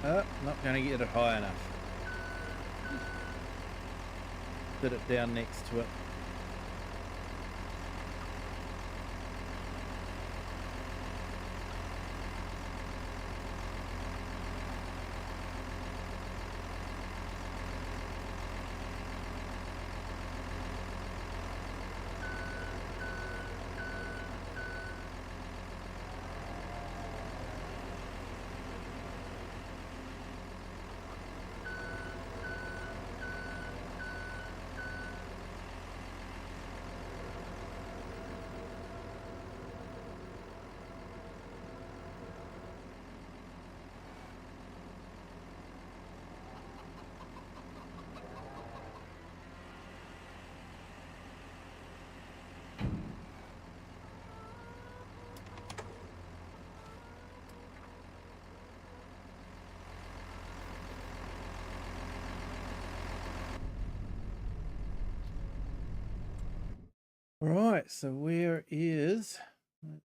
Oh, not going to get it high enough. Did it down next to it. Right, so where is...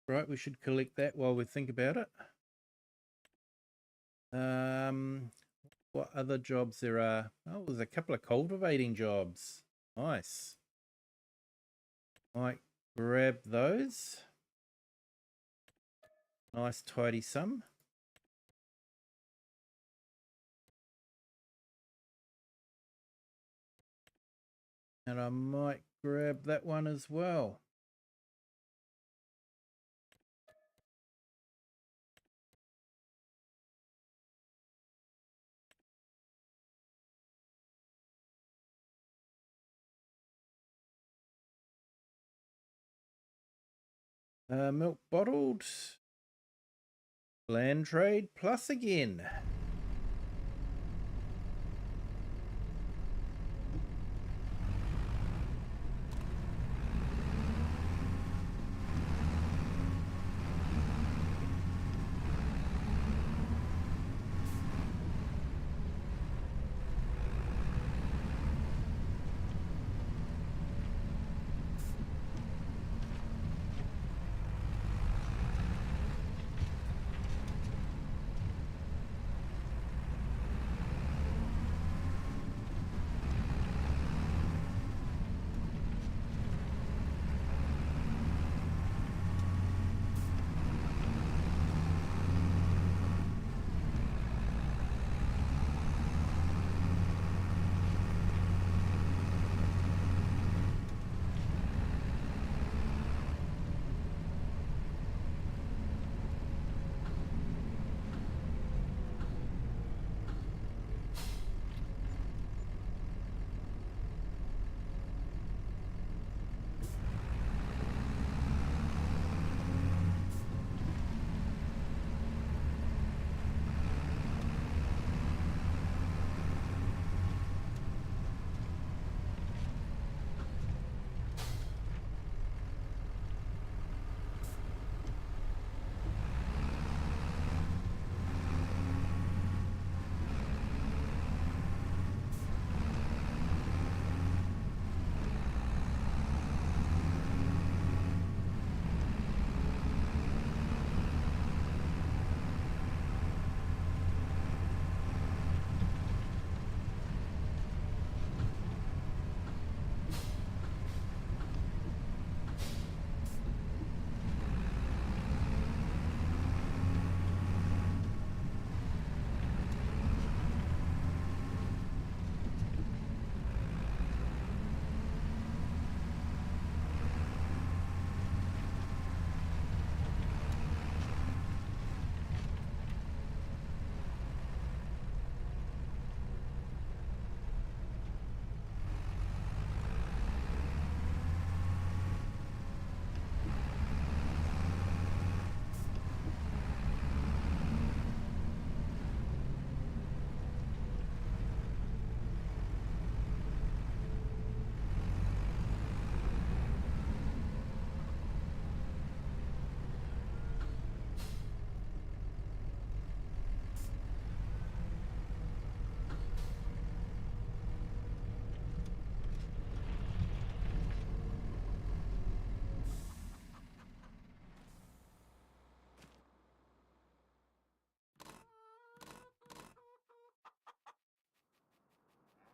Right, we should collect that while we think about it. What other jobs there are? Oh, there's a couple of cultivating jobs. Nice. Might grab those. Nice tidy sum. And I might grab that one as well. Milk bottled. Land trade plus again.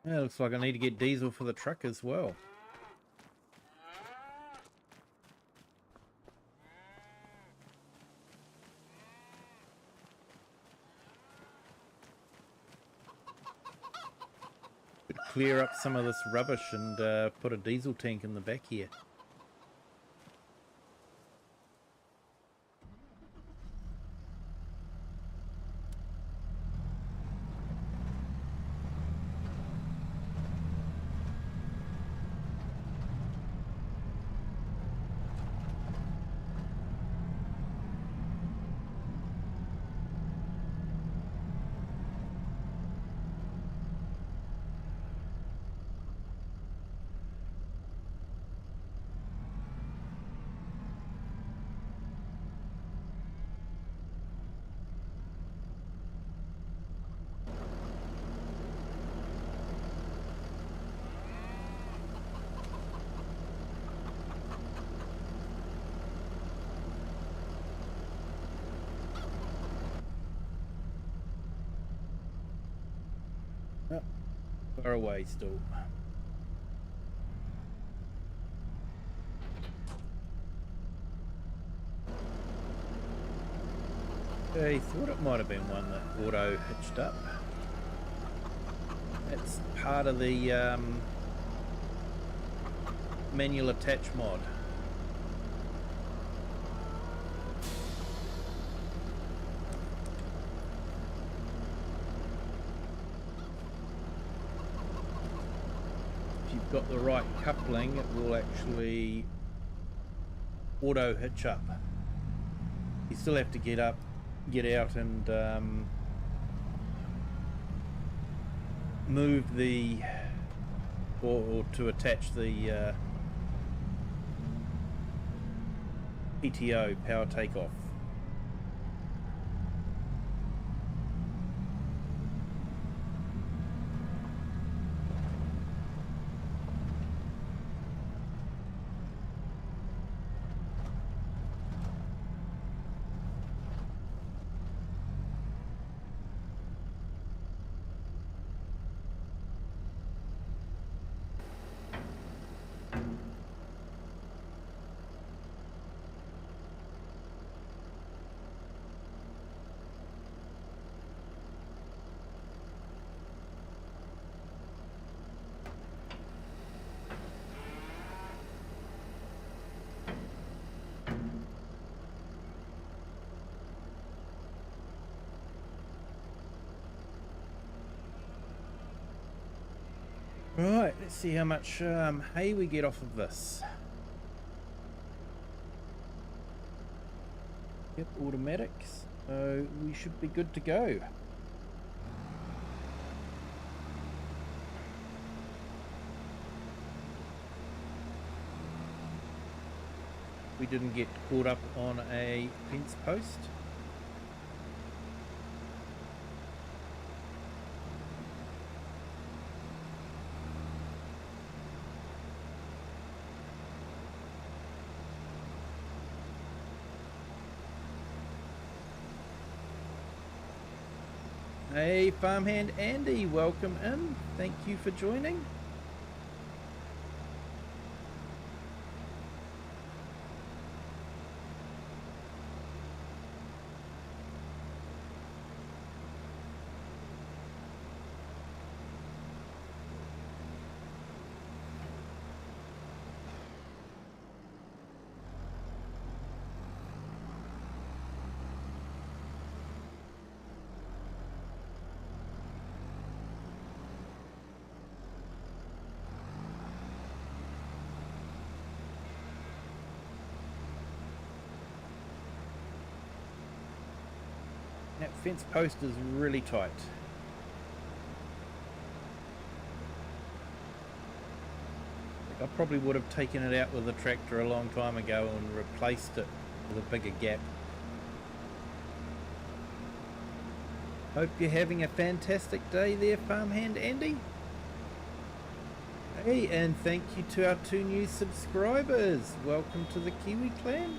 Yeah, looks like I need to get diesel for the truck as well. Could clear up some of this rubbish and put a diesel tank in the back here. Oh, far away still. I thought it might have been one that auto hitched up. That's part of the manual attach mod. If you've got the right coupling, it will actually auto hitch up. You still have to get out and move the or to attach the PTO, power takeoff. Right, let's see how much hay we get off of this. Yep, automatics. So we should be good to go. We didn't get caught up on a fence post. Hey, Farmhand Andy, welcome in. Thank you for joining. That fence post is really tight. I probably would have taken it out with the tractor a long time ago and replaced it with a bigger gap. Hope you're having a fantastic day there, Farmhand Andy. Hey, and thank you to our 2 new subscribers. Welcome to the Kiwi clan.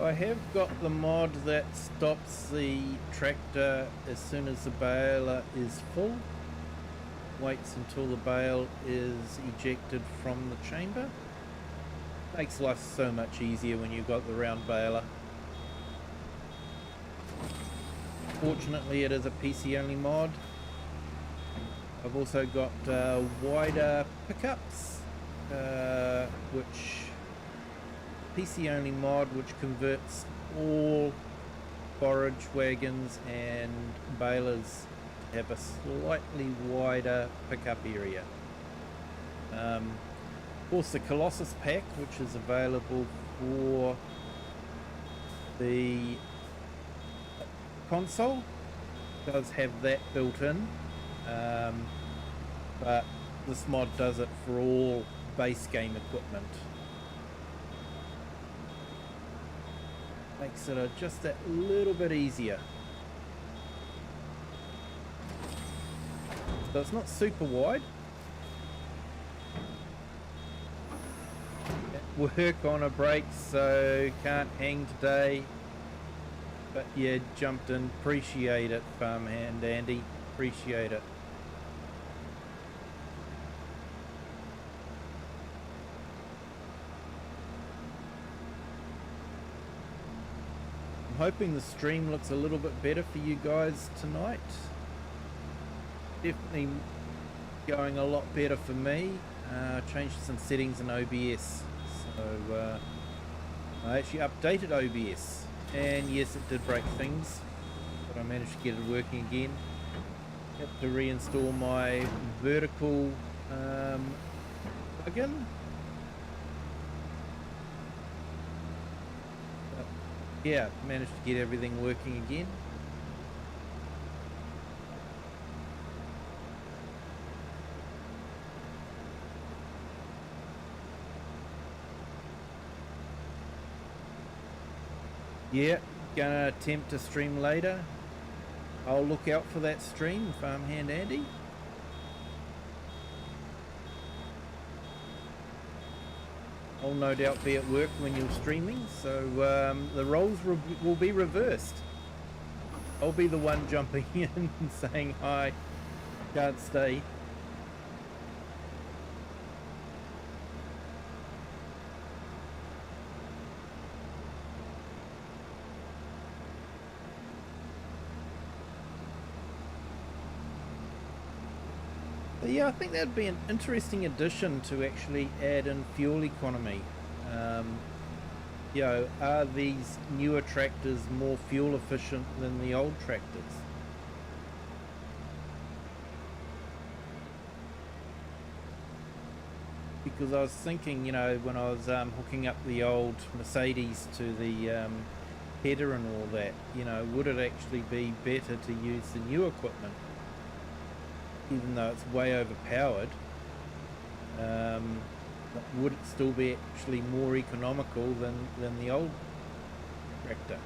I have got the mod that stops the tractor as soon as the baler is full. Waits until the bale is ejected from the chamber. Makes life so much easier when you've got the round baler. Fortunately, it is a PC only mod. I've also got wider pickups, which PC only mod, which converts all forage wagons and balers to have a slightly wider pickup area. Of course, the Colossus pack, which is available for the console, does have that built in, but this mod does it for all base game equipment. Makes it just that little bit easier. So it's not super wide. Work on a break, so can't hang today. But yeah, jumped in. Appreciate it, Farmhand Andy. Appreciate it. I'm hoping the stream looks a little bit better for you guys tonight. Definitely going a lot better for me. Changed some settings in OBS. So I actually updated OBS. And yes, it did break things, but I managed to get it working again. Had to reinstall my vertical plugin. But yeah, managed to get everything working again. Yeah, gonna attempt to stream later. I'll look out for that stream, Farmhand Andy. I'll no doubt be at work when you're streaming, so the roles will be reversed. I'll be the one jumping in and saying hi, can't stay. Yeah, I think that'd be an interesting addition to actually add in fuel economy. You know, are these newer tractors more fuel efficient than the old tractors? Because I was thinking, you know, when I was hooking up the old Mercedes to the header and all that, you know, would it actually be better to use the new equipment? Even though it's way overpowered, would it still be actually more economical than the old tractor?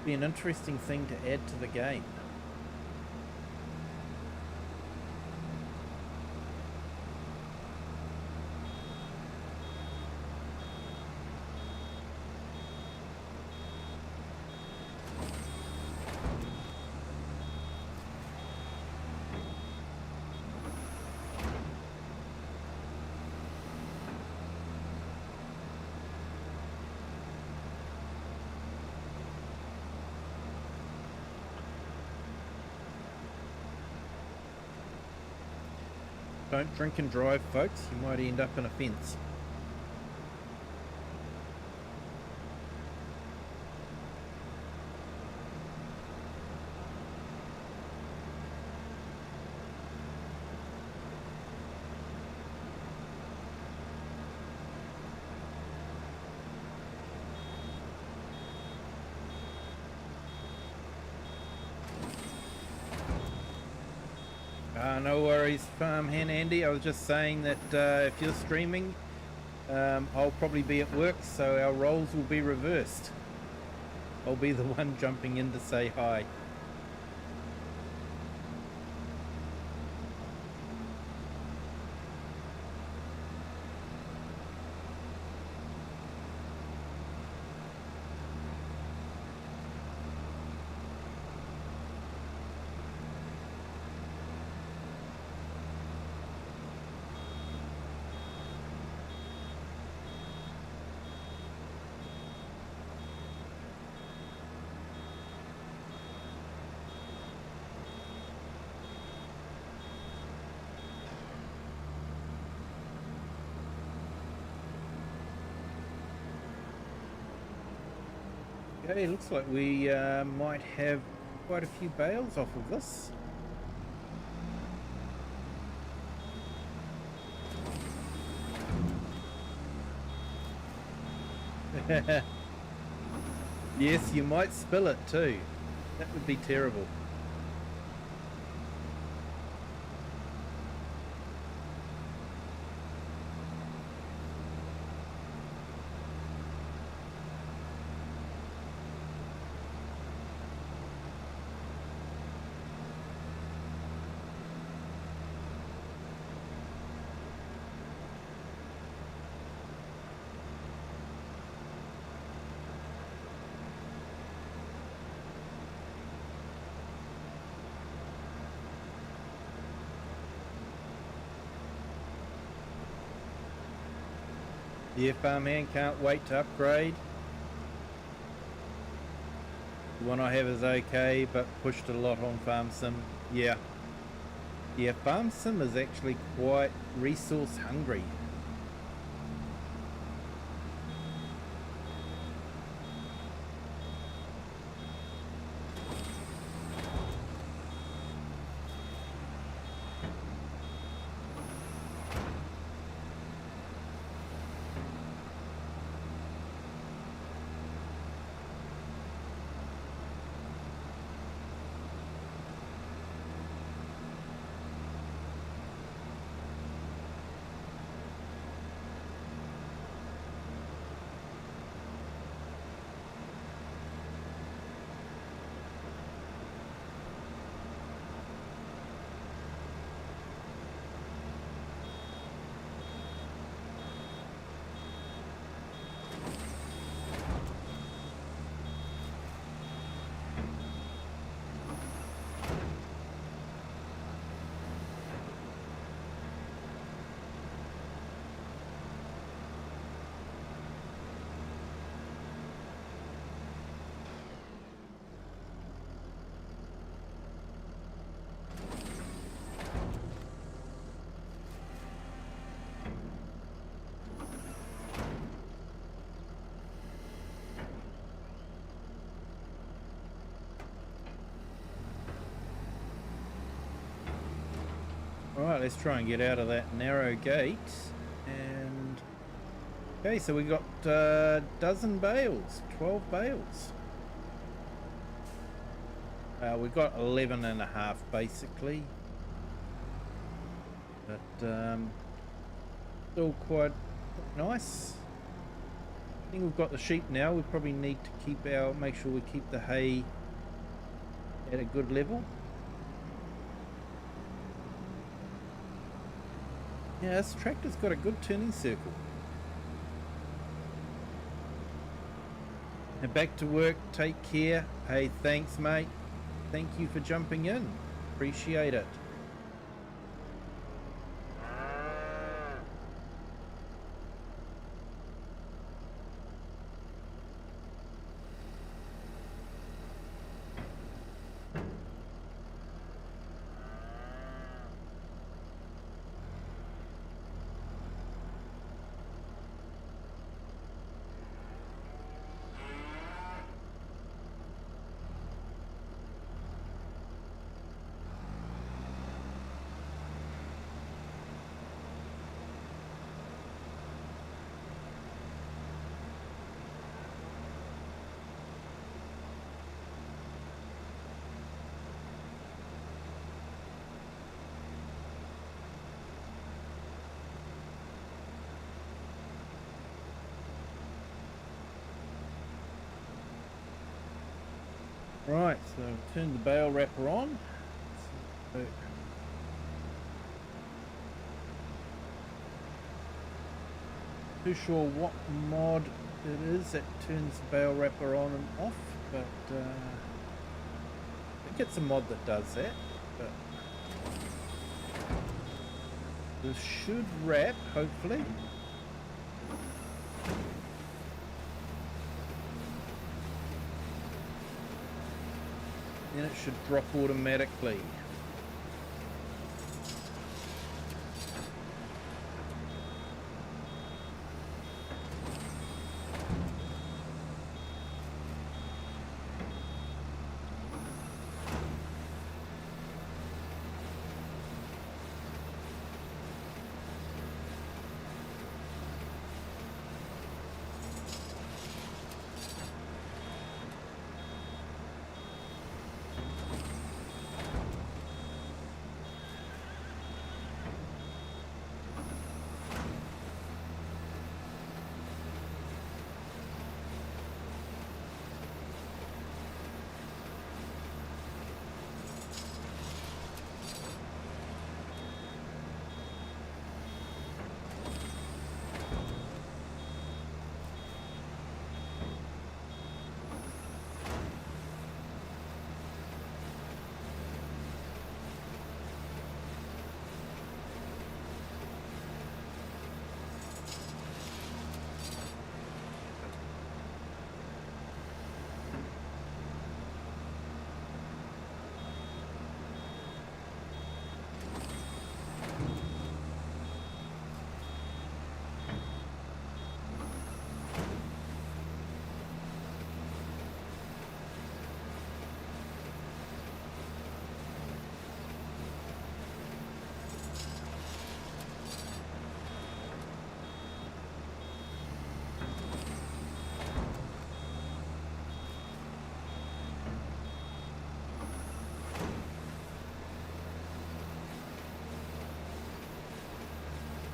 Be an interesting thing to add to the game. Don't drink and drive, folks. You might end up in a fence. No worries, Farmhand Andy. I was just saying that if you're streaming, I'll probably be at work, so our roles will be reversed. I'll be the one jumping in to say hi. Okay, looks like we might have quite a few bales off of this. Yes, you might spill it too. That would be terrible. The farmhand can't wait to upgrade. The one I have is okay, but pushed a lot on Farm Sim. Yeah. Yeah, Farm Sim is actually quite resource hungry. Alright, let's try and get out of that narrow gate. And okay, so we got a dozen bales, 12 bales. We got 11 and a half basically, but still quite nice. I think we've got the sheep now. We probably need to make sure we keep the hay at a good level. Yeah, this tractor's got a good turning circle. Now back to work, take care. Hey, thanks mate. Thank you for jumping in. Appreciate it. Right, so turn the bale wrapper on. So, too sure what mod it is that turns the bale wrapper on and off, but I think it's a mod that does that. But this should wrap, hopefully. Then it should drop automatically.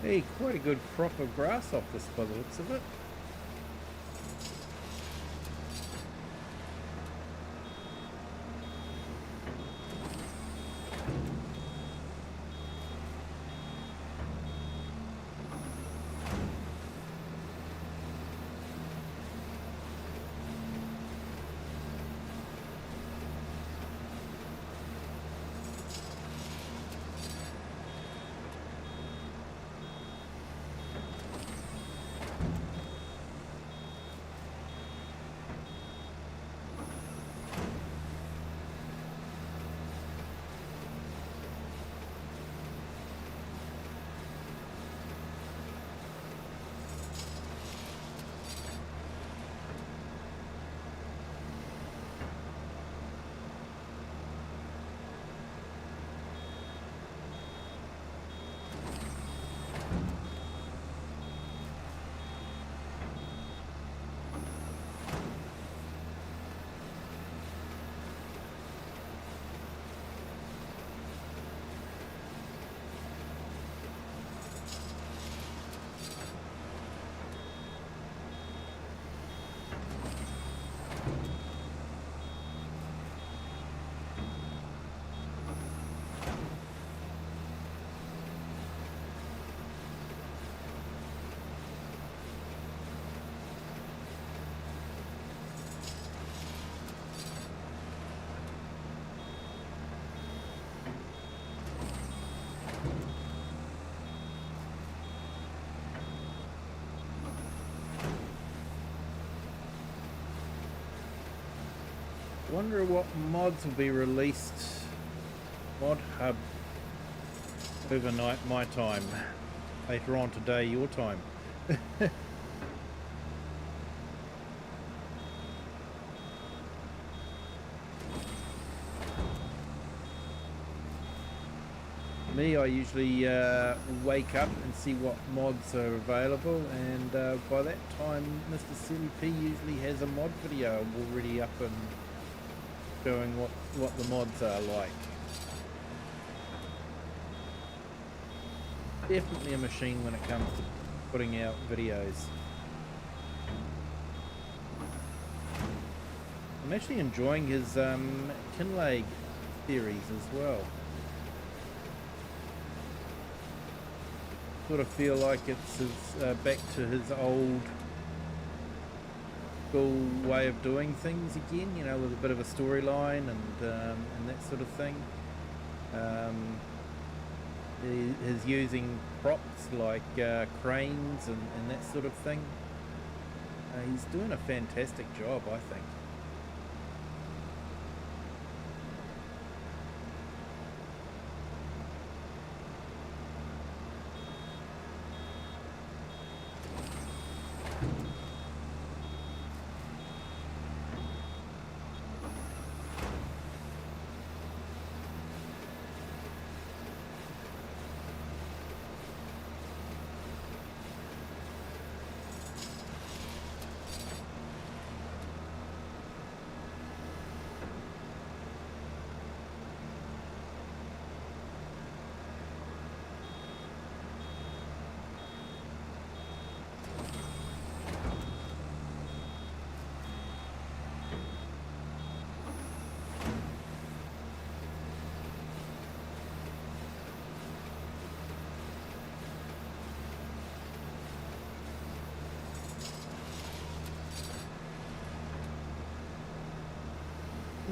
Hey, quite a good crop of grass off this by the looks of it. Wonder what mods will be released. Mod Hub overnight my time. Later on today your time. Me, I usually wake up and see what mods are available, and by that time Mr. Silly P usually has a mod video already up and showing what the mods are like. Definitely a machine when it comes to putting out videos. I'm actually enjoying his Kinlay series as well. Sort of feel like it's his, back to his old school way of doing things again, you know, with a bit of a storyline and that sort of thing. He's using props like cranes and that sort of thing. He's doing a fantastic job, I think.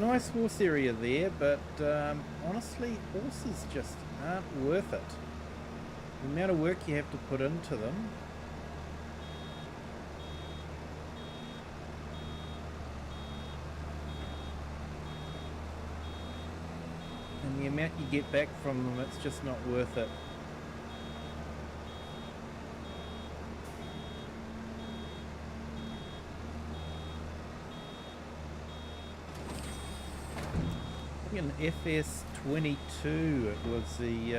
Nice horse area there, but honestly, horses just aren't worth it. The amount of work you have to put into them. And the amount you get back from them, it's just not worth it. An FS22, it was the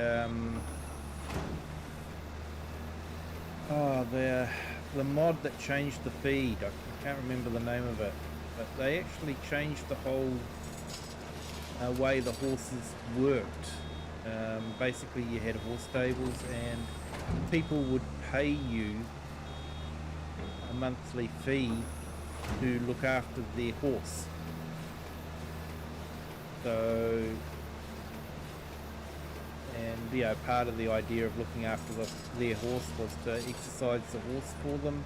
mod that changed the feed. I can't remember the name of it, but they actually changed the whole way the horses worked. Basically, you had horse stables, and people would pay you a monthly fee to look after their horse. So, and yeah, part of the idea of looking after their horse was to exercise the horse for them,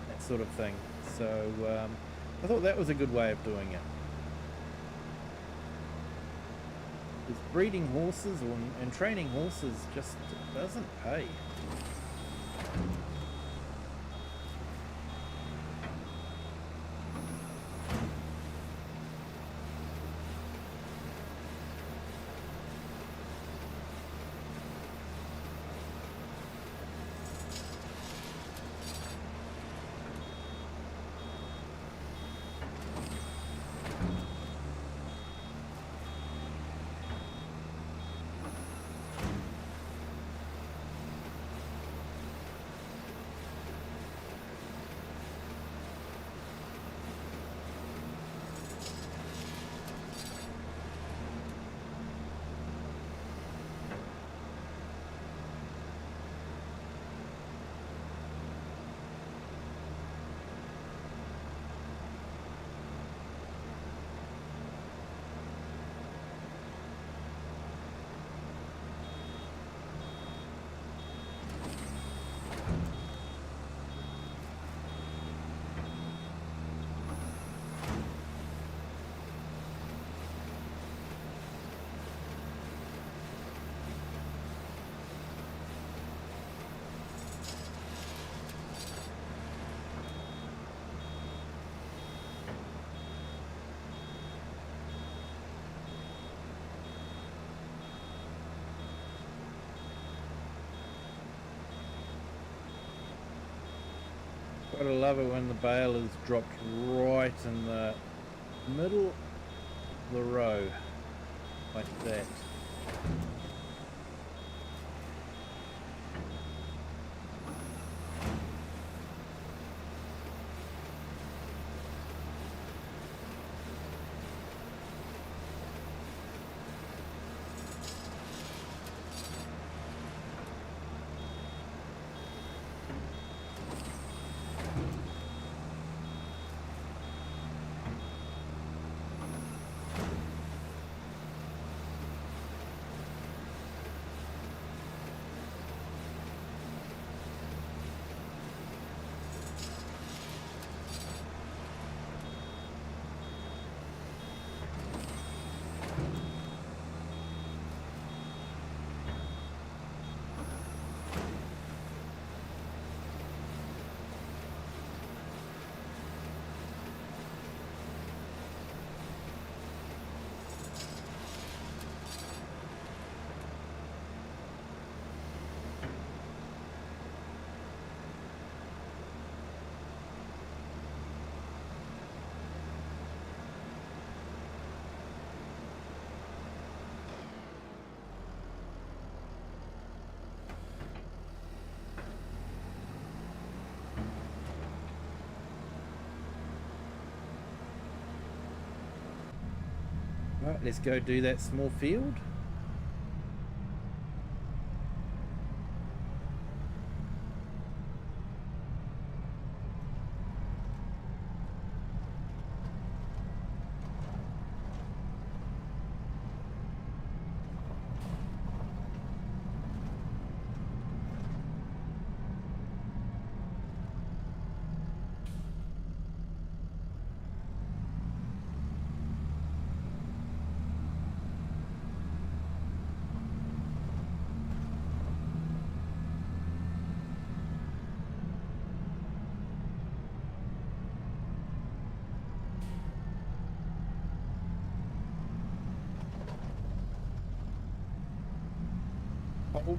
that sort of thing. So I thought that was a good way of doing it. Because breeding horses and training horses just doesn't pay. Gotta love it when the bale is dropped right in the middle of the row, like that. Right, let's go do that small field. Oh.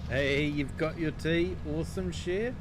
Hey, you've got your tea. Awesome, share.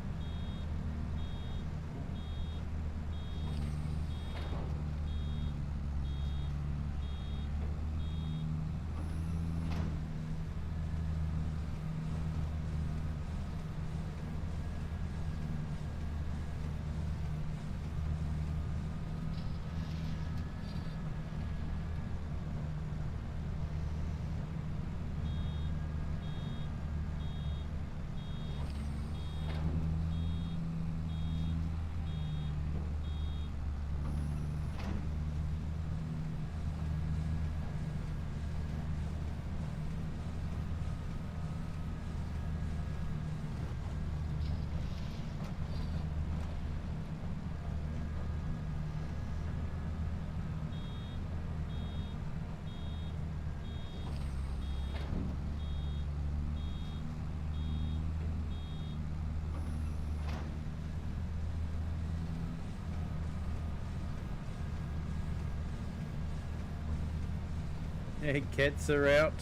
Hey, cats are out.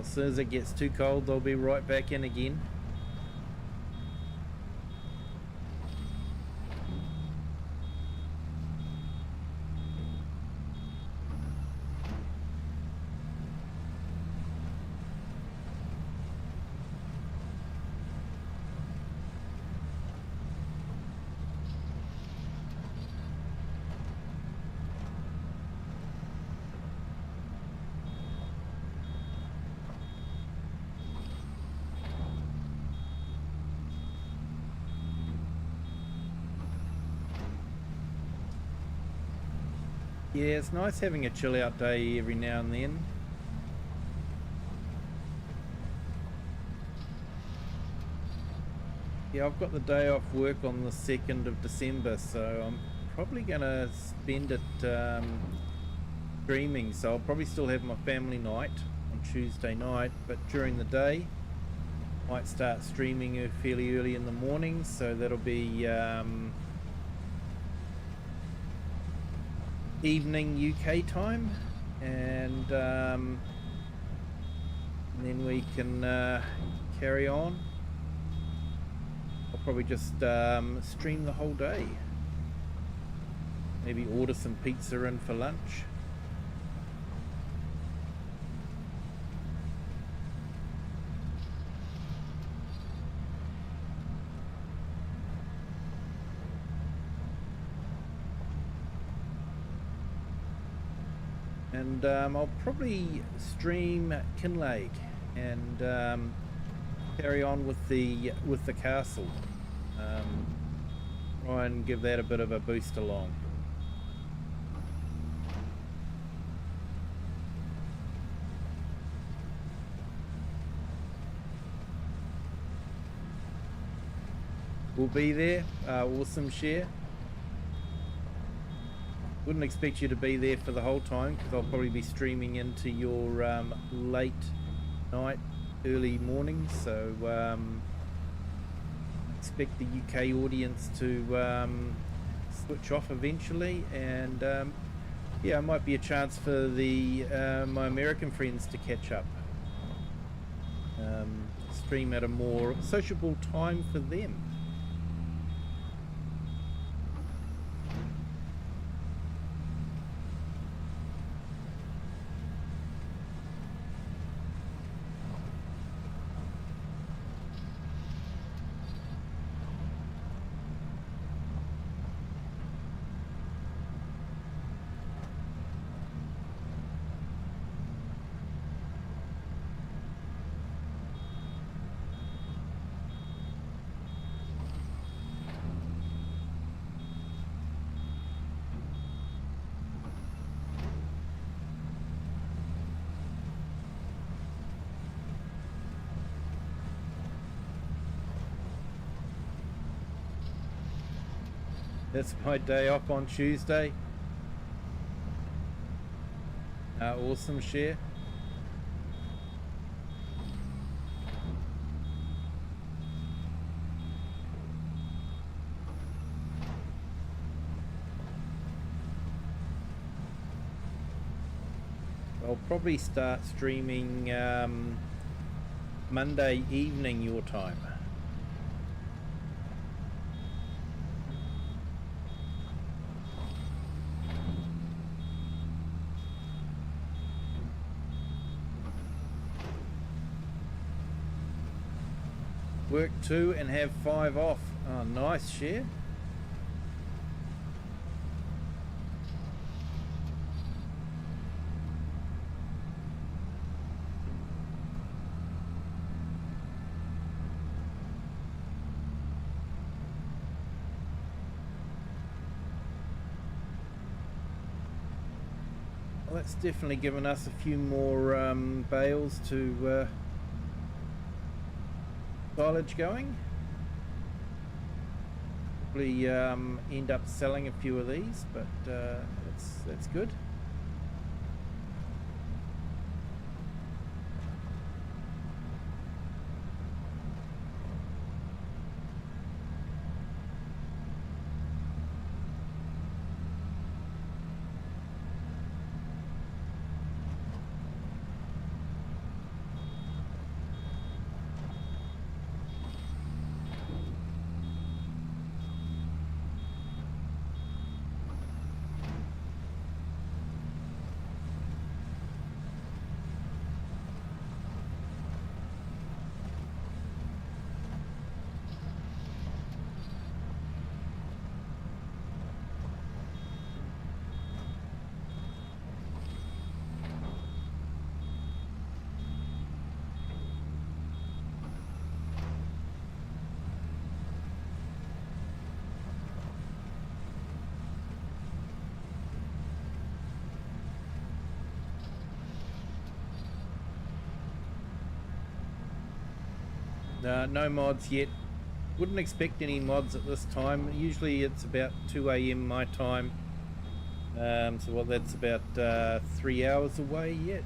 As soon as it gets too cold, they'll be right back in again. Yeah, it's nice having a chill out day every now and then. Yeah, I've got the day off work on the 2nd of December, so I'm probably going to spend it streaming. So I'll probably still have my family night on Tuesday night, but during the day, might start streaming fairly early in the morning, so that'll be evening UK time, and then we can carry on. I'll probably just stream the whole day. Maybe order some pizza in for lunch. And I'll probably stream Kinlake and carry on with the castle. Try and give that a bit of a boost along. We'll be there. Awesome, share. Wouldn't expect you to be there for the whole time, because I'll probably be streaming into your late night, early morning, so expect the UK audience to switch off eventually, and yeah, it might be a chance for the my American friends to catch up, stream at a more sociable time for them. That's my day off on Tuesday. Awesome, share. I'll probably start streaming Monday evening your time. Work 2 and have 5 off. Oh, nice, Share. Well, that's definitely given us a few more bales to silage going. Probably end up selling a few of these, but that's good. No mods yet. Wouldn't expect any mods at this time. Usually it's about 2 AM my time. So well, that's about 3 hours away yet.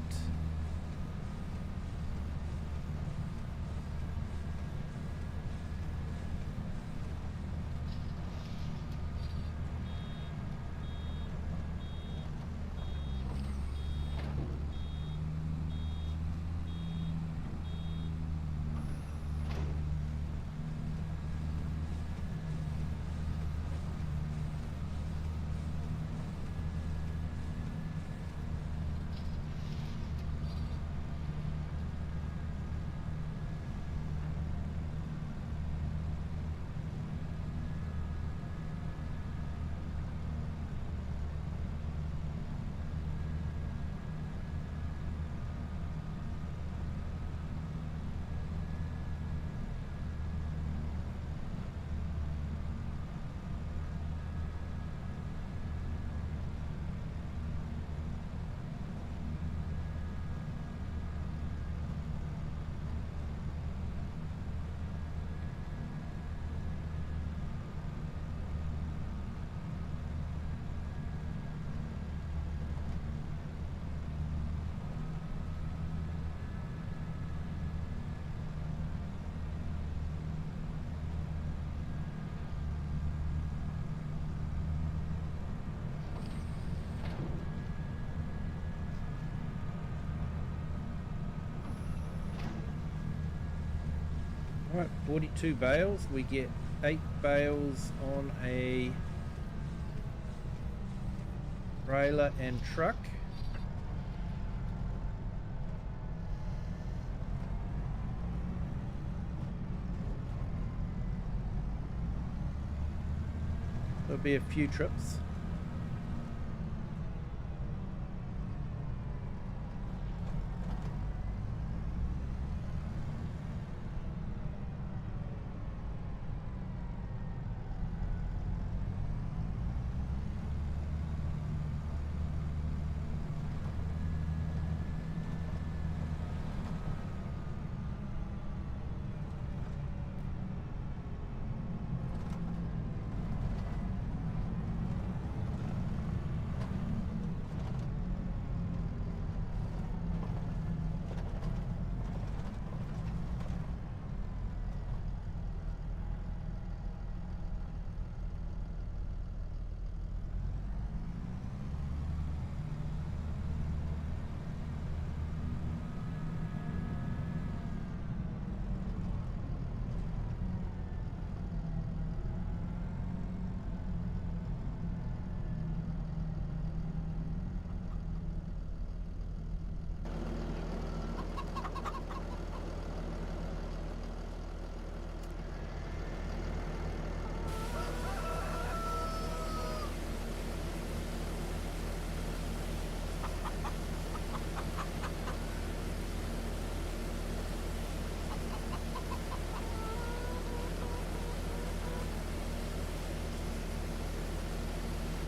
Alright, 42 bales. We get 8 bales on a trailer and truck. There'll be a few trips.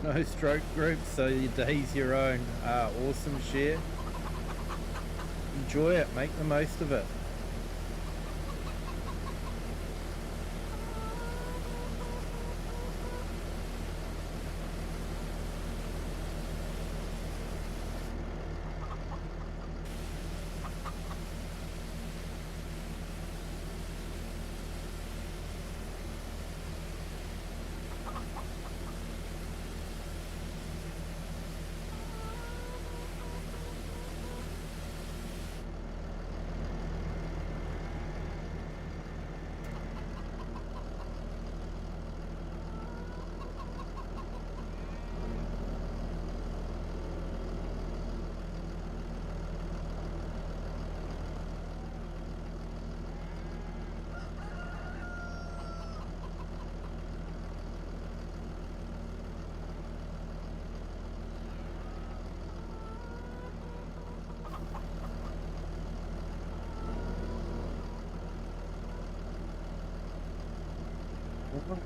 No stroke group, so your day's your own. Awesome share. Enjoy it, make the most of it.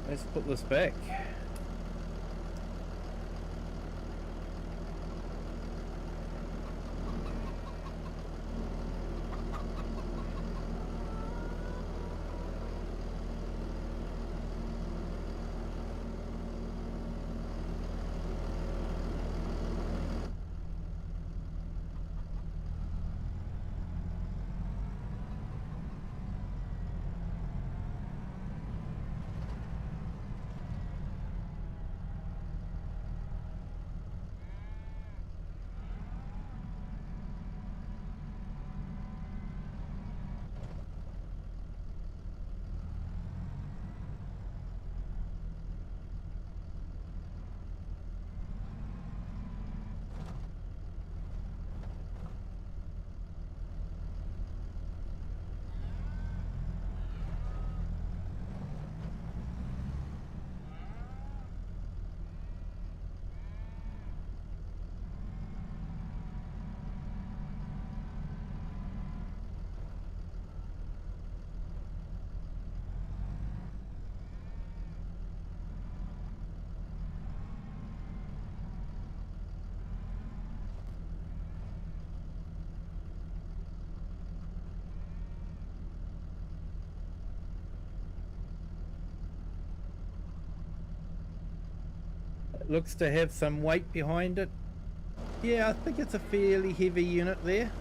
Let's put this back. It looks to have some weight behind it. Yeah, I think it's a fairly heavy unit there.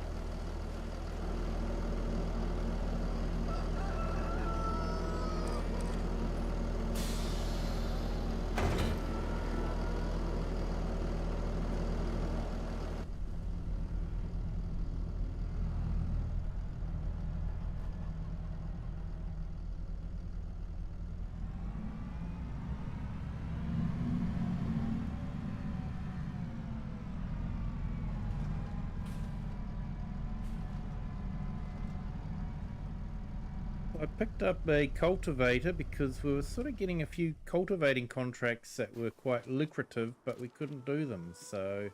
I picked up a cultivator because we were sort of getting a few cultivating contracts that were quite lucrative, but we couldn't do them. So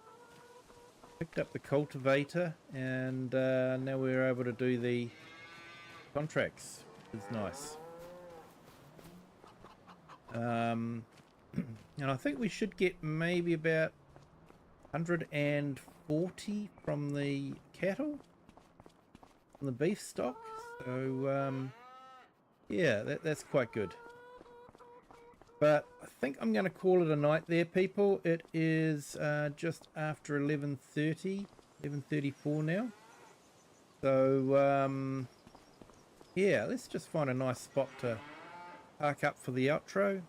picked up the cultivator, and now we're able to do the contracts. It's nice. And I think we should get maybe about 140 from the cattle, from the beef stock. So yeah, that's quite good. But I think I'm going to call it a night there, people. It is just after 11:30, 11:34 now. So yeah, let's just find a nice spot to park up for the outro.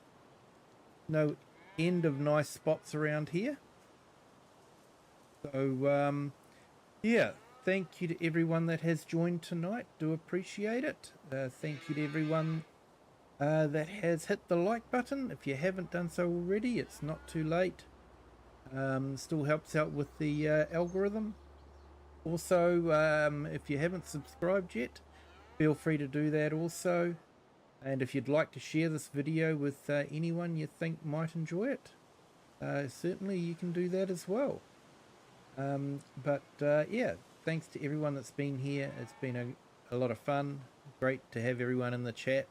No end of nice spots around here. So yeah, thank you to everyone that has joined tonight. Do appreciate it. Thank you to everyone that has hit the like button. If you haven't done so already, it's not too late. Still helps out with the algorithm. Also, if you haven't subscribed yet, feel free to do that also. And if you'd like to share this video with anyone you think might enjoy it, certainly you can do that as well. But yeah, thanks to everyone that's been here. It's been a lot of fun. Great to have everyone in the chat.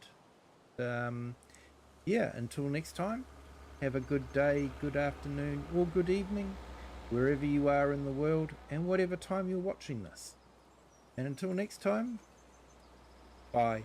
Yeah, until next time, have a good day, good afternoon, or good evening, wherever you are in the world and whatever time you're watching this. And until next time, bye.